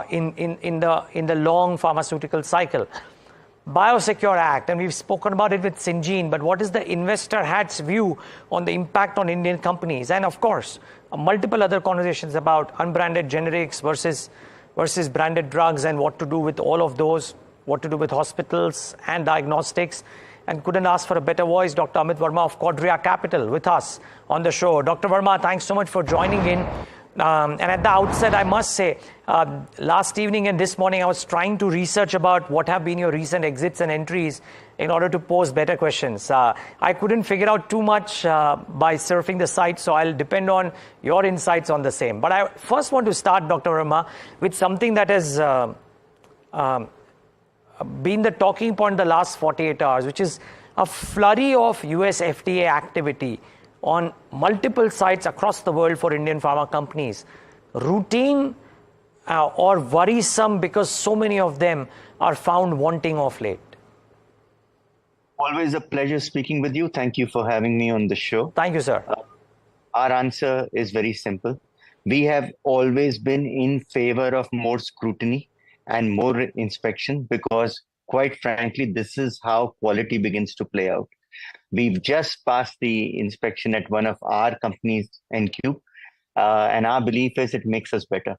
in the long pharmaceutical cycle? Biosecure Act, and we've spoken about it with Sinjin, but what is the investor hat's view on the impact on Indian companies? And of course, multiple other conversations about unbranded generics versus branded drugs and what to do with all of those, what to do with hospitals and diagnostics. And couldn't ask for a better voice, Dr. Amit Verma of Quadria Capital with us on the show. Dr. Verma, thanks so much for joining in. And at the outset, I must say, last evening and this morning, I was trying to research about what have been your recent exits and entries in order to pose better questions. I couldn't figure out too much by surfing the site, so I'll depend on your insights on the same. But I first want to start, Dr. Verma, with something that has been the talking point the last 48 hours, which is a flurry of US FDA activity on multiple sites across the world for Indian pharma companies. Routine or worrisome because so many of them are found wanting of late? Always a pleasure speaking with you. Thank you for having me on the show. Thank you, sir. Our answer is very simple. We have always been in favor of more scrutiny and more inspection because, quite frankly, this is how quality begins to play out. We've just passed the inspection at one of our companies, NQ, and our belief is it makes us better.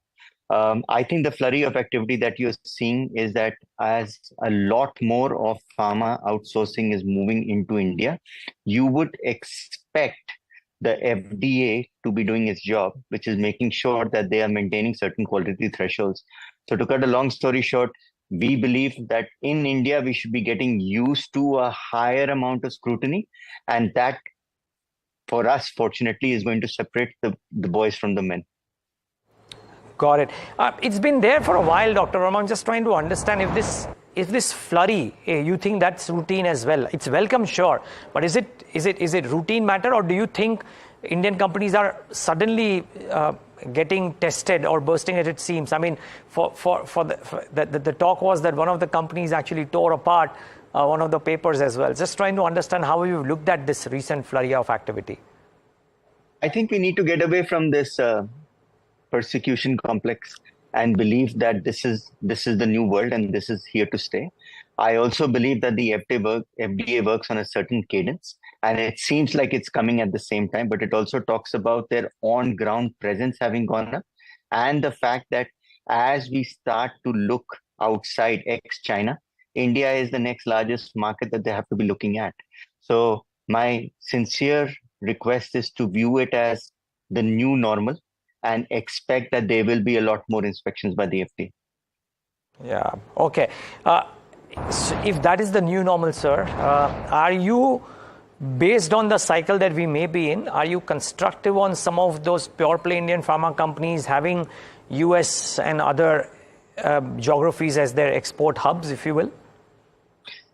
I think the flurry of activity that you're seeing is that as a lot more of pharma outsourcing is moving into India, you would expect the FDA to be doing its job, which is making sure that they are maintaining certain quality thresholds. So to cut a long story short, we believe that in India, we should be getting used to a higher amount of scrutiny. And that, for us, fortunately, is going to separate the boys from the men. Got it. It's been there for a while, Dr. Verma. I'm just trying to understand if this flurry, you think that's routine as well? It's welcome, sure. But is it routine matter, or do you think Indian companies are suddenly getting tested or bursting at its seams? I mean, the talk was that one of the companies actually tore apart one of the papers as well. Just trying to understand how you've looked at this recent flurry of activity. I think we need to get away from this persecution complex and believe that this is the new world and this is here to stay. I also believe that the FDA works on a certain cadence, and it seems like it's coming at the same time, but it also talks about their on-ground presence having gone up, and the fact that as we start to look outside ex-China, India is the next largest market that they have to be looking at. So my sincere request is to view it as the new normal and expect that there will be a lot more inspections by the FDA. Yeah, okay. So if that is the new normal, sir, are you, based on the cycle that we may be in, are you constructive on some of those pure play Indian pharma companies having US and other geographies as their export hubs, if you will?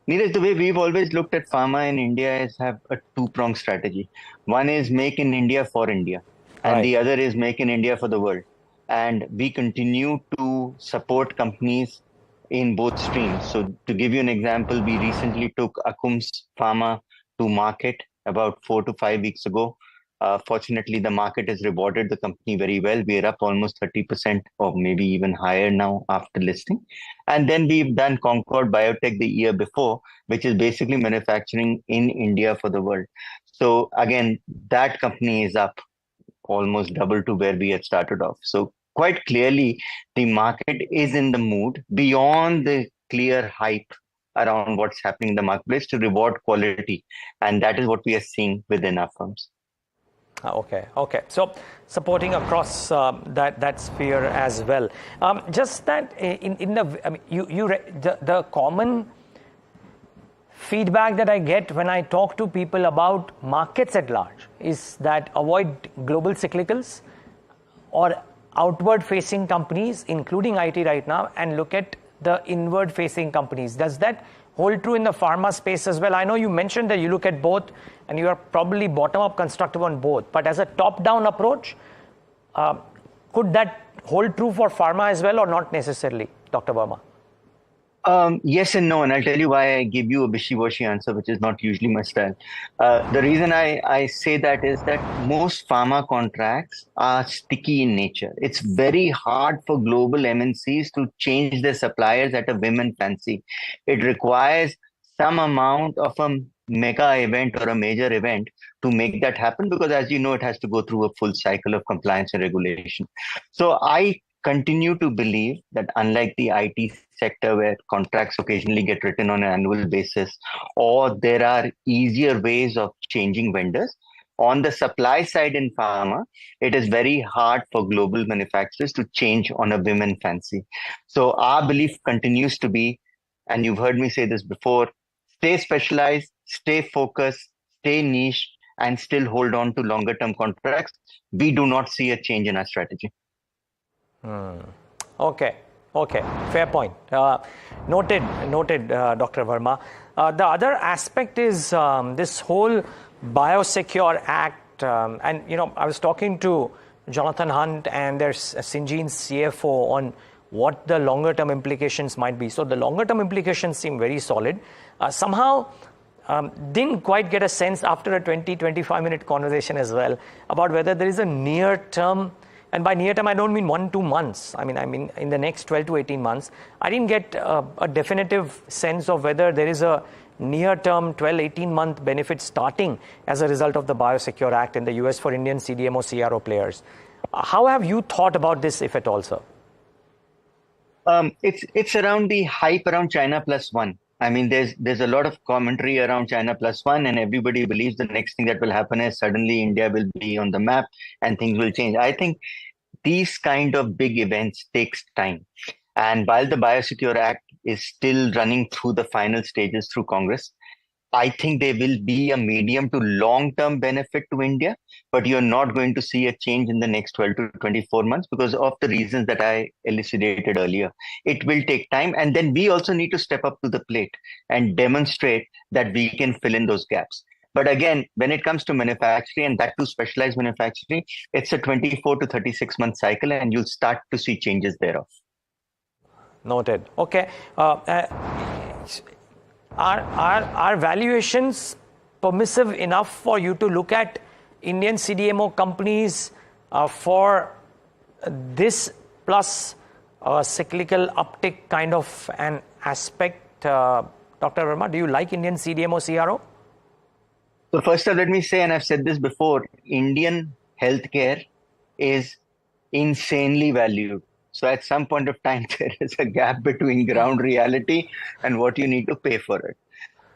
Niraj, the way we've always looked at pharma in India is have a two-pronged strategy. One is make in India for India, and the other is make in India for the world. And we continue to support companies in both streams. So to give you an example, we recently took Akum's Pharma to market about 4 to 5 weeks ago. Fortunately, the market has rewarded the company very well. We are up almost 30% or maybe even higher now after listing. And then we've done Concord Biotech the year before, which is basically manufacturing in India for the world. So again, that company is up almost double to where we had started off. So quite clearly, the market is in the mood beyond the clear hype around what's happening in the marketplace to reward quality. And that is what we are seeing within our firms. Okay. So supporting across that sphere as well. Just that in the common feedback that I get when I talk to people about markets at large is that avoid global cyclicals or outward facing companies, including IT right now, and look at the inward facing companies. Does that hold true in the pharma space as well? I know you mentioned that you look at both and you are probably bottom up constructive on both, but as a top down approach, could that hold true for pharma as well or not necessarily, Dr. Verma? Yes and no, and I'll tell you why I give you a wishy-washy answer, which is not usually my style. The reason I say that is that most pharma contracts are sticky in nature. It's very hard for global MNCs to change their suppliers at a whim and fancy. It requires some amount of a mega event or a major event to make that happen, because as you know, it has to go through a full cycle of compliance and regulation. So I continue to believe that unlike the IT sector where contracts occasionally get written on an annual basis, or there are easier ways of changing vendors, on the supply side in pharma, it is very hard for global manufacturers to change on a whim and fancy. So our belief continues to be, and you've heard me say this before, stay specialized, stay focused, stay niche, and still hold on to longer term contracts. We do not see a change in our strategy. Okay, fair point. Noted, Dr. Verma. The other aspect is this whole Biosecure Act, and I was talking to Jonathan Hunt and there's Syngene's CFO on what the longer term implications might be. So the longer term implications seem very solid. Somehow didn't quite get a sense after a 25 minute conversation as well about whether there is a near term, and by near term I don't mean 1-2 months, I mean in the next 12 to 18 months. I didn't get a definitive sense of whether there is a near term 12-18 month benefit starting as a result of the Biosecure Act in the US for Indian CDMO CRO players. How have you thought about this, if at all, sir? It's around the hype around China plus one. I mean, there's a lot of commentary around China plus one, and everybody believes the next thing that will happen is suddenly India will be on the map and things will change. I think these kind of big events takes time. And while the Biosecure Act is still running through the final stages through Congress, I think there will be a medium to long-term benefit to India, but you're not going to see a change in the next 12 to 24 months because of the reasons that I elucidated earlier. It will take time, and then we also need to step up to the plate and demonstrate that we can fill in those gaps. But again, when it comes to manufacturing, and that too specialized manufacturing, it's a 24 to 36 month cycle, and you'll start to see changes thereof. Noted. Okay. Are valuations permissive enough for you to look at Indian CDMO companies for this plus cyclical uptick kind of an aspect? Dr. Verma, do you like Indian CDMO CRO? So first of all, let me say, and I've said this before, Indian healthcare is insanely valued. So at some point of time, there is a gap between ground reality and what you need to pay for it.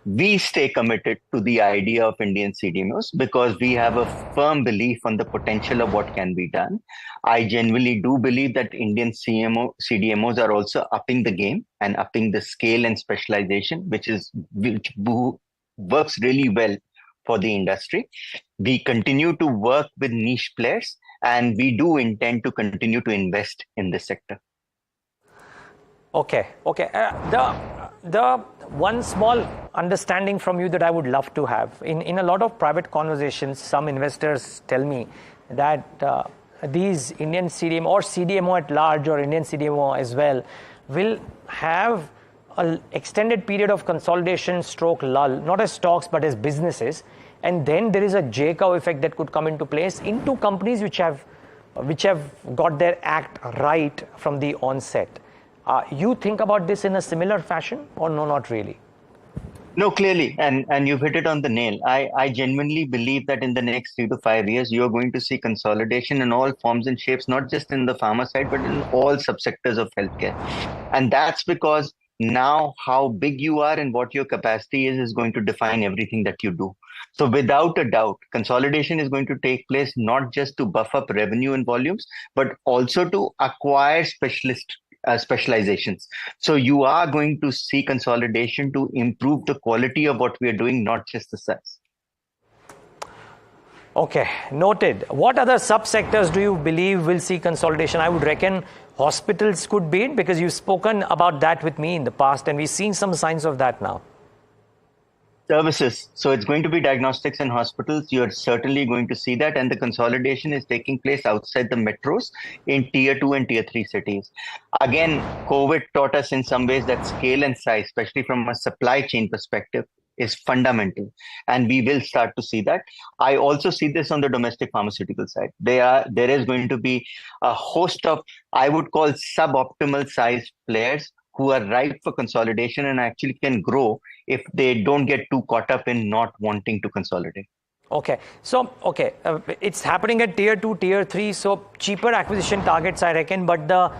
We stay committed to the idea of Indian CDMOs because we have a firm belief on the potential of what can be done. I genuinely do believe that Indian CDMOs are also upping the game and upping the scale and specialization, which works really well for the industry. We continue to work with niche players, and we do intend to continue to invest in this sector. Okay. The one small understanding from you that I would love to have, in a lot of private conversations, some investors tell me that these Indian CDMO or CDMO at large or Indian CDMO as well will have an extended period of consolidation stroke lull, not as stocks but as businesses, and then there is a J-cow effect that could come into place into companies which have got their act right from the onset. You think about this in a similar fashion, or no, not really? No, clearly, and you've hit it on the nail. I genuinely believe that in the next 3 to 5 years, you're going to see consolidation in all forms and shapes, not just in the pharma side, but in all subsectors of healthcare. And that's because now how big you are and what your capacity is going to define everything that you do. So without a doubt, consolidation is going to take place not just to buff up revenue and volumes, but also to acquire specializations. So you are going to see consolidation to improve the quality of what we are doing, not just the size. Okay, noted. What other subsectors do you believe will see consolidation? I would reckon hospitals could be it, because you've spoken about that with me in the past, and we've seen some signs of that now. Services. So it's going to be diagnostics and hospitals. You're certainly going to see that. And the consolidation is taking place outside the metros in tier 2 and tier 3 cities. Again, COVID taught us in some ways that scale and size, especially from a supply chain perspective, is fundamental. And we will start to see that. I also see this on the domestic pharmaceutical side. There is going to be a host of, I would call, suboptimal sized players who are ripe for consolidation and actually can grow if they don't get too caught up in not wanting to consolidate. Okay. So, it's happening at tier 2, tier 3. So cheaper acquisition targets, I reckon, but the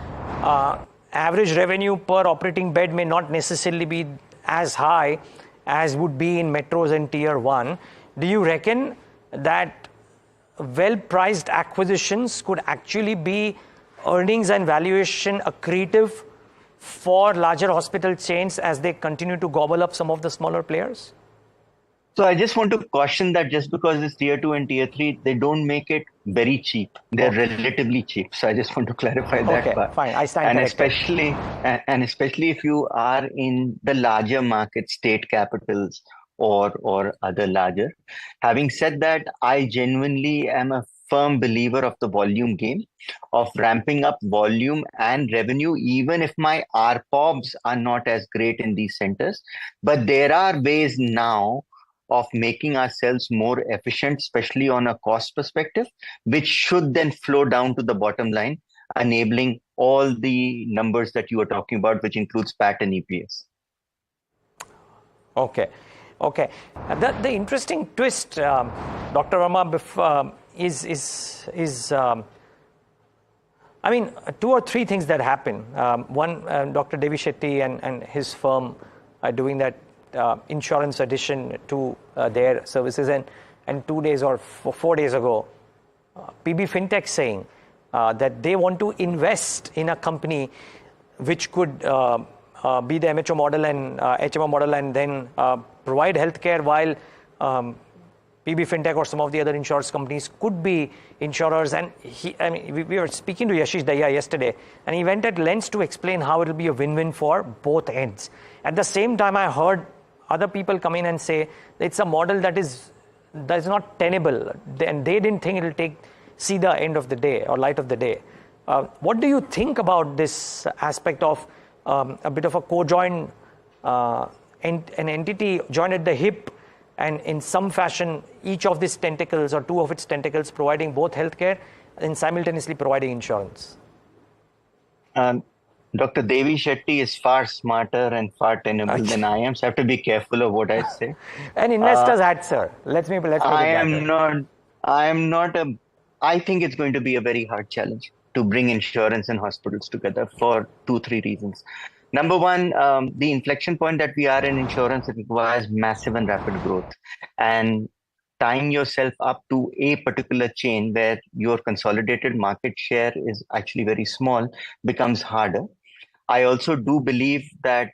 average revenue per operating bed may not necessarily be as high as would be in metros and tier 1. Do you reckon that well-priced acquisitions could actually be earnings and valuation accretive for larger hospital chains as they continue to gobble up some of the smaller players? So I just want to caution that just because it's tier 2 and tier 3, they don't make it very cheap. They're relatively cheap. So I just want to clarify that part. Fine. I stand corrected. Especially if you are in the larger market, state capitals or other larger. Having said that, I genuinely am a firm believer of the volume game, of ramping up volume and revenue, even if my RPOBs are not as great in these centers. But there are ways now of making ourselves more efficient, especially on a cost perspective, which should then flow down to the bottom line, enabling all the numbers that you were talking about, which includes PAT and EPS. Okay. Okay. The interesting twist, Dr. Verma, is I mean, two or three things that happen. One, Dr. Devi Shetty and his firm are doing that insurance addition to their services. And 2 days or 4 days ago, PB Fintech saying that they want to invest in a company which could be the MHO model and HMO model and then provide healthcare while PB Fintech or some of the other insurance companies could be insurers. And we were speaking to Yashish Daya yesterday, and he went at lengths to explain how it will be a win-win for both ends. At the same time, I heard other people come in and say it's a model that is not tenable, and they didn't think it will see the end of the day or light of the day. What do you think about this aspect of a bit of a co-joined an entity joined at the hip, and in some fashion, each of these tentacles or two of its tentacles providing both healthcare and simultaneously providing insurance? Dr. Devi Shetty is far smarter and far tenable than I am, so I have to be careful of what I say. An investor's hat, sir. Let's put it I think it's going to be a very hard challenge to bring insurance and hospitals together for 2-3 reasons. Number one, the inflection point that we are in insurance requires massive and rapid growth. And tying yourself up to a particular chain where your consolidated market share is actually very small becomes harder. I also do believe that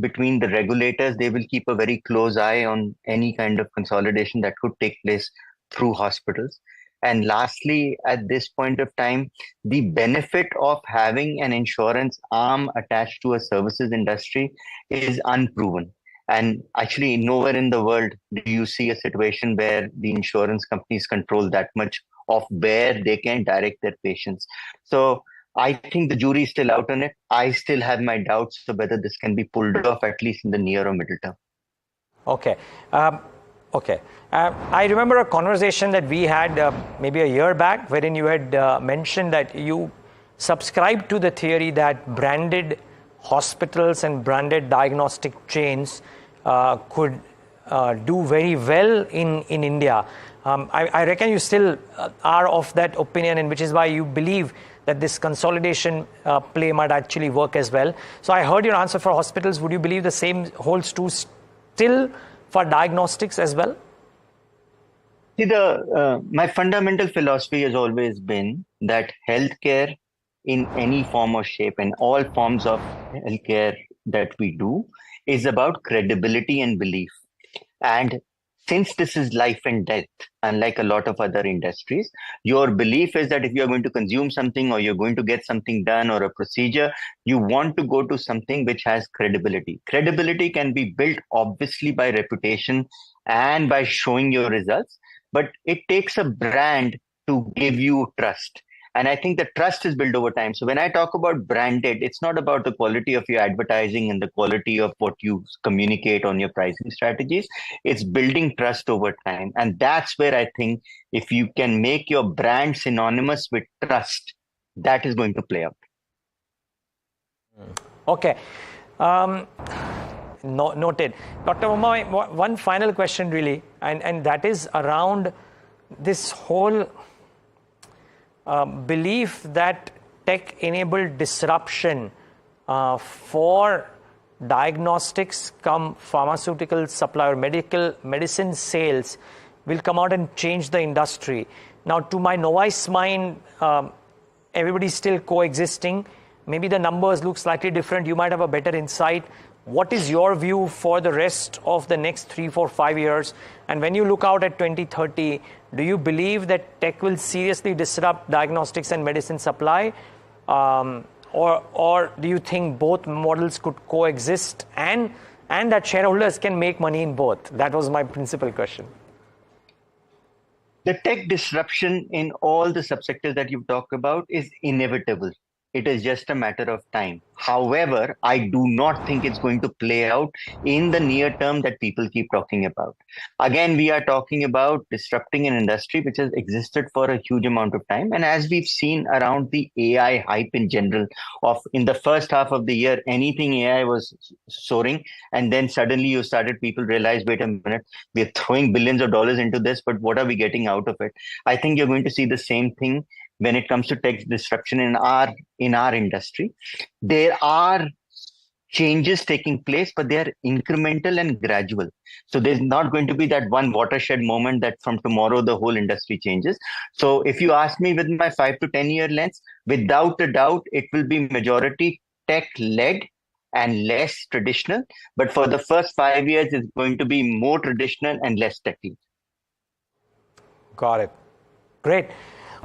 between the regulators, they will keep a very close eye on any kind of consolidation that could take place through hospitals. And lastly, at this point of time, the benefit of having an insurance arm attached to a services industry is unproven. And actually, nowhere in the world do you see a situation where the insurance companies control that much of where they can direct their patients. So I think the jury is still out on it. I still have my doubts of whether this can be pulled off, at least in the near or middle term. Okay. Okay. I remember a conversation that we had maybe a year back, wherein you had mentioned that you subscribe to the theory that branded hospitals and branded diagnostic chains could do very well in India. I reckon you still are of that opinion, and which is why you believe that this consolidation play might actually work as well. So I heard your answer for hospitals. Would you believe the same holds true still for diagnostics as well? See, my fundamental philosophy has always been that healthcare in any form or shape and all forms of healthcare that we do is about credibility and belief. And since this is life and death, unlike a lot of other industries, your belief is that if you're going to consume something or you're going to get something done or a procedure, you want to go to something which has credibility. Credibility can be built obviously by reputation and by showing your results, but it takes a brand to give you trust. And I think the trust is built over time. So when I talk about branded, it's not about the quality of your advertising and the quality of what you communicate on your pricing strategies. It's building trust over time. And that's where I think if you can make your brand synonymous with trust, that is going to play out. Okay. Noted. Dr. Verma, one final question really, and that is around this whole belief that tech-enabled disruption for diagnostics come pharmaceutical supply or medicine sales will come out and change the industry. Now, to my novice mind, everybody's still coexisting. Maybe the numbers look slightly different. You might have a better insight. What is your view for the rest of the next 3, 4, 5 years? And when you look out at 2030, do you believe that tech will seriously disrupt diagnostics and medicine supply? Or do you think both models could coexist and that shareholders can make money in both? That was my principal question. The tech disruption in all the subsectors that you've talked about is inevitable. It is just a matter of time. However, I do not think it's going to play out in the near term that people keep talking about. Again, we are talking about disrupting an industry which has existed for a huge amount of time. And as we've seen around the AI hype in general, in the first half of the year, anything AI was soaring. And then suddenly people realize, wait a minute, we're throwing billions of dollars into this, but what are we getting out of it? I think you're going to see the same thing when it comes to tech disruption in our industry. There are changes taking place, but they are incremental and gradual. So there's not going to be that one watershed moment that from tomorrow the whole industry changes. So if you ask me with my 5 to 10 year lens, without a doubt, it will be majority tech-led and less traditional. But for the first 5 years, it's going to be more traditional and less tech-led. Got it. Great.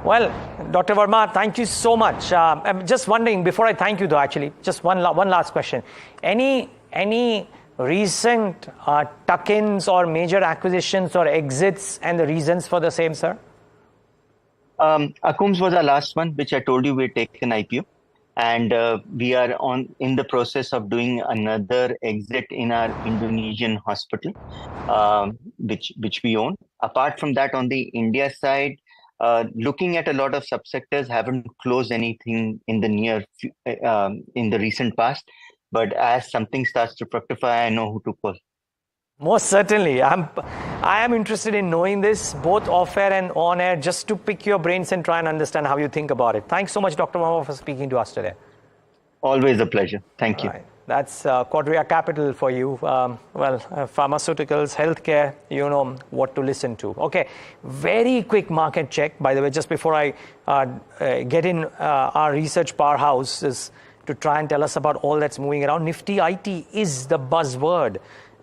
Well, Dr. Verma, thank you so much. I'm just wondering, before I thank you though, actually, just one last question. Any recent tuck-ins or major acquisitions or exits and the reasons for the same, sir? Akums was our last one, which I told you we'd take an IPO. And we are in the process of doing another exit in our Indonesian hospital, which we own. Apart from that, on the India side, looking at a lot of subsectors, haven't closed anything in the recent past. But as something starts to fructify, I know who to call. Most certainly. I am interested in knowing this, both off-air and on-air, just to pick your brains and try and understand how you think about it. Thanks so much, Dr. Verma, for speaking to us today. Always a pleasure. Thank you. Right. That's Quadria Capital for you. Pharmaceuticals, healthcare, you know what to listen to. Okay, very quick market check, by the way, just before I get in our research powerhouse is to try and tell us about all that's moving around. Nifty IT is the buzzword.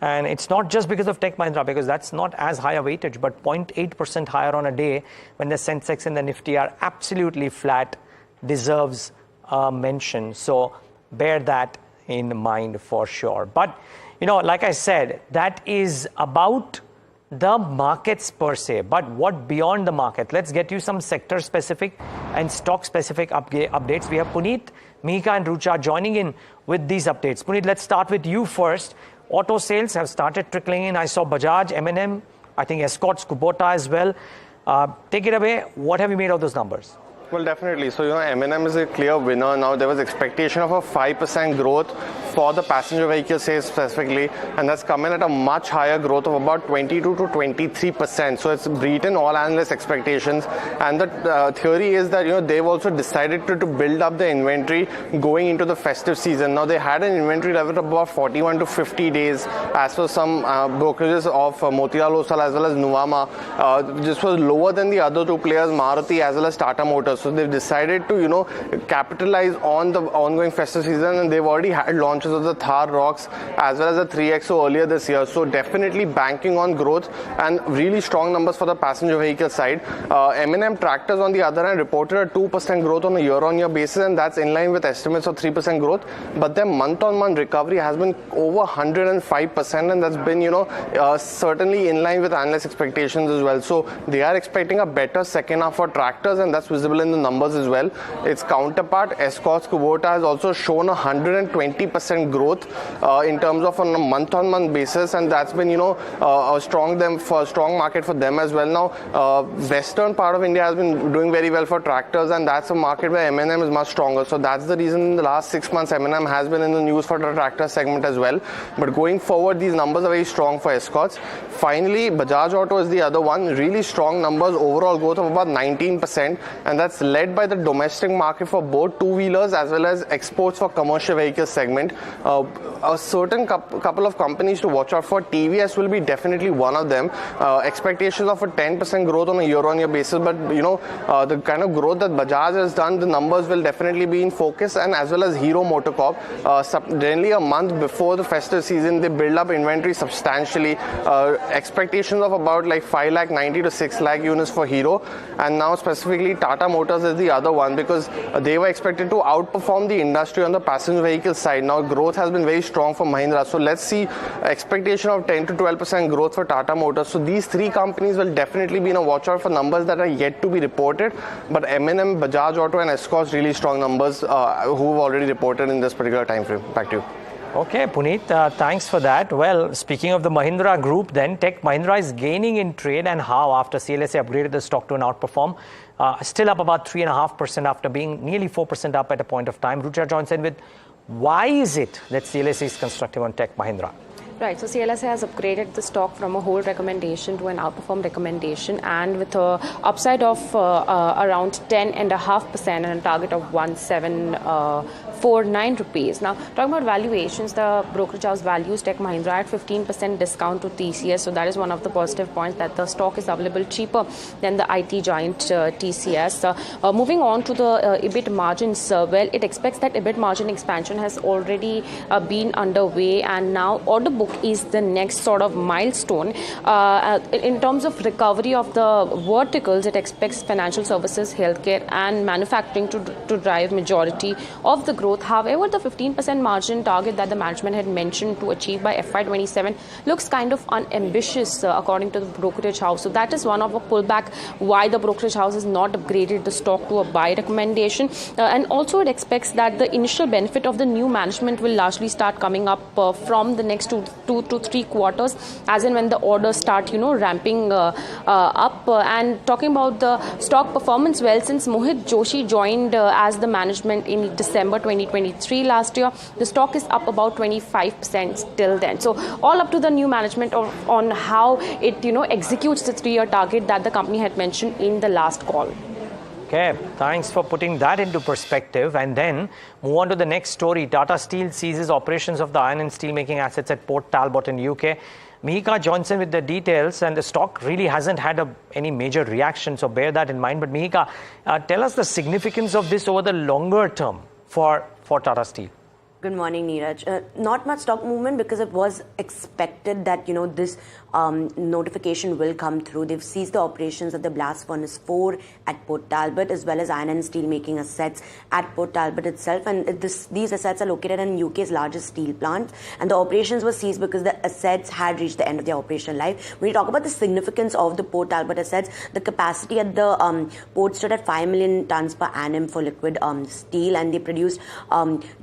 And it's not just because of Tech Mahindra, because that's not as high a weightage, but 0.8% higher on a day when the Sensex and the Nifty are absolutely flat, deserves a mention. So bear that in mind for sure. But, you know, like I said, that is about the markets per se. But what beyond the market? Let's get you some sector-specific and stock-specific updates. We have Puneet, Mika, and Rucha joining in with these updates. Puneet, let's start with you first. Auto sales have started trickling in. I saw Bajaj, M&M, I think Escorts, Kubota as well. Take it away. What have you made of those numbers? Well, definitely. So, M&M is a clear winner. Now, there was expectation of a 5% growth for the passenger vehicle sales specifically, and that's come in at a much higher growth of about 22 to 23%. So, it's beaten all analyst expectations. And the theory is that, they've also decided to build up the inventory going into the festive season. Now, they had an inventory level of about 41 to 50 days as per some brokerages of Motilal Oswal as well as Nuvama. This was lower than the other two players, Maruti as well as Tata Motors. So they've decided to, capitalize on the ongoing festive season, and they've already had launches of the Thar Rocks as well as the 3XO earlier this year. So definitely banking on growth and really strong numbers for the passenger vehicle side. M&M Tractors, on the other hand, reported a 2% growth on a year-on-year basis, and that's in line with estimates of 3% growth. But their month-on-month recovery has been over 105%, and that's been, certainly in line with analyst expectations as well. So they are expecting a better second half for tractors, and that's visible in the numbers as well. Its counterpart, Escorts Kubota, has also shown a 120% growth in terms of on a month-on-month basis, and that's been, a strong market for them as well. Now, western part of India has been doing very well for tractors, and that's a market where M&M is much stronger. So that's the reason in the last 6 months M&M has been in the news for the tractor segment as well. But going forward, these numbers are very strong for Escorts. Finally, Bajaj Auto is the other one. Really strong numbers, overall growth of about 19%, and that's led by the domestic market for both two-wheelers as well as exports for commercial vehicle segment. A certain couple of companies to watch out for. TVS will be definitely one of them. Expectations of a 10% growth on a year-on-year basis, but the kind of growth that Bajaj has done, the numbers will definitely be in focus, and as well as Hero MotoCorp. Generally a month before the festive season, they build up inventory substantially. Expectations of about like 590 to 6 lakh units for Hero, and now specifically Tata Motors Motors is the other one, because they were expected to outperform the industry on the passenger vehicle side. Now growth has been very strong for Mahindra, so let's see expectation of 10 to 12% growth for Tata Motors. So these three companies will definitely be in a watch out for numbers that are yet to be reported, but M&M, Bajaj Auto and Escorts really strong numbers who've already reported in this particular time frame. Back to you. Okay, Puneet, thanks for that. Well, speaking of the Mahindra group, then Tech Mahindra is gaining in trade, and how after CLSA upgraded the stock to an outperform. Still up about 3.5% after being nearly 4% up at a point of time. Rucha joins in with why is it that CLSA is constructive on Tech Mahindra? Right, so CLSA has upgraded the stock from a hold recommendation to an outperform recommendation, and with a upside of around 10.5% and a target of 1749 rupees. Now, talking about valuations, the brokerage house values Tech Mahindra at 15% discount to TCS. So that is one of the positive points, that the stock is available cheaper than the IT giant TCS. Moving on to the EBIT margins, well, it expects that EBIT margin expansion has already been underway, and now order book is the next sort of milestone. In terms of recovery of the verticals, it expects financial services, healthcare and manufacturing to drive majority of the growth. However, the 15% margin target that the management had mentioned to achieve by FY27 looks kind of unambitious according to the brokerage house. So that is one of a pullback why the brokerage house has not upgraded the stock to a buy recommendation. And also it expects that the initial benefit of the new management will largely start coming up from the next 2 to 3 quarters, as in when the orders start, ramping up. And talking about the stock performance, well, since Mohit Joshi joined as the management in December 2023 last year, the stock is up about 25% till then. So all up to the new management on how it, executes the 3-year target that the company had mentioned in the last call. Okay, thanks for putting that into perspective. And then move on to the next story. Tata Steel seizes operations of the iron and steel making assets at Port Talbot in UK. Mihika joins in with the details, and the stock really hasn't had any major reaction, so bear that in mind. But Mihika, tell us the significance of this over the longer term for Tata Steel. Good morning, Niraj. Not much stock movement because it was expected that, this notification will come through. They've seized the operations of the Blast Furnace 4 at Port Talbot, as well as iron and steel making assets at Port Talbot itself. And these assets are located in UK's largest steel plant. And the operations were seized because the assets had reached the end of their operational life. When you talk about the significance of the Port Talbot assets, the capacity at the port stood at 5 million tons per annum for liquid steel, and they produced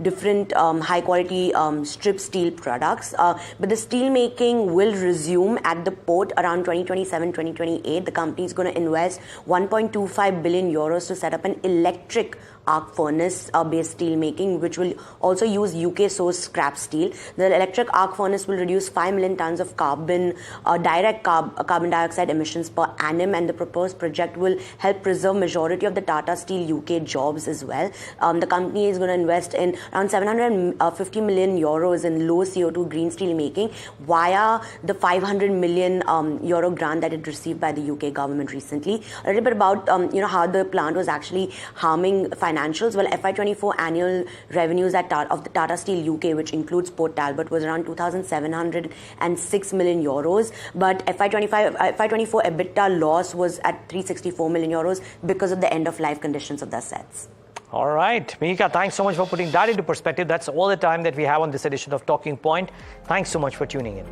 different high quality strip steel products. But the steel making will resume at the port around 2027-2028. The company is going to invest 1.25 billion euros to set up an electric arc furnace based steel making, which will also use UK sourced scrap steel. The electric arc furnace will reduce 5 million tons of direct carbon dioxide emissions per annum, and the proposed project will help preserve majority of the Tata Steel UK jobs as well. The company is going to invest in around 750 million euros in low CO2 green steel making via the 500 million euro grant that it received by the UK government recently. A little bit about how the plant was actually harming financials. Well, FY24 annual revenues of the Tata Steel UK, which includes Port Talbot, was around 2,706 million euros. But FY24 EBITDA loss was at 364 million euros because of the end of life conditions of the assets. All right, Mihika, thanks so much for putting that into perspective. That's all the time that we have on this edition of Talking Point. Thanks so much for tuning in.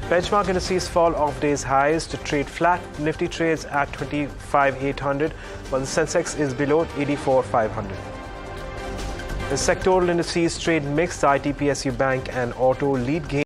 Benchmark indices fall off day's highs to trade flat. Nifty trades at 25,800, while the Sensex is below 84,500. The sectoral indices trade mixed. IT, PSU Bank and Auto lead gain.